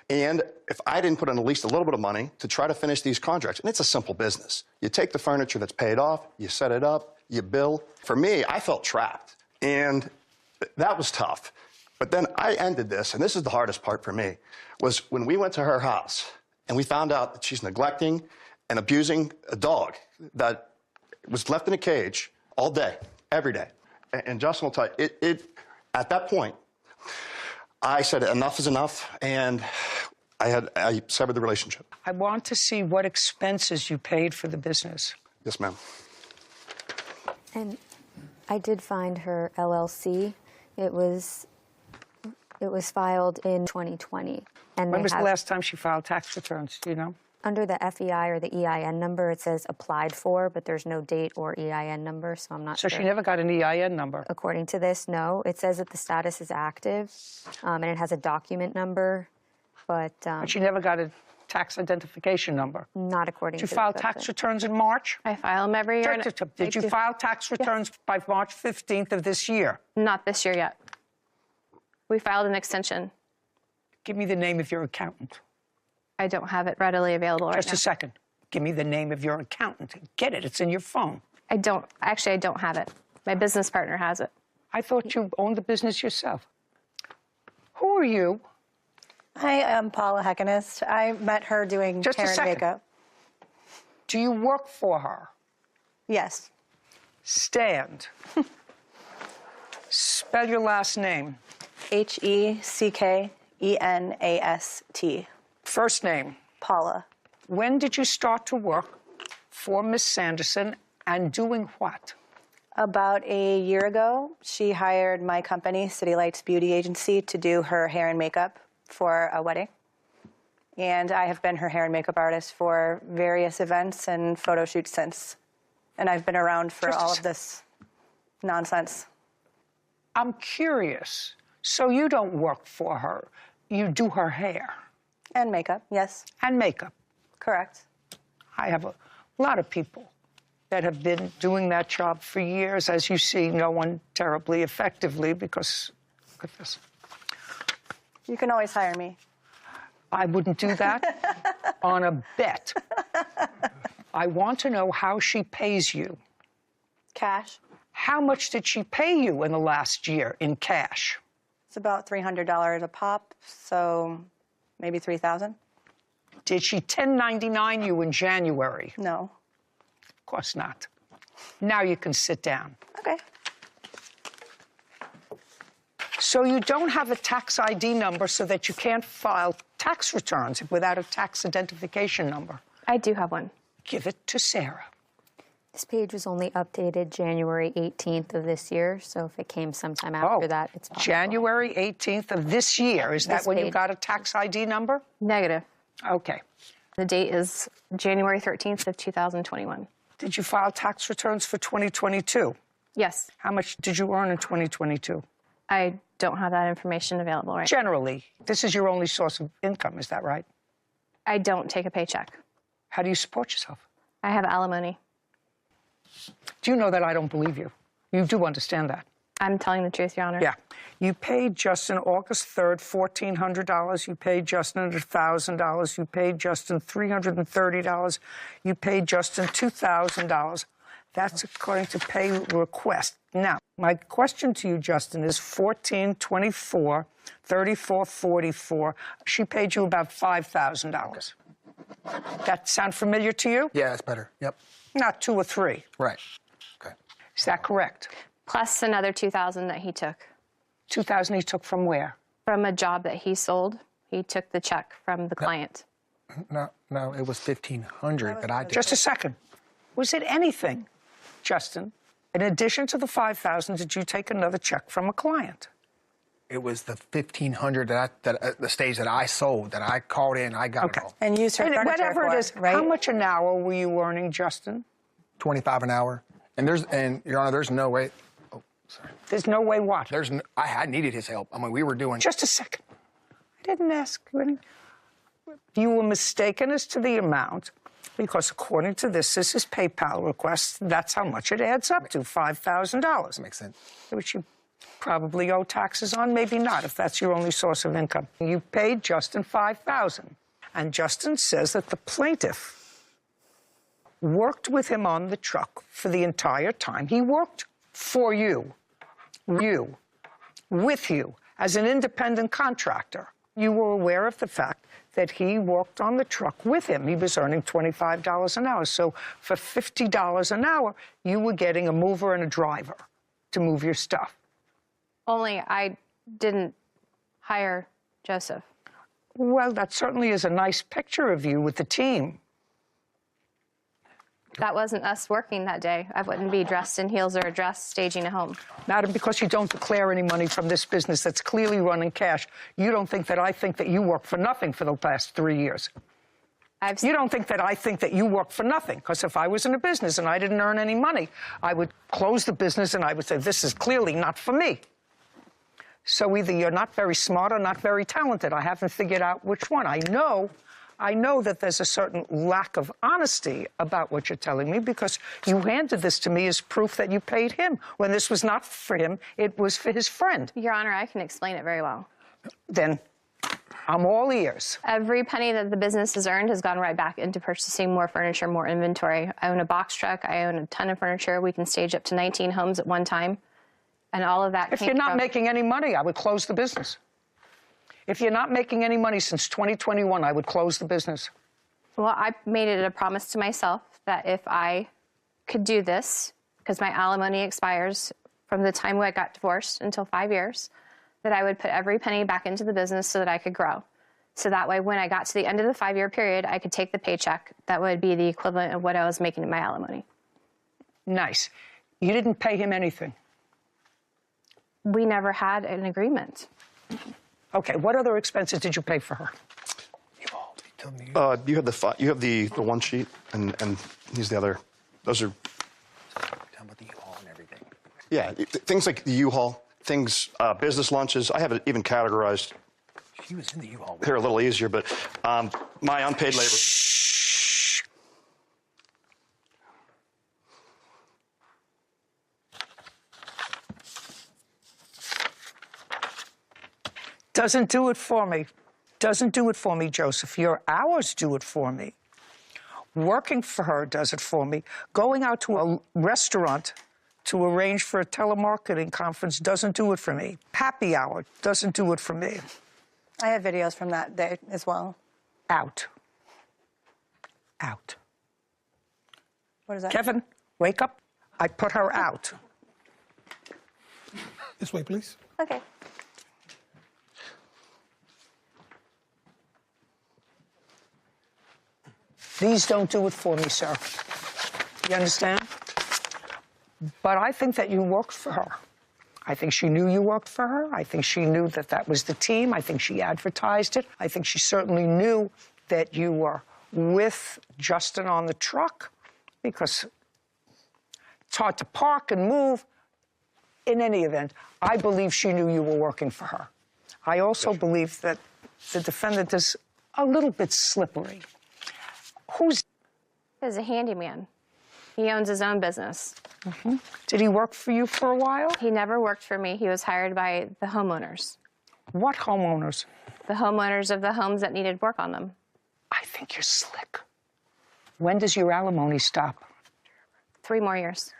And if I didn't put in at least a little bit of money to try to finish these contracts, and it's a simple business. You take the furniture that's paid off, you set it up, you bill. For me, I felt trapped, and that was tough. But then I ended this, and this is the hardest part for me, was when we went to her house and we found out that she's neglecting and abusing a dog that was left in a cage all day, every day. And Justin will tell you, at that point, I said enough is enough, and I severed the relationship. I want to see what expenses you paid for the business. Yes, ma'am. And I did find her LLC. It was filed in 2020. And When was the last time she filed tax returns? Do you know? Under the FEI or the EIN number, it says applied for, but there's no date or EIN number, so I'm not sure. So she never got an EIN number? According to this, no. It says that the status is active, and it has a document number, but she never got a tax identification number? Not according Did to you file the tax website. returns in March? I file them every year. Did you file tax returns by March 15th of this year? Not this year yet. We filed an extension. Give me the name of your accountant. I don't have it readily available right now. Just a second. Give me the name of your accountant. Get it. It's in your phone. I don't have it. My business partner has it. I thought you owned the business yourself. Who are you? I am Paula Heckenist. I met her doing Just a hair and second. makeup. Do you work for her? Yes. Stand. Spell your last name. Heckenast. First name? Paula. When did you start to work for Miss Sanderson and doing what? About a year ago, she hired my company, City Lights Beauty Agency, to do her hair and makeup for a wedding. And I have been her hair and makeup artist for various events and photo shoots since. And I've been around for all of this nonsense. I'm curious. So you don't work for her. You do her hair. And makeup, yes. And makeup. Correct. I have a lot of people that have been doing that job for years. As you see, no one terribly effectively because, look at this. You can always hire me. I wouldn't do that on a bet. I want to know how she pays you. Cash. How much did she pay you in the last year in cash? It's about $300 a pop, so maybe $3,000. Did she 1099 you in January? No. Of course not. Now you can sit down. Okay. So you don't have a tax ID number so that you can't file tax returns without a tax identification number? I do have one. Give it to Sarah. This page was only updated January 18th of this year, so if it came sometime after that, it's possible. January 18th of this year. Is that This when you page. got a tax ID number? Negative. Okay. The date is January 13th of 2021. Did you file tax returns for 2022? Yes. How much did you earn in 2022? I don't have that information available right now. Generally, this is your only source of income, is that right? I don't take a paycheck. How do you support yourself? I have alimony. Do you know that I don't believe you? You do understand that? I'm telling the truth, Your Honor. Yeah. You paid Justin August 3rd $1,400. You paid Justin $1,000. You paid Justin $330. You paid Justin $2,000. That's according to pay request. Now, my question to you, Justin, is 14, 24, 34, 44. She paid you about $5,000. That sound familiar to you? Yeah, that's better. Yep. Not 2 or 3. Right. Okay. Is that correct? Plus another $2,000 that he took. $2,000 he took from where? From a job that he sold. He took the check from the client. No, it was $1,500 that I did. Just a second. Was it anything, Justin, in addition to the $5,000, did you take another check from a client? It was the $1,500 that the stage that I sold, that I called in, I got it all. And used her furniture Whatever for it is, right? how much an hour were you earning, Justin? $25 an hour. And Your Honor, there's no way. Oh, sorry. There's no way what? I needed his help. I mean, we were doing. Just a second. I didn't ask you any. You were mistaken as to the amount because according to this is PayPal request. That's how much it adds up to, $5,000. That makes sense. Which you probably owe taxes on, maybe not, if that's your only source of income. You paid Justin $5,000. And Justin says that the plaintiff worked with him on the truck for the entire time. He worked for you, with you, as an independent contractor. You were aware of the fact that he worked on the truck with him. He was earning $25 an hour. So for $50 an hour, you were getting a mover and a driver to move your stuff. Only I didn't hire Joseph. Well, that certainly is a nice picture of you with the team. That wasn't us working that day. I wouldn't be dressed in heels or a dress staging a home. Madam, because you don't declare any money from this business that's clearly running cash, you don't think that I think that you worked for nothing for the past 3 years. You don't think that I think that you worked for nothing, because if I was in a business and I didn't earn any money, I would close the business and I would say, this is clearly not for me. So either you're not very smart or not very talented. I haven't figured out which one. I know that there's a certain lack of honesty about what you're telling me because you handed this to me as proof that you paid him when this was not for him, it was for his friend. Your Honor, I can explain it very well. Then I'm all ears. Every penny that the business has earned has gone right back into purchasing more furniture, more inventory. I own a box truck. I own a ton of furniture. We can stage up to 19 homes at one time. And all of that If you're not making any money, I would close the business. If you're not making any money since 2021, I would close the business. Well, I made it a promise to myself that if I could do this, because my alimony expires from the time I got divorced until 5 years, that I would put every penny back into the business so that I could grow. So that way, when I got to the end of the 5-year period, I could take the paycheck that would be the equivalent of what I was making in my alimony. Nice. You didn't pay him anything. We never had an agreement. Okay, what other expenses did you pay for her? You have the one sheet, and here's the other. Those are. Talking about the U-Haul and everything. Yeah, things like the U-Haul, business lunches. I have it even categorized. She was in the U-Haul. Here a little easier, but my unpaid labor. Doesn't do it for me. Doesn't do it for me, Joseph. Your hours do it for me. Working for her does it for me. Going out to a restaurant to arrange for a telemarketing conference doesn't do it for me. Happy hour doesn't do it for me. I have videos from that day as well. Out. What is that? Kevin, wake up. I put her out. This way, please. Okay. These don't do it for me, sir. You understand? But I think that you worked for her. I think she knew you worked for her. I think she knew that that was the team. I think she advertised it. I think she certainly knew that you were with Justin on the truck because it's hard to park and move. In any event, I believe she knew you were working for her. I also believe that the defendant is a little bit slippery. Who's... He's a handyman. He owns his own business. Did he work for you for a while? He never worked for me. He was hired by the homeowners. What homeowners? The homeowners of the homes that needed work on them. I think you're slick. When does your alimony stop? 3 more years.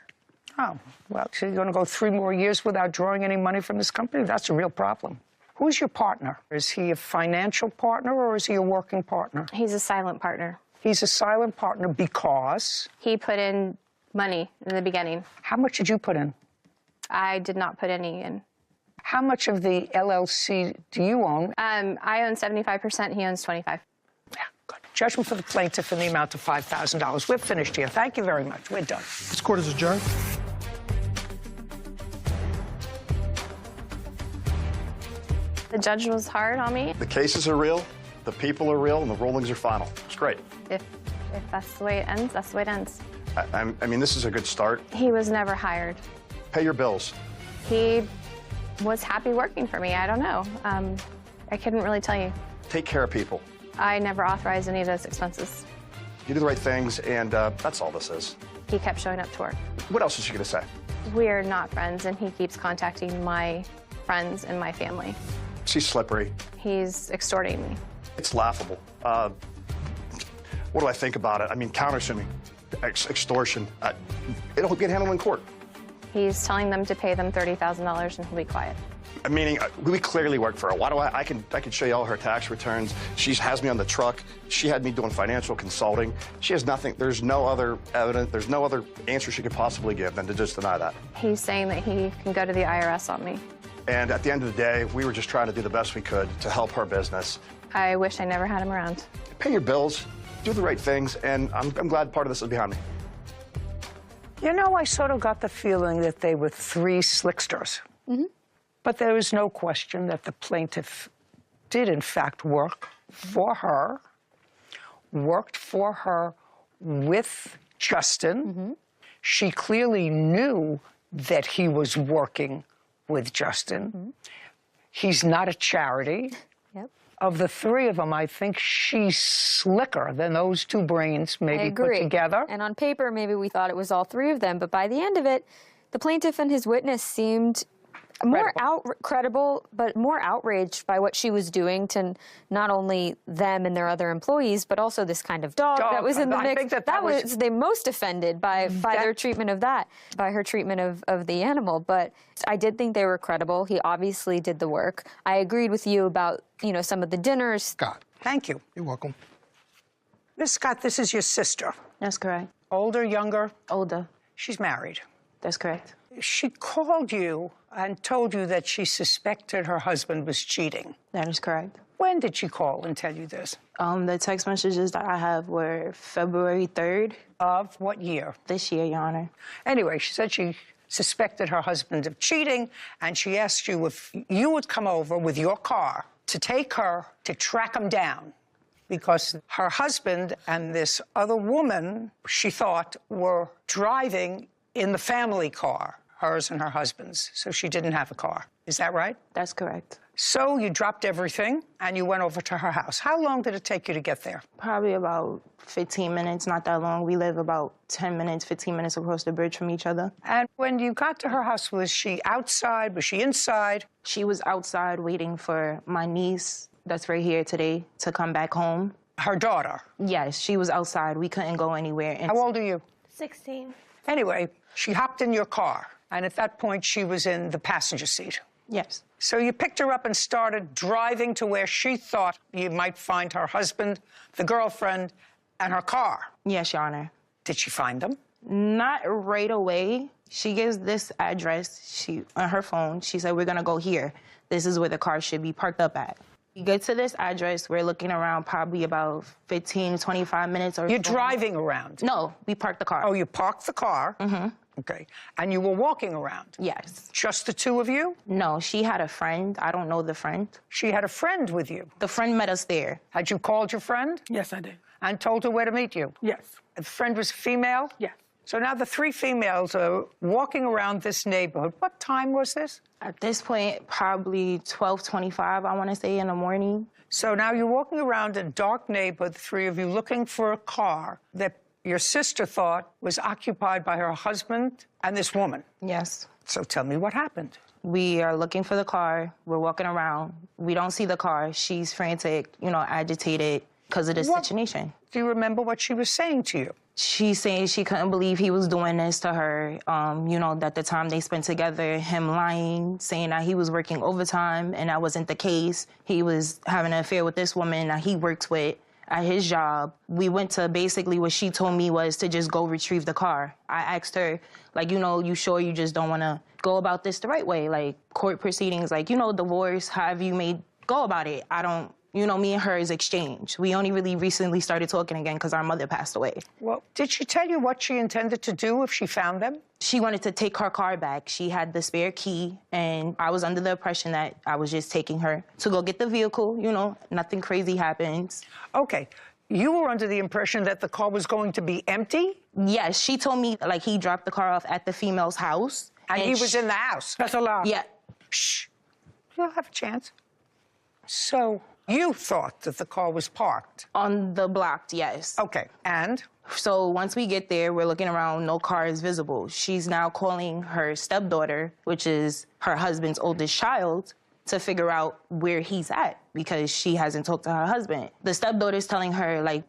Oh, well, so you're going to go 3 more years without drawing any money from this company? That's a real problem. Who's your partner? Is he a financial partner or is he a working partner? He's a silent partner. He's a silent partner because? He put in money in the beginning. How much did you put in? I did not put any in. How much of the LLC do you own? I own 75%. He owns 25%. Judgment for the plaintiff in the amount of $5,000. We're finished here. Thank you very much. We're done. This court is adjourned. The judge was hard on me. The cases are real, the people are real, and the rulings are final. It's great. If that's the way it ends, that's the way it ends. I mean, this is a good start. He was never hired. Pay your bills. He was happy working for me. I don't know. I couldn't really tell you. Take care of people. I never authorized any of those expenses. You do the right things, and that's all this is. He kept showing up to work. What else is she going to say? We're not friends, and he keeps contacting my friends and my family. She's slippery. He's extorting me. It's laughable. What do I think about it? I mean, countersuing, extortion. It'll get handled in court. He's telling them to pay them $30,000 and he'll be quiet. Meaning, we clearly work for her. Why do I can show you all her tax returns. She has me on the truck. She had me doing financial consulting. She has nothing. There's no other evidence. There's no other answer she could possibly give than to just deny that. He's saying that he can go to the IRS on me. And at the end of the day, we were just trying to do the best we could to help her business. I wish I never had him around. Pay your bills, do the right things, and I'm glad part of this is behind me. You know, I sort of got the feeling that they were 3 slicksters. But there is no question that the plaintiff did, in fact, work for her, worked for her with Justin. She clearly knew that he was working with Justin. He's not a charity. Of the 3 of them, I think she's slicker than those 2 brains maybe put together. And on paper, maybe we thought it was all 3 of them, but by the end of it, the plaintiff and his witness seemed more credible, but more outraged by what she was doing to not only them and their other employees, but also this kind of dog that was in the mix. I think that was they most offended by their treatment of that, by her treatment of the animal. But I did think they were credible. He obviously did the work. I agreed with you about, you know, some of the dinners. Scott, thank you. You're welcome. Miss Scott, this is your sister. That's correct. Older, younger? Older. She's married. That's correct. She called you and told you that she suspected her husband was cheating. That is correct. When did she call and tell you this? The text messages that I have were February 3rd. Of what year? This year, Your Honor. Anyway, she said she suspected her husband of cheating, and she asked you if you would come over with your car to take her to track him down, because her husband and this other woman, she thought, were driving in the family car, hers and her husband's, so she didn't have a car. Is that right? That's correct. So you dropped everything and you went over to her house. How long did it take you to get there? Probably about 15 minutes, not that long. We live about 10 minutes, 15 minutes across the bridge from each other. And when you got to her house, was she outside? Was she inside? She was outside waiting for my niece, that's right here today, to come back home. Her daughter? Yes, she was outside. We couldn't go anywhere. How old are you? 16. Anyway, she hopped in your car, and at that point, she was in the passenger seat. Yes. So you picked her up and started driving to where she thought you might find her husband, the girlfriend, and her car. Yes, Your Honor. Did she find them? Not right away. She gives this address on her phone. She said, we're going to go here. This is where the car should be parked up at. We get to this address. We're looking around probably about 15 to 25 minutes or You're so. driving around? No, we parked the car. Oh, you parked the car? Mm-hmm. Okay. And you were walking around? Yes. Just the 2 of you? No, she had a friend. I don't know the friend. She had a friend with you? The friend met us there. Had you called your friend? Yes, I did. And told her where to meet you? Yes. The friend was female? Yes. So now the three females are walking around this neighborhood. What time was this? At this point, probably 12:25, I want to say, in the morning. So now you're walking around a dark neighborhood, the three of you, looking for a car that your sister thought was occupied by her husband and this woman. Yes. So tell me what happened. We are looking for the car. We're walking around. We don't see the car. She's frantic, agitated because of the situation. Do you remember what she was saying to you? She's saying she couldn't believe he was doing this to her. That the time they spent together, him lying, saying that he was working overtime, and that wasn't the case. He was having an affair with this woman that he works with at his job. We went to basically what she told me was to just go retrieve the car. I asked her, you sure you just don't want to go about this the right way? Like court proceedings, divorce, however you may go about it. I don't, me and her is exchange. We only really recently started talking again because our mother passed away. Well, did she tell you what she intended to do if she found them? She wanted to take her car back. She had the spare key, and I was under the impression that I was just taking her to go get the vehicle. Nothing crazy happens. Okay. You were under the impression that the car was going to be empty? Yes, she told me, he dropped the car off at the female's house. And he was in the house? That's allowed. Yeah. Shh. You'll have a chance. So you thought that the car was parked? On the block, yes. Okay, and? So once we get there, we're looking around, no car is visible. She's now calling her stepdaughter, which is her husband's oldest child, to figure out where he's at because she hasn't talked to her husband. The stepdaughter's telling her, I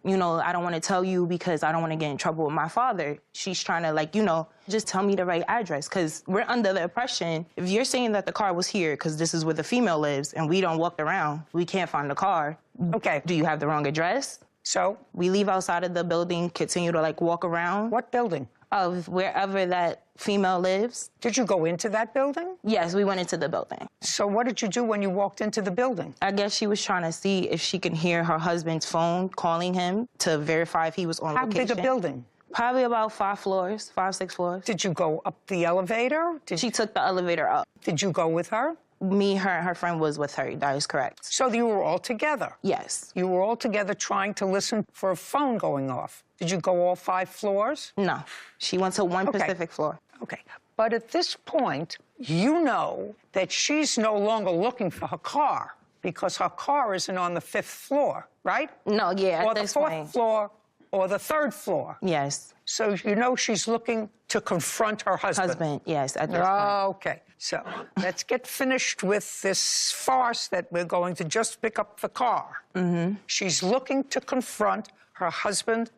don't want to tell you because I don't want to get in trouble with my father. She's trying to, just tell me the right address because we're under the impression, if you're saying that the car was here because this is where the female lives and we don't walk around, we can't find the car. Okay. Do you have the wrong address? So? We leave outside of the building, continue to walk around. What building? Of wherever that female lives. Did you go into that building? Yes, we went into the building. So what did you do when you walked into the building? I guess she was trying to see if she can hear her husband's phone calling him to verify if he was on location. How big a building? Probably about 5 floors, 5, 6 floors. Did you go up the elevator? She took the elevator up. Did you go with her? Me, her, and her friend was with her. That is correct. So you were all together? Yes. You were all together trying to listen for a phone going off. Did you go all 5 floors? No. She went to one specific floor. Okay. But at this point, you know that she's no longer looking for her car because her car isn't on the 5th floor, right? No, yeah, or at the this 4th point. floor or the 3rd floor. Yes. So you know she's looking to confront her husband. Yes, at this point. Okay. So let's get finished with this farce that we're going to just pick up the car. Mm-hmm. She's looking to confront her husband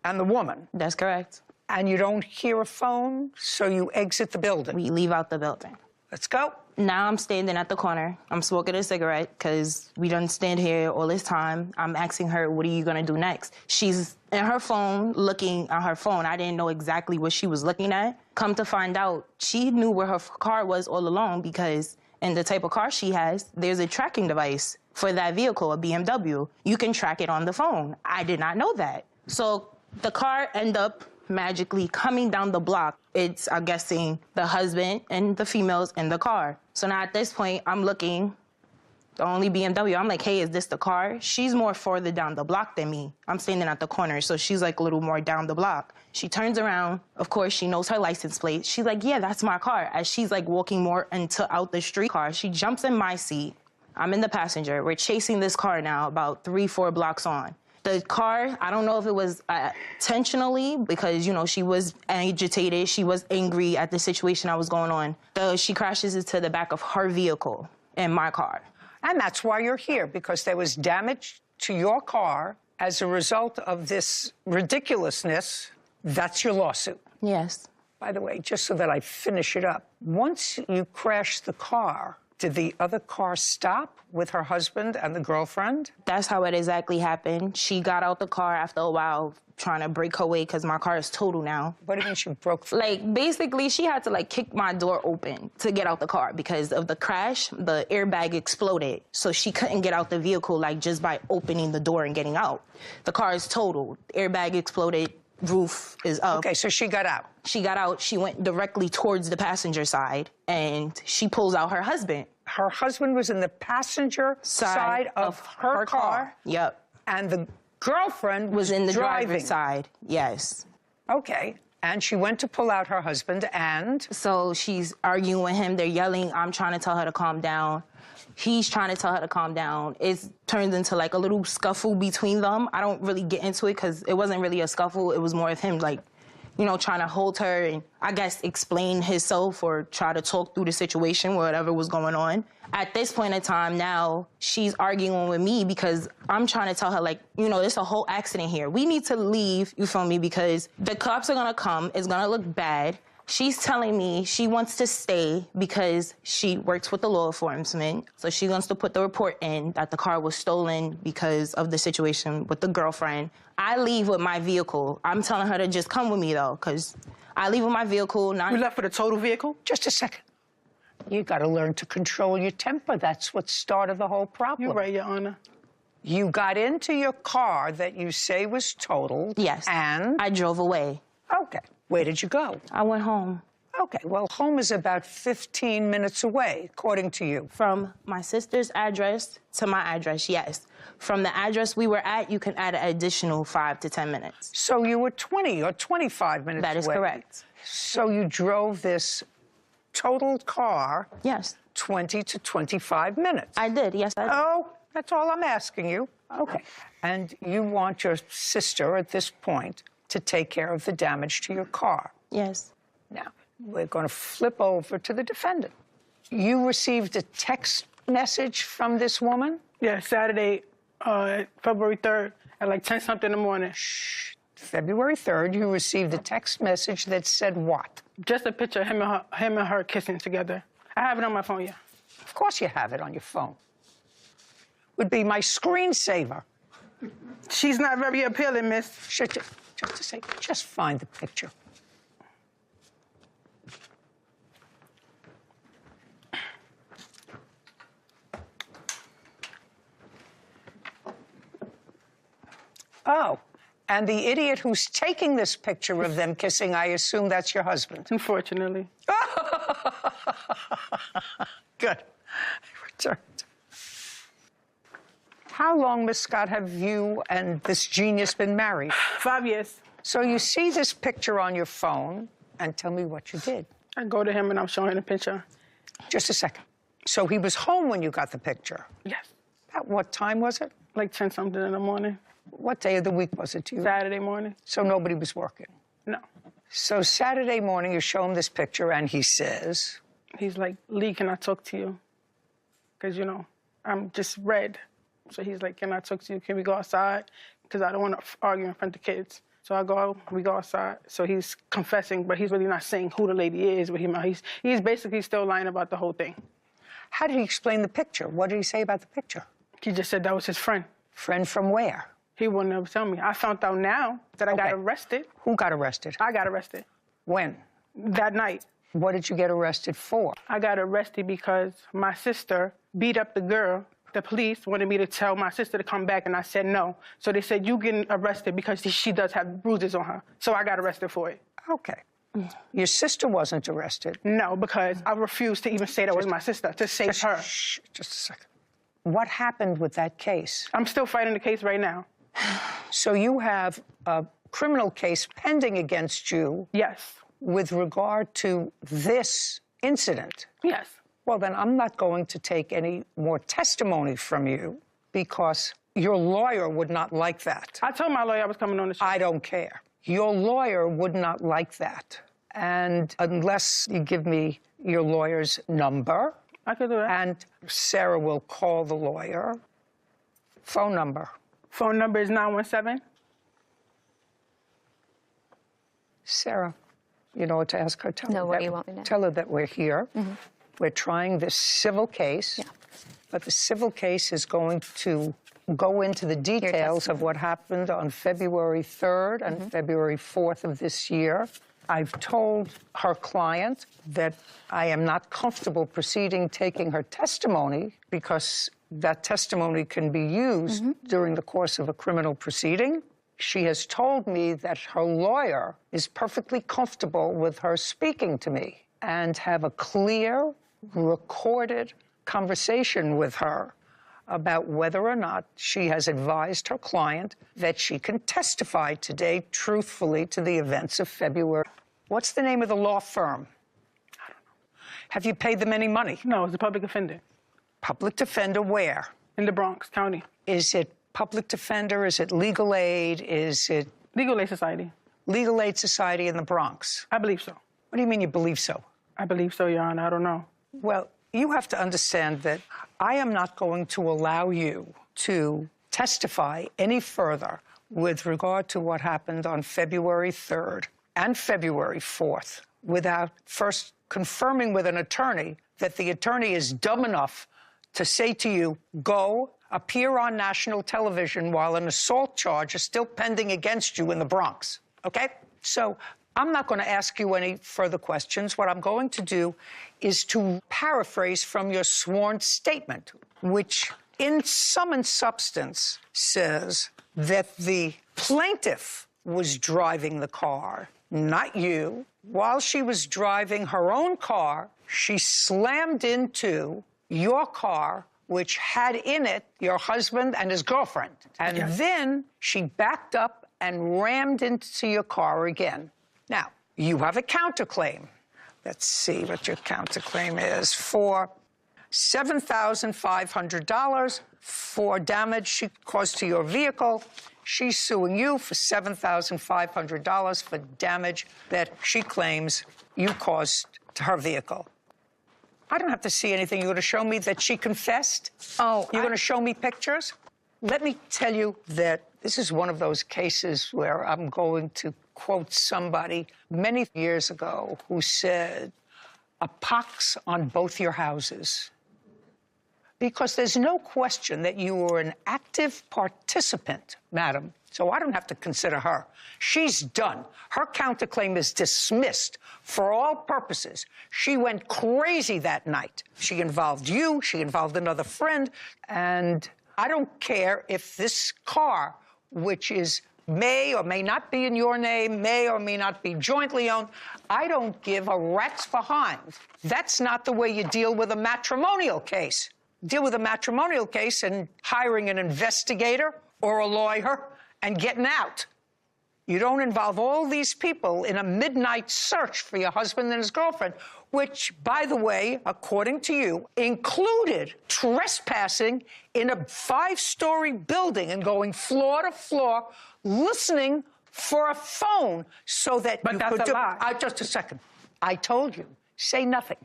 and the woman. That's correct. And you don't hear a phone, so you exit the building. We leave out the building. Let's go. Now I'm standing at the corner. I'm smoking a cigarette because we done stand here all this time. I'm asking her, what are you going to do next? She's in her phone, looking at her phone. I didn't know exactly what she was looking at. Come to find out, she knew where her car was all along because in the type of car she has, there's a tracking device for that vehicle, a BMW. You can track it on the phone. I did not know that. So the car ended up magically coming down the block. It's, I'm guessing, the husband and the females in the car. So now at this point, I'm looking, the only BMW. I'm like, hey, is this the car? She's more further down the block than me. I'm standing at the corner, so she's a little more down the block. She turns around. Of course, she knows her license plate. She's like, yeah, that's my car. As she's walking more out the street car, she jumps in my seat. I'm in the passenger. We're chasing this car now about 3-4 blocks on. The car, I don't know if it was intentionally because, she was agitated. She was angry at the situation that was going on. She crashes into the back of her vehicle and my car. And that's why you're here, because there was damage to your car as a result of this ridiculousness. That's your lawsuit. Yes. By the way, just so that I finish it up, once you crashed the car, did the other car stop with her husband and the girlfriend? That's how it exactly happened. She got out the car after a while trying to break her way because my car is total now. What do you mean she broke? Basically, she had to kick my door open to get out the car because of the crash. The airbag exploded, so she couldn't get out the vehicle just by opening the door and getting out. The car is totaled. Airbag exploded. Roof is up. Okay, so she got out. She got out. She went directly towards the passenger side, and she pulls out her husband. Her husband was in the passenger side of her car. Yep. And the girlfriend was in the driving. driver's side. Yes. Okay. And she went to pull out her husband, and? So she's arguing with him. They're yelling. I'm trying to tell her to calm down. He's trying to tell her to calm down. It turns into like a little scuffle between them. I don't really get into it because it wasn't really a scuffle. It was more of him like, you know, trying to hold her and I guess explain himself or try to talk through the situation, whatever was going on. At this point in time now, she's arguing with me because I'm trying to tell her, like, you know, there's a whole accident here. We need to leave, you feel me, because the cops are gonna come, it's gonna look bad. She's telling me she wants to stay because she works with the law enforcement. So she wants to put the report in that the car was stolen because of the situation with the girlfriend. I leave with my vehicle. I'm telling her to just come with me, though, because I leave with my vehicle. You left with a total vehicle? Just a second. You got to learn to control your temper. That's what started the whole problem. You're right, Your Honor. You got into your car that you say was totaled. Yes. And? I drove away. Okay. Where did you go? I went home. Okay, well, home is about 15 minutes away, according to you. From my sister's address to my address, yes. From the address we were at, you can add an additional 5 to 10 minutes. So you were 20 or 25 minutes away. That is correct. So you drove this totaled car. Yes. 20 to 25 minutes. I did, yes, I did. Oh, that's all I'm asking you. Okay. And you want your sister at this point to take care of the damage to your car. Yes. Now, we're going to flip over to the defendant. You received a text message from this woman? Yeah, Saturday, February 3rd at like 10-something in the morning. Shh. February 3rd, you received a text message that said what? Just a picture of him and her kissing together. I have it on my phone, yeah. Of course you have it on your phone. Would be my screensaver. She's not very appealing, miss. Just a second. Just find the picture. Oh, and the idiot who's taking this picture of them kissing, I assume that's your husband. Unfortunately. Good. Returned. How long, Miss Scott, have you and this genius been married? 5 years. So you see this picture on your phone, and tell me what you did. I go to him and I'm showing him a picture. Just a second. So he was home when you got the picture? Yes. At what time was it? Like 10-something in the morning. What day of the week was it to you? Saturday morning. So nobody was working? No. So Saturday morning, you show him this picture, and he says? He's like, Lee, can I talk to you? Because, you know, I'm just red. So he's like, can I talk to you? Can we go outside? Because I don't want to argue in front of the kids. So we go outside. So he's confessing, but he's really not saying who the lady is. But he's basically still lying about the whole thing. How did he explain the picture? What did he say about the picture? He just said that was his friend. Friend from where? He wouldn't ever tell me. I found out now that I got arrested. Who got arrested? I got arrested. When? That night. What did you get arrested for? I got arrested because my sister beat up the girl. The police wanted me to tell my sister to come back, and I said no. So they said, you getting arrested because she does have bruises on her. So I got arrested for it. Okay. Your sister wasn't arrested? No, because I refused to even say that was my sister, to save her. Shh, just a second. What happened with that case? I'm still fighting the case right now. So you have a criminal case pending against you? Yes. With regard to this incident? Yes. Well, then I'm not going to take any more testimony from you because your lawyer would not like that. I told my lawyer I was coming on the show. I don't care. Your lawyer would not like that. And unless you give me your lawyer's number, I could do that. And Sarah will call the lawyer. Phone number. Phone number is 917. Sarah, you know what to ask her? No, what do you want me to? Tell her that we're here. Mm-hmm. We're trying this civil case. Yeah. But the civil case is going to go into the details of what happened on February 3rd and February 4th of this year. I've told her client that I am not comfortable proceeding taking her testimony because that testimony can be used during the course of a criminal proceeding. She has told me that her lawyer is perfectly comfortable with her speaking to me and have a clear, recorded conversation with her about whether or not she has advised her client that she can testify today truthfully to the events of February. What's the name of the law firm? I don't know. Have you paid them any money? No, it's a public defender. Public defender where? In the Bronx County. Is it public defender? Is it legal aid? Is it... Legal Aid Society. Legal Aid Society in the Bronx? I believe so. What do you mean you believe so? I believe so, Your Honor. I don't know. Well, you have to understand that I am not going to allow you to testify any further with regard to what happened on February 3rd and February 4th without first confirming with an attorney that the attorney is dumb enough to say to you, go appear on national television while an assault charge is still pending against you in the Bronx, okay? So I'm not going to ask you any further questions. What I'm going to do is to paraphrase from your sworn statement, which in sum and substance says that the plaintiff was driving the car, not you. While she was driving her own car, she slammed into your car, which had in it your husband and his girlfriend. And then she backed up and rammed into your car again. Now, you have a counterclaim. Let's see what your counterclaim is for $7,500 for damage she caused to your vehicle. She's suing you for $7,500 for damage that she claims you caused to her vehicle. I don't have to see anything. You're going to show me that she confessed? Oh. You're going to show me pictures? Let me tell you that this is one of those cases where I'm going to quote somebody many years ago who said, a pox on both your houses. Because there's no question that you were an active participant, madam, so I don't have to consider her. She's done. Her counterclaim is dismissed for all purposes. She went crazy that night. She involved you, she involved another friend, and I don't care if this car, which may or may not be in your name, may or may not be jointly owned, I don't give a rat's behind. That's not the way you deal with a matrimonial case. Deal with a matrimonial case and hiring an investigator or a lawyer and getting out. You don't involve all these people in a midnight search for your husband and his girlfriend, which, by the way, according to you, included trespassing in a 5-story building and going floor to floor, listening for a phone so that you could do... Just a second. I told you, say nothing.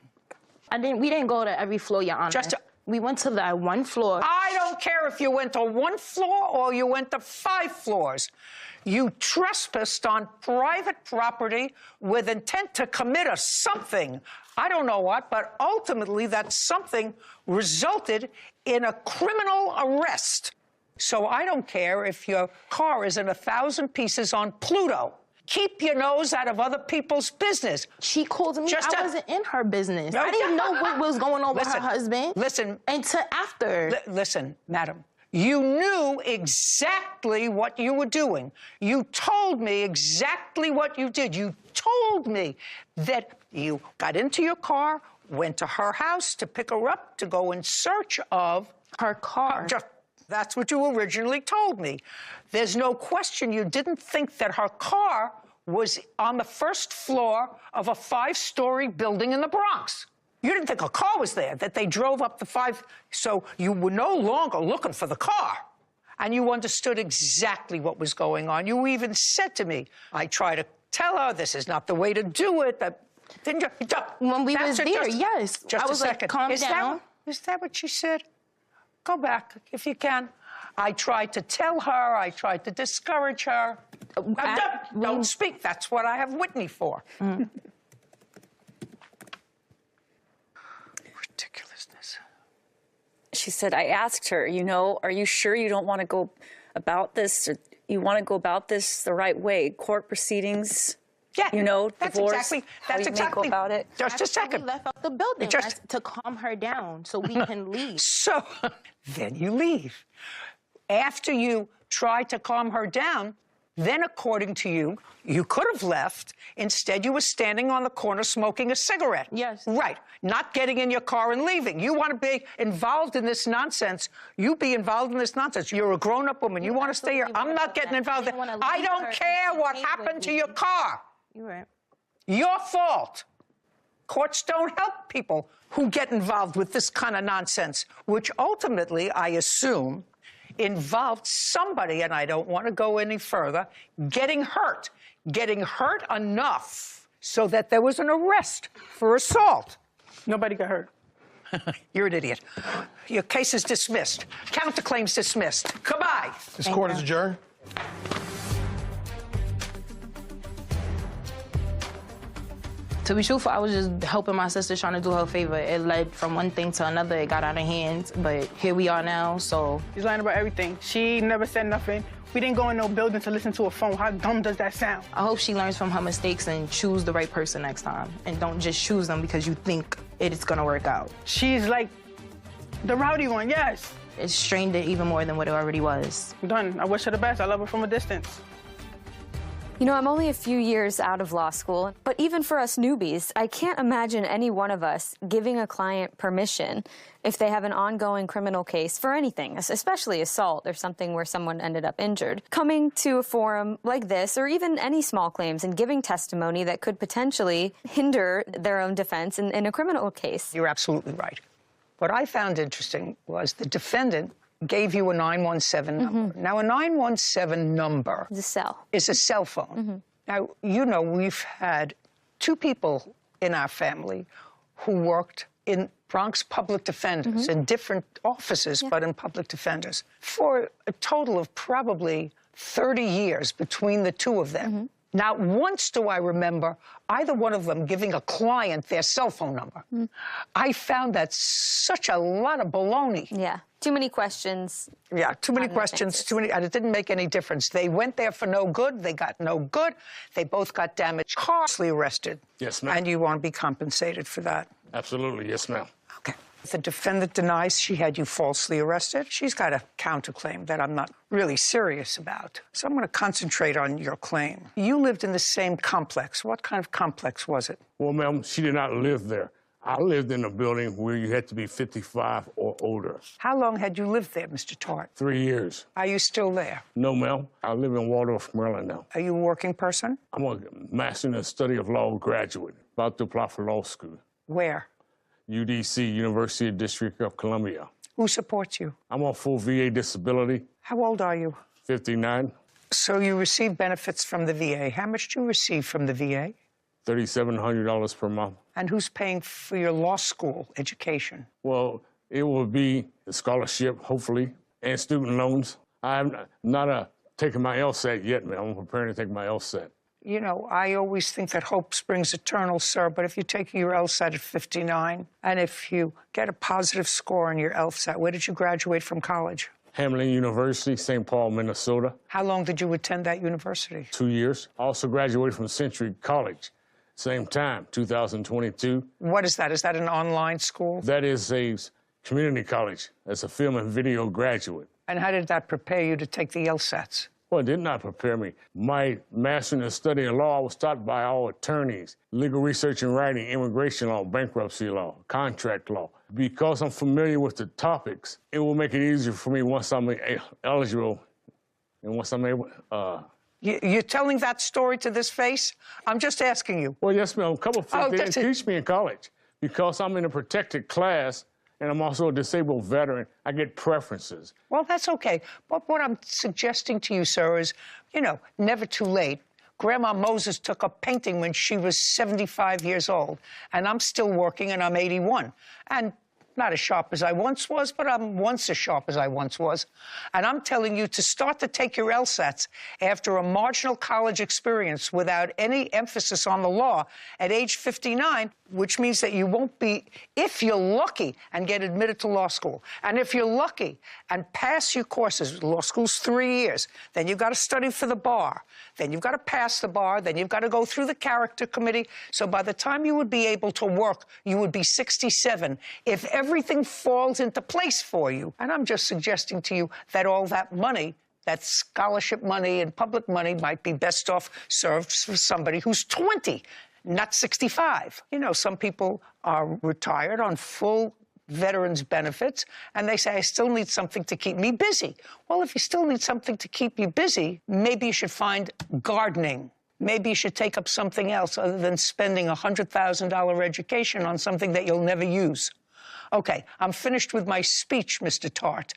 We didn't go to every floor, Your Honor. We went to that one floor. I don't care if you went to 1 floor or you went to 5 floors. You trespassed on private property with intent to commit a something. I don't know what, but ultimately that something resulted in a criminal arrest. So I don't care if your car is in 1,000 pieces on Pluto. Keep your nose out of other people's business. She called me. I wasn't in her business. I didn't know what was going on with her husband. Listen. Until after. Listen, madam. You knew exactly what you were doing. You told me exactly what you did. You told me that you got into your car, went to her house to pick her up, to go in search of her car. That's what you originally told me. There's no question you didn't think that her car was on the 1st floor of a 5-story building in the Bronx. You didn't think a car was there, that they drove up the 5, so you were no longer looking for the car. And you understood exactly what was going on. You even said to me, I try to tell her this is not the way to do it. Didn't you? When we was there, yes. Just I was a second. Like, calm down. Is that what she said? Go back, if you can. I tried to tell her. I tried to discourage her. Don't speak. That's what I have Whitney for. Ridiculousness. She said, I asked her, are you sure you don't want to go about this? Or you want to go about this the right way? Court proceedings? Yeah, that's divorce, go about it. Just a second. We left out the building to calm her down so we can leave. So then you leave. After you try to calm her down, Then, according to you, you could have left. Instead, you were standing on the corner smoking a cigarette. Yes. Right. Not getting in your car and leaving. You want to be involved in this nonsense. You be involved in this nonsense. You're a grown-up woman. You want to stay here. I'm not getting involved. I don't care what happened to your car. You're right. Your fault. Courts don't help people who get involved with this kind of nonsense, which ultimately, I assume, involved somebody, and I don't want to go any further, getting hurt enough so that there was an arrest for assault. Nobody got hurt. You're an idiot. Your case is dismissed. Counterclaims dismissed. Goodbye. This court is adjourned. To be truthful, I was just helping my sister, trying to do her a favor. It led from one thing to another. It got out of hand, but here we are now, so. She's lying about everything. She never said nothing. We didn't go in no building to listen to a phone. How dumb does that sound? I hope she learns from her mistakes and choose the right person next time. And don't just choose them because you think it's gonna work out. She's like the rowdy one, yes. It strained it even more than what it already was. I'm done. I wish her the best. I love her from a distance. You know, I'm only a few years out of law school, but even for us newbies, I can't imagine any one of us giving a client permission if they have an ongoing criminal case for anything, especially assault or something where someone ended up injured, coming to a forum like this or even any small claims and giving testimony that could potentially hinder their own defense in a criminal case. You're absolutely right. What I found interesting was the defendant gave you a 917 number. Now, a 917 number is a cell phone. Now, you know, we've had two people in our family who worked in Bronx public defenders in different offices, but in public defenders, for a total of probably 30 years between the two of them. Not once do I remember either one of them giving a client their cell phone number. I found that such a lot of baloney. Yeah, too many questions. Yeah, too many questions, too many, and it didn't make any difference. They went there for no good, they got no good, they both got damaged, harshly arrested. Yes, ma'am. And you want to be compensated for that. Absolutely, yes, ma'am. Okay. If the defendant denies she had you falsely arrested, she's got a counterclaim that I'm not really serious about. So I'm going to concentrate on your claim. You lived in the same complex. What kind of complex was it? Well, ma'am, she did not live there. I lived in a building where you had to be 55 or older. How long had you lived there, Mr. Tart? 3 years. Are you still there? No, ma'am. I live in Waldorf, Maryland now. Are you a working person? I'm a master in the study of law graduate, about to apply for law school. Where? UDC, University District of Columbia. Who supports you? I'm on full VA disability. How old are you? 59. So you receive benefits from the VA. How much do you receive from the VA? $3,700 per month. And who's paying for your law school education? Well, it will be a scholarship, hopefully, and student loans. I'm not taking my LSAT yet, man. I'm preparing to take my LSAT. You know, I always think that hope springs eternal, sir, but if you're taking your LSAT at 59, and if you get a positive score on your LSAT, where did you graduate from college? Hamline University, St. Paul, Minnesota. How long did you attend that university? 2 years. I also graduated from Century College, same time, 2022. What is that? Is that an online school? That is a community college. That's a film and video graduate. And how did that prepare you to take the LSATs? Well, it did not prepare me. My master in the study of law was taught by all attorneys, legal research and writing, immigration law, bankruptcy law, contract law. Because I'm familiar with the topics, it will make it easier for me once I'm eligible and once I'm able. You're telling that story to this face? I'm just asking you. Well, yes, ma'am. A couple of things they didn't teach me in college. Because I'm in a protected class, and I'm also a disabled veteran, I get preferences. Well, that's okay. But what I'm suggesting to you, sir, is, you know, never too late. Grandma Moses took up painting when she was 75 years old, and I'm still working, and I'm 81. And not as sharp as I once was, but I'm once as sharp as I once was. And I'm telling you to start to take your LSATs after a marginal college experience without any emphasis on the law at age 59, which means that you won't be, if you're lucky, and get admitted to law school. And if you're lucky and pass your courses, law school's 3 years, then you've got to study for the bar. Then you've got to pass the bar. Then you've got to go through the character committee. So by the time you would be able to work, you would be 67. If everything falls into place for you, and I'm just suggesting to you that all that money that scholarship money and public money might be best off served for somebody who's 20, not 65. You know, some people are retired on full veterans benefits, and they say, I still need something to keep me busy. Well, if you still need something to keep you busy, maybe you should find gardening. Maybe you should take up something else other than spending a $100,000 education on something that you'll never use. Okay, I'm finished with my speech, Mr. Tart.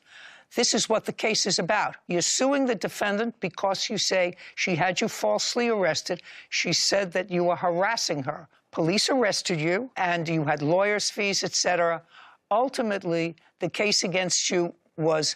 This is what the case is about. You're suing the defendant because you say she had you falsely arrested. She said that you were harassing her. Police arrested you, and you had lawyers' fees, etc. Ultimately, the case against you was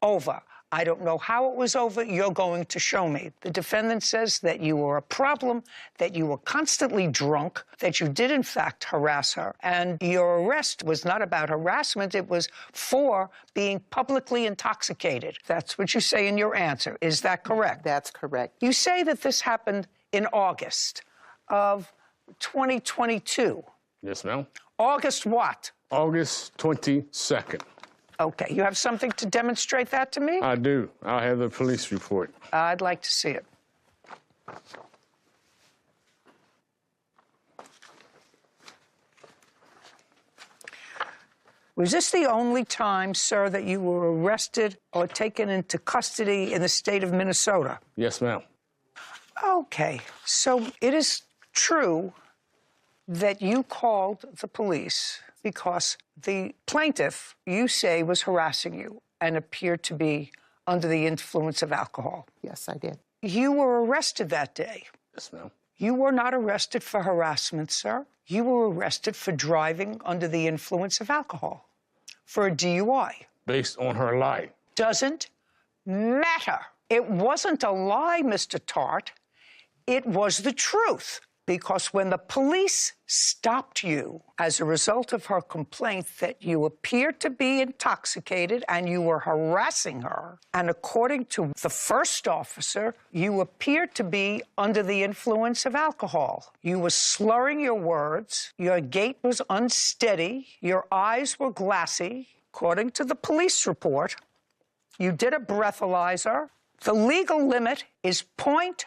over. I don't know how it was over. You're going to show me. The defendant says that you were a problem, that you were constantly drunk, that you did, in fact, harass her. And your arrest was not about harassment. It was for being publicly intoxicated. That's what you say in your answer. Is that correct? That's correct. You say that this happened in August of 2022. Yes, ma'am. August what? August 22nd. Okay, you have something to demonstrate that to me? I do. I have the police report. I'd like to see it. Was this the only time, sir, that you were arrested or taken into custody in the state of Minnesota? Yes, ma'am. Okay, so it is true that you called the police because the plaintiff, you say, was harassing you and appeared to be under the influence of alcohol. Yes, I did. You were arrested that day. Yes, ma'am. You were not arrested for harassment, sir. You were arrested for driving under the influence of alcohol, for a DUI. Based on her lie. Doesn't matter. It wasn't a lie, Mr. Tart. It was the truth. Because when the police stopped you as a result of her complaint that you appeared to be intoxicated and you were harassing her, and according to the first officer, you appeared to be under the influence of alcohol. You were slurring your words, your gait was unsteady, your eyes were glassy. According to the police report, you did a breathalyzer. The legal limit is .08.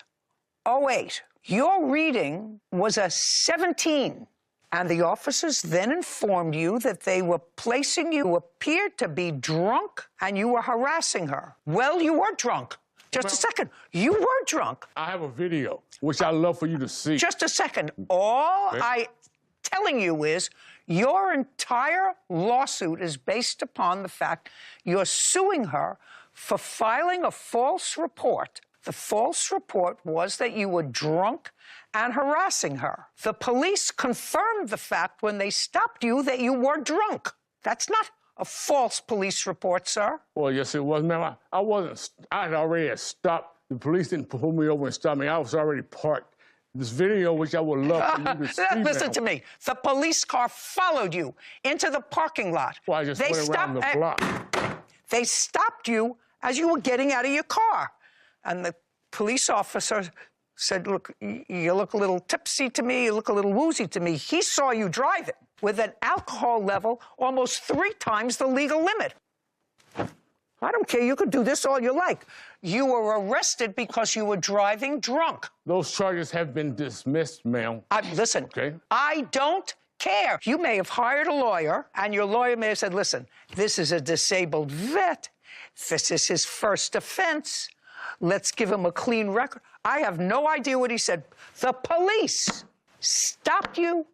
Your reading was a 17, and the officers then informed you that they were placing you, appeared to be drunk, and you were harassing her. Well, you were drunk. Just a second. You were drunk. I have a video, which I'd love for you to see. Just a second. All I'm telling you is your entire lawsuit is based upon the fact you're suing her for filing a false report. The false report was that you were drunk and harassing her. The police confirmed the fact when they stopped you that you were drunk. That's not a false police report, sir. Well, yes, it was, ma'am. I wasn't. I had already stopped. The police didn't pull me over and stop me. I was already parked. This video, which I would love for you to see. Listen to me. The police car followed you into the parking lot. Well, I just went around the block. They stopped you as you were getting out of your car. And the police officer said, look, you look a little tipsy to me, you look a little woozy to me. He saw you driving with an alcohol level almost 3 times the legal limit. I don't care, you could do this all you like. You were arrested because you were driving drunk. Those charges have been dismissed, ma'am. Listen, I don't care. You may have hired a lawyer, and your lawyer may have said, listen, this is a disabled vet. This is his first offense. Let's give him a clean record. I have no idea what he said. The police stopped you,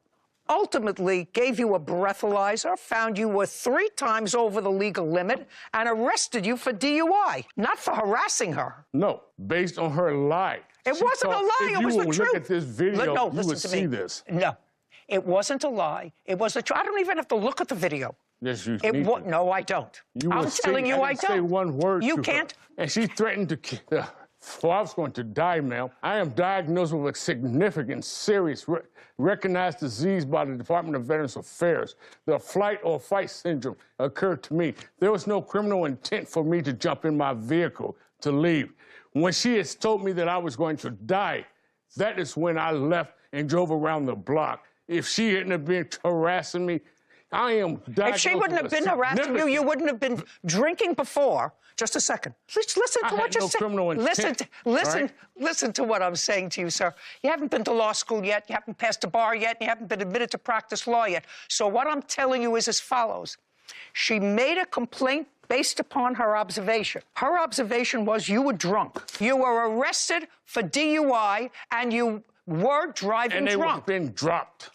ultimately gave you a breathalyzer, found you were 3 times over the legal limit, and arrested you for DUI, not for harassing her. No, based on her lie. It wasn't a lie, it was the truth. If you look at this video, you would see this. No, it wasn't a lie. It was the truth. I don't even have to look at the video. Yes, you need to. No, I don't. I'm telling you, I don't. Say one word you to can't. Her. And she threatened to kill. Well, I was going to die, ma'am. I am diagnosed with a significant, serious, recognized disease by the Department of Veterans Affairs. The flight or fight syndrome occurred to me. There was no criminal intent for me to jump in my vehicle to leave. When she has told me that I was going to die, that is when I left and drove around the block. If she hadn't been harassing me, I am If she wouldn't have been harassing you, you wouldn't have been drinking before. Just a second. Listen to what you're saying. Listen to what I'm saying to you, sir. You haven't been to law school yet. You haven't passed a bar yet. You haven't been admitted to practice law yet. So what I'm telling you is as follows. She made a complaint based upon her observation. Her observation was you were drunk. You were arrested for DUI, and you were driving drunk. And they were being dropped.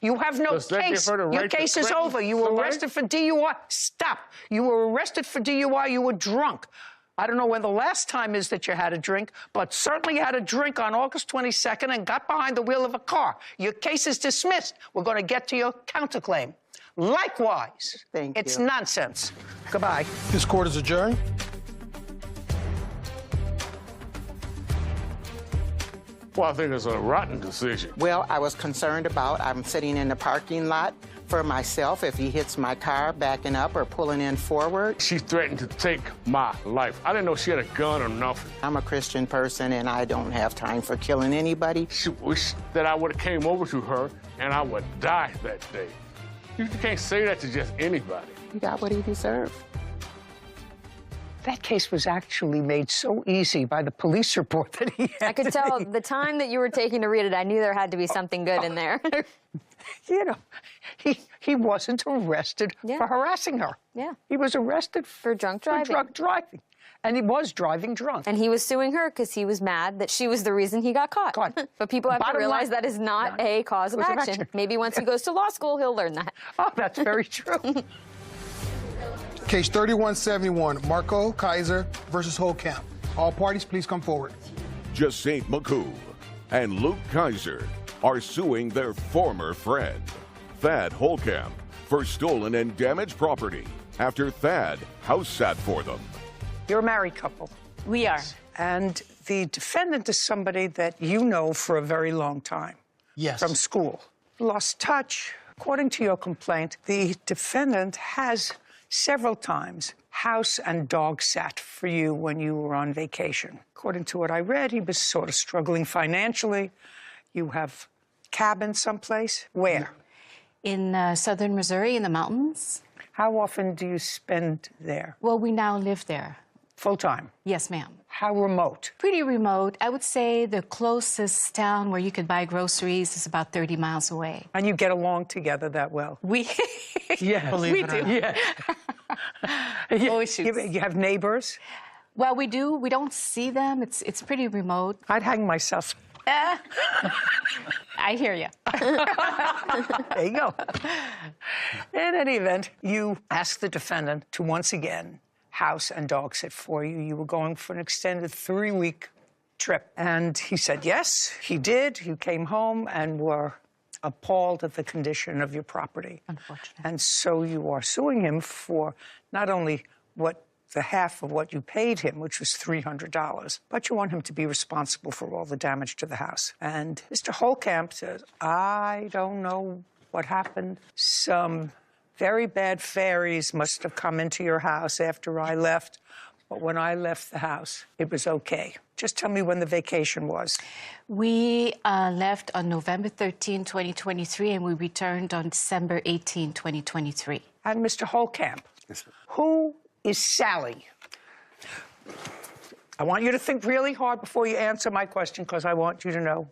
You have no case. Your case is over. You were arrested for DUI. Stop. You were arrested for DUI. You were drunk. I don't know when the last time is that you had a drink, but certainly you had a drink on August 22nd and got behind the wheel of a car. Your case is dismissed. We're going to get to your counterclaim. Likewise, it's nonsense. Goodbye. This court is adjourned. Well, I think it's a rotten decision. Well, I was concerned about, I'm sitting in the parking lot for myself if he hits my car backing up or pulling in forward. She threatened to take my life. I didn't know she had a gun or nothing. I'm a Christian person and I don't have time for killing anybody. She wished that I would have came over to her and I would die that day. You can't say that to just anybody. He got what he deserved. That case was actually made so easy by the police report that he had. I could tell the time that you were taking to read it, I knew there had to be something good in there. You know, he wasn't arrested for harassing her. Yeah. He was arrested for drunk driving. For drunk driving. And he was driving drunk. And he was suing her because he was mad that she was the reason he got caught. But people have to realize that is not a cause of action. Maybe once he goes to law school, he'll learn that. Oh, that's very true. Case 3171, Marco Kaiser versus Holcamp. All parties, please come forward. Jacinth McCoo and Luke Kaiser are suing their former friend, Thad Holcamp, for stolen and damaged property after Thad house sat for them. You're a married couple. We are. And the defendant is somebody that you know for a very long time. Yes. From school. Lost touch. According to your complaint, the defendant has several times house and dog sat for you when you were on vacation. According to what I read, he was sort of struggling financially. You have cabin someplace. Where? In southern Missouri, in the mountains. How often do you spend there? Well, we now live there. Full time? Yes, ma'am. How remote? Pretty remote. I would say the closest town where you could buy groceries is about 30 miles away. And you get along together that well? We yes, we do. Yes. You have neighbors? Well, we do. We don't see them. It's pretty remote. I'd hang myself. I hear you. There you go. In any event, you asked the defendant to once again house and dog sit for you. You were going for an extended 3-week trip. And he said yes, he did. You came home and were appalled at the condition of your property. Unfortunately. And so you are suing him for not only the half of what you paid him, which was $300, but you want him to be responsible for all the damage to the house. And Mr. Holcamp says, I don't know what happened. Some very bad fairies must have come into your house after I left. But when I left the house, it was okay. Just tell me when the vacation was. We left on November 13, 2023, and we returned on December 18, 2023. And Mr. Holcamp, who is Sally? I want you to think really hard before you answer my question, because I want you to know.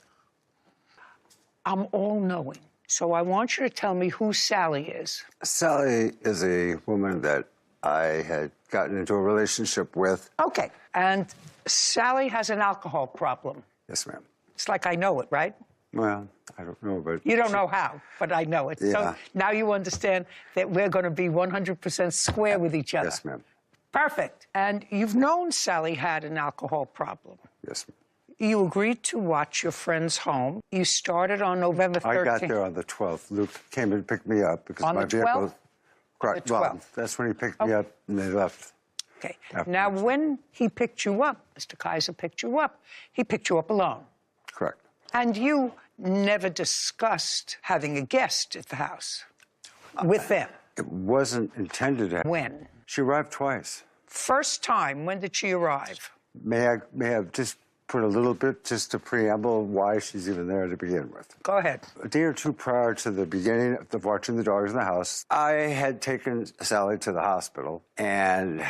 I'm all-knowing. So I want you to tell me who Sally is. Sally is a woman that I had gotten into a relationship with. Okay. And Sally has an alcohol problem. Yes, ma'am. It's like I know it, right? Well, I don't know, but... You don't know how, but I know it. Yeah. So now you understand that we're going to be 100% square with each other. Yes, ma'am. Perfect. And you've known Sally had an alcohol problem. Yes, ma'am. You agreed to watch your friend's home. You started on November 13th. I got there on the 12th. Luke came and picked me up because on my the vehicle... 12th? Correct. The 12th. Well, that's when he picked me up and they left. Okay. Now, when he picked you up, Mr. Kaiser picked you up, he picked you up alone. Correct. And you never discussed having a guest at the house with them. It wasn't intended to. When? She arrived twice. First time, when did she arrive? May I have just put a little bit just to preamble why she's even there to begin with. Go ahead. A day or two prior to the beginning of watching the dogs in the house, I had taken Sally to the hospital, and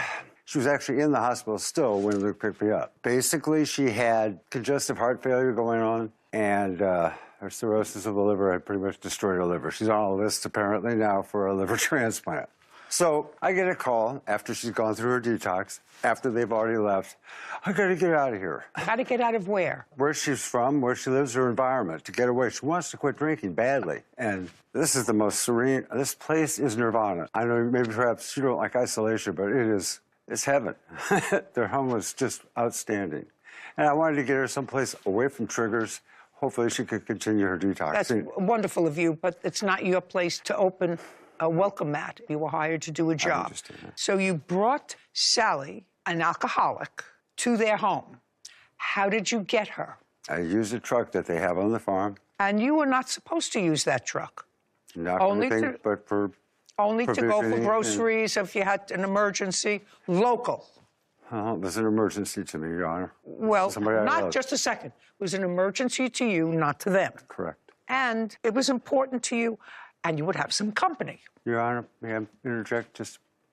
she was actually in the hospital still when Luke picked me up. Basically, she had congestive heart failure going on, and her cirrhosis of the liver had pretty much destroyed her liver. She's on a list apparently now for a liver transplant. So I get a call after she's gone through her detox, after they've already left. I got to get out of here. Got to get out of where? Where she's from, where she lives, her environment, to get away. She wants to quit drinking badly. And this is the most serene, this place is nirvana. I know maybe perhaps you don't like isolation, but it's heaven. Their home was just outstanding. And I wanted to get her someplace away from triggers. Hopefully she could continue her detox. That's wonderful of you, but it's not your place to open a welcome mat. You were hired to do a job. So you brought Sally, an alcoholic, to their home. How did you get her? I used a truck that they have on the farm. And you were not supposed to use that truck. Not for anything, but for only to go for provisioning groceries if you had an emergency, local. It was an emergency to me, Your Honor. Well, Somebody I not loved. just a second. It was an emergency to you, not to them. Correct. And it was important to you, and you would have some company. Your Honor, may I interject?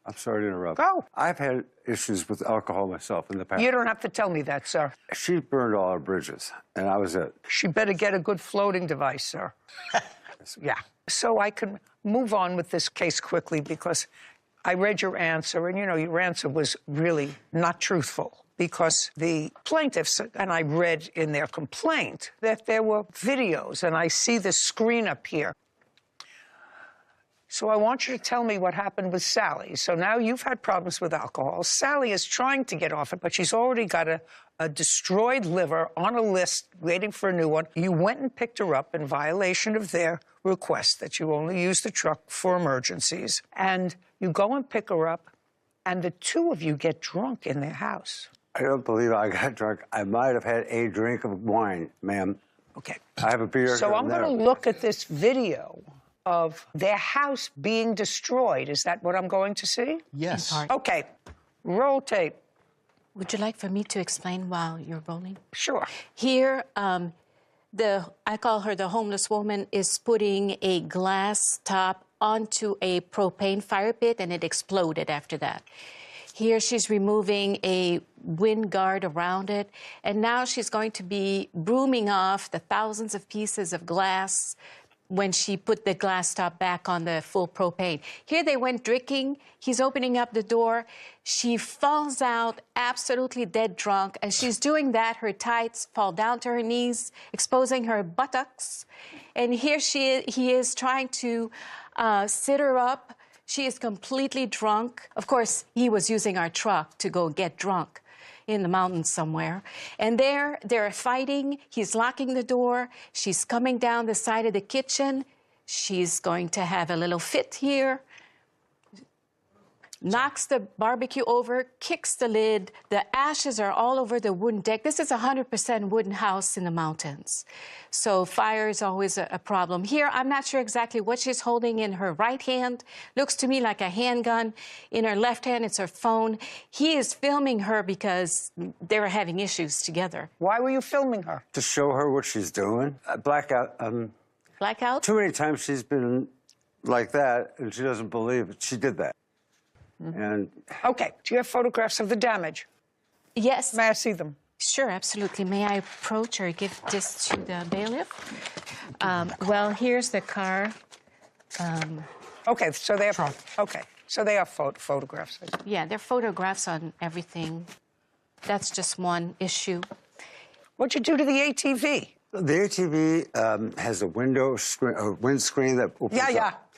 I'm sorry to interrupt. Go. I've had issues with alcohol myself in the past. You don't have to tell me that, sir. She burned all our bridges, and I was it. She better get a good floating device, sir. Yeah. So I can move on with this case quickly because I read your answer, and, you know, your answer was really not truthful because the plaintiffs, and I read in their complaint that there were videos, and I see the screen up here. So I want you to tell me what happened with Sally. So now you've had problems with alcohol. Sally is trying to get off it, but she's already got a destroyed liver on a list waiting for a new one. You went and picked her up in violation of their request that you only use the truck for emergencies. And you go and pick her up, and the two of you get drunk in their house. I don't believe I got drunk. I might have had a drink of wine, ma'am. Okay. I have a beer. So here I'm and going to there. look at this video of their house being destroyed. Is that what I'm going to see? Yes. Okay. Roll tape. Would you like for me to explain while you're rolling? Sure. Here, I call her the homeless woman, is putting a glass top onto a propane fire pit, and it exploded after that. Here she's removing a wind guard around it, and now she's going to be brooming off the thousands of pieces of glass when she put the glass top back on the full propane. Here they went drinking. He's opening up the door. She falls out absolutely dead drunk. As she's doing that, her tights fall down to her knees, exposing her buttocks. And here he is trying to sit her up. She is completely drunk. Of course, he was using our truck to go get drunk in the mountains somewhere. And they're fighting. He's locking the door. She's coming down the side of the kitchen. She's going to have a little fit here. Knocks the barbecue over, kicks the lid. The ashes are all over the wooden deck. This is a 100% wooden house in the mountains. So fire is always a problem. Here, I'm not sure exactly what she's holding in her right hand. Looks to me like a handgun. In her left hand, it's her phone. He is filming her because they were having issues together. Why were you filming her? To show her what she's doing. Blackout. Blackout? Too many times she's been like that, and she doesn't believe it. She did that. And okay, do you have photographs of the damage? Yes. May I see them? Sure, absolutely. May I approach or give this to the bailiff? Well, here's the car. Okay, so they are photographs. Yeah, they're photographs on everything. That's just one issue. What'd you do to the ATV? the ATV has a windscreen that opens up.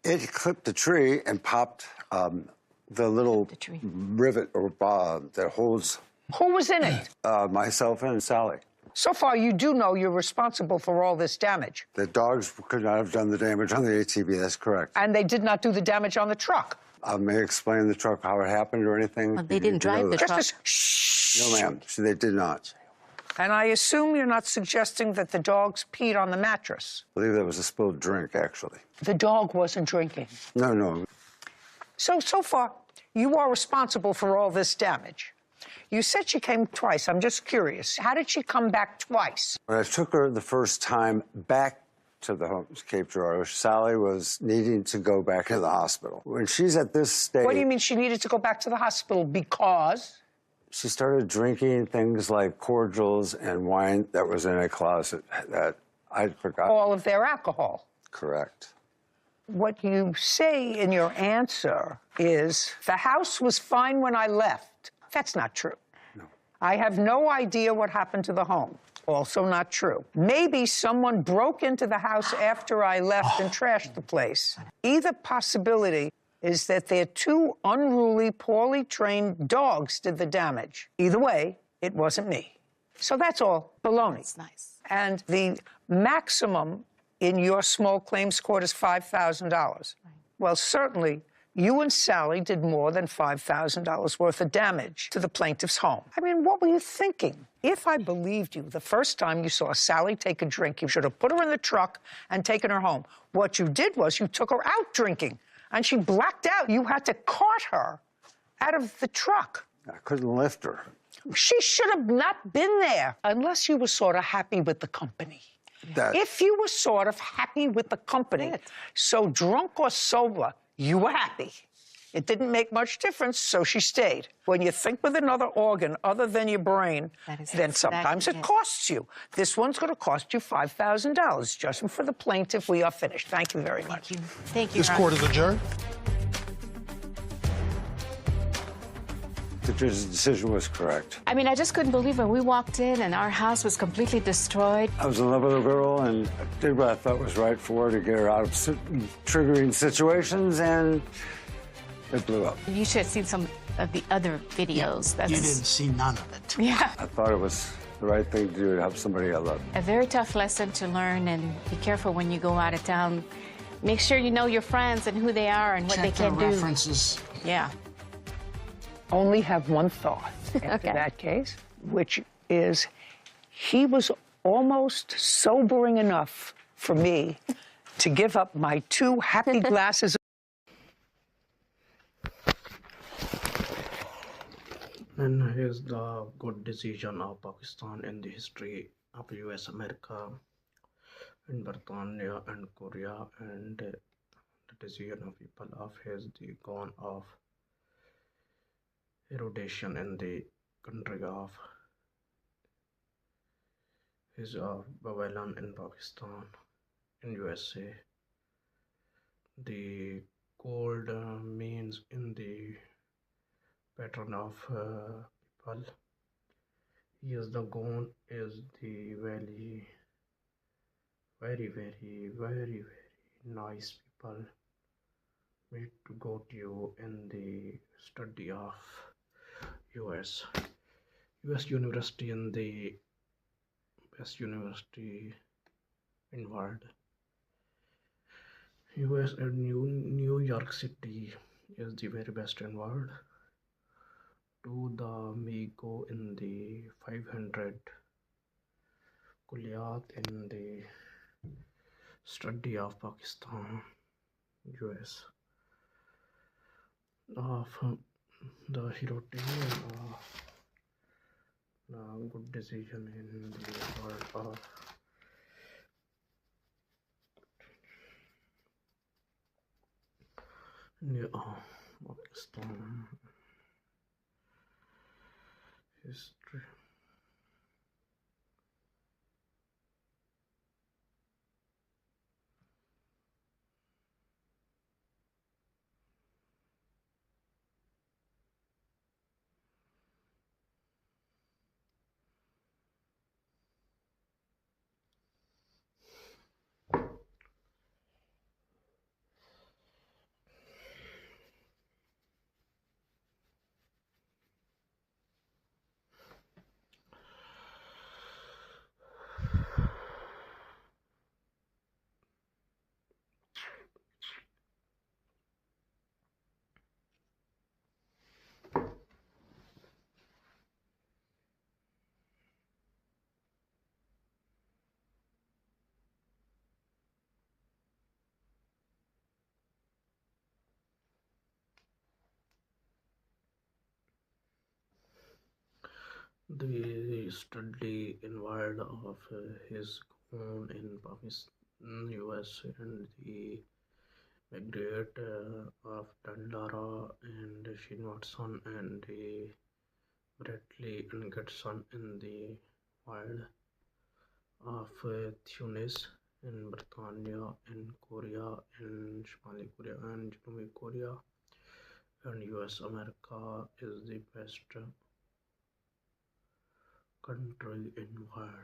It clipped the tree and popped the little rivet or bob that holds. Who was in it? Myself and Sally. So far, you do know you're responsible for all this damage. The dogs could not have done the damage on the ATV, that's correct. And they did not do the damage on the truck. I may explain the truck, how it happened or anything. Well, they didn't drive the truck. No, ma'am, they did not. And I assume you're not suggesting that the dogs peed on the mattress. I believe that was a spilled drink, actually. The dog wasn't drinking. No. So far, you are responsible for all this damage. You said she came twice. I'm just curious. How did she come back twice? When I took her the first time back to the home, Cape Girardeau, Sally was needing to go back to the hospital. When she's at this stage... What do you mean she needed to go back to the hospital? Because? She started drinking things like cordials and wine that was in a closet that I forgot. All of their alcohol. Correct. What you say in your answer is, the house was fine when I left. That's not true. No. I have no idea what happened to the home. Also not true. Maybe someone broke into the house after I left and trashed the place. Either possibility is that their two unruly, poorly trained dogs did the damage. Either way, it wasn't me. So that's all baloney. That's nice. And the maximum in your small claims court is $5,000. Right. Well, certainly, you and Sally did more than $5,000 worth of damage to the plaintiff's home. I mean, what were you thinking? If I believed you the first time you saw Sally take a drink, you should have put her in the truck and taken her home. What you did was you took her out drinking, and she blacked out. You had to cart her out of the truck. I couldn't lift her. She should have not been there unless you were sort of happy with the company. If you were sort of happy with the company, so drunk or sober, you were happy. It didn't make much difference, so she stayed. When you think with another organ other than your brain, then sometimes it costs you. This one's going to cost you $5,000. Just for the plaintiff, we are finished. Thank you very much. Thank you. This court is adjourned. The judge's decision was correct. I mean, I just couldn't believe when we walked in and our house was completely destroyed. I was in love with a girl and I did what I thought was right for her to get her out of triggering situations, and it blew up. You should have seen some of the other videos. You didn't see none of it. Yeah. I thought it was the right thing to do to help somebody I love. A very tough lesson to learn, and be careful when you go out of town. Make sure you know your friends and who they are and what they can do. References. Yeah. Only have one thought after that case, which is he was almost sobering enough for me to give up my 2 happy glasses. And here's the good decision of Pakistan in the history of US, America, and Britannia and Korea, and the decision of people of his the gone of erosion in the country of his Babylon in Pakistan, in USA. The gold means in the pattern of people. Yes, the gone is the very, very, very, very, very nice people. Need to go to you in the study of US University and the best university in world. US and New York City is the very best in world. To the me go in the 500 Kulliyat in the study of Pakistan, US. Of the hero team, good decision in the world of Pakistan history. The study involved of his own in Pakistan, US, and the Margaret of Dandara and Shane Watson and the Bradley and Gutson in the wild of Tunis in Britannia, in Korea, in Shimali Korea and Janubi Korea, and US America is the best country in world.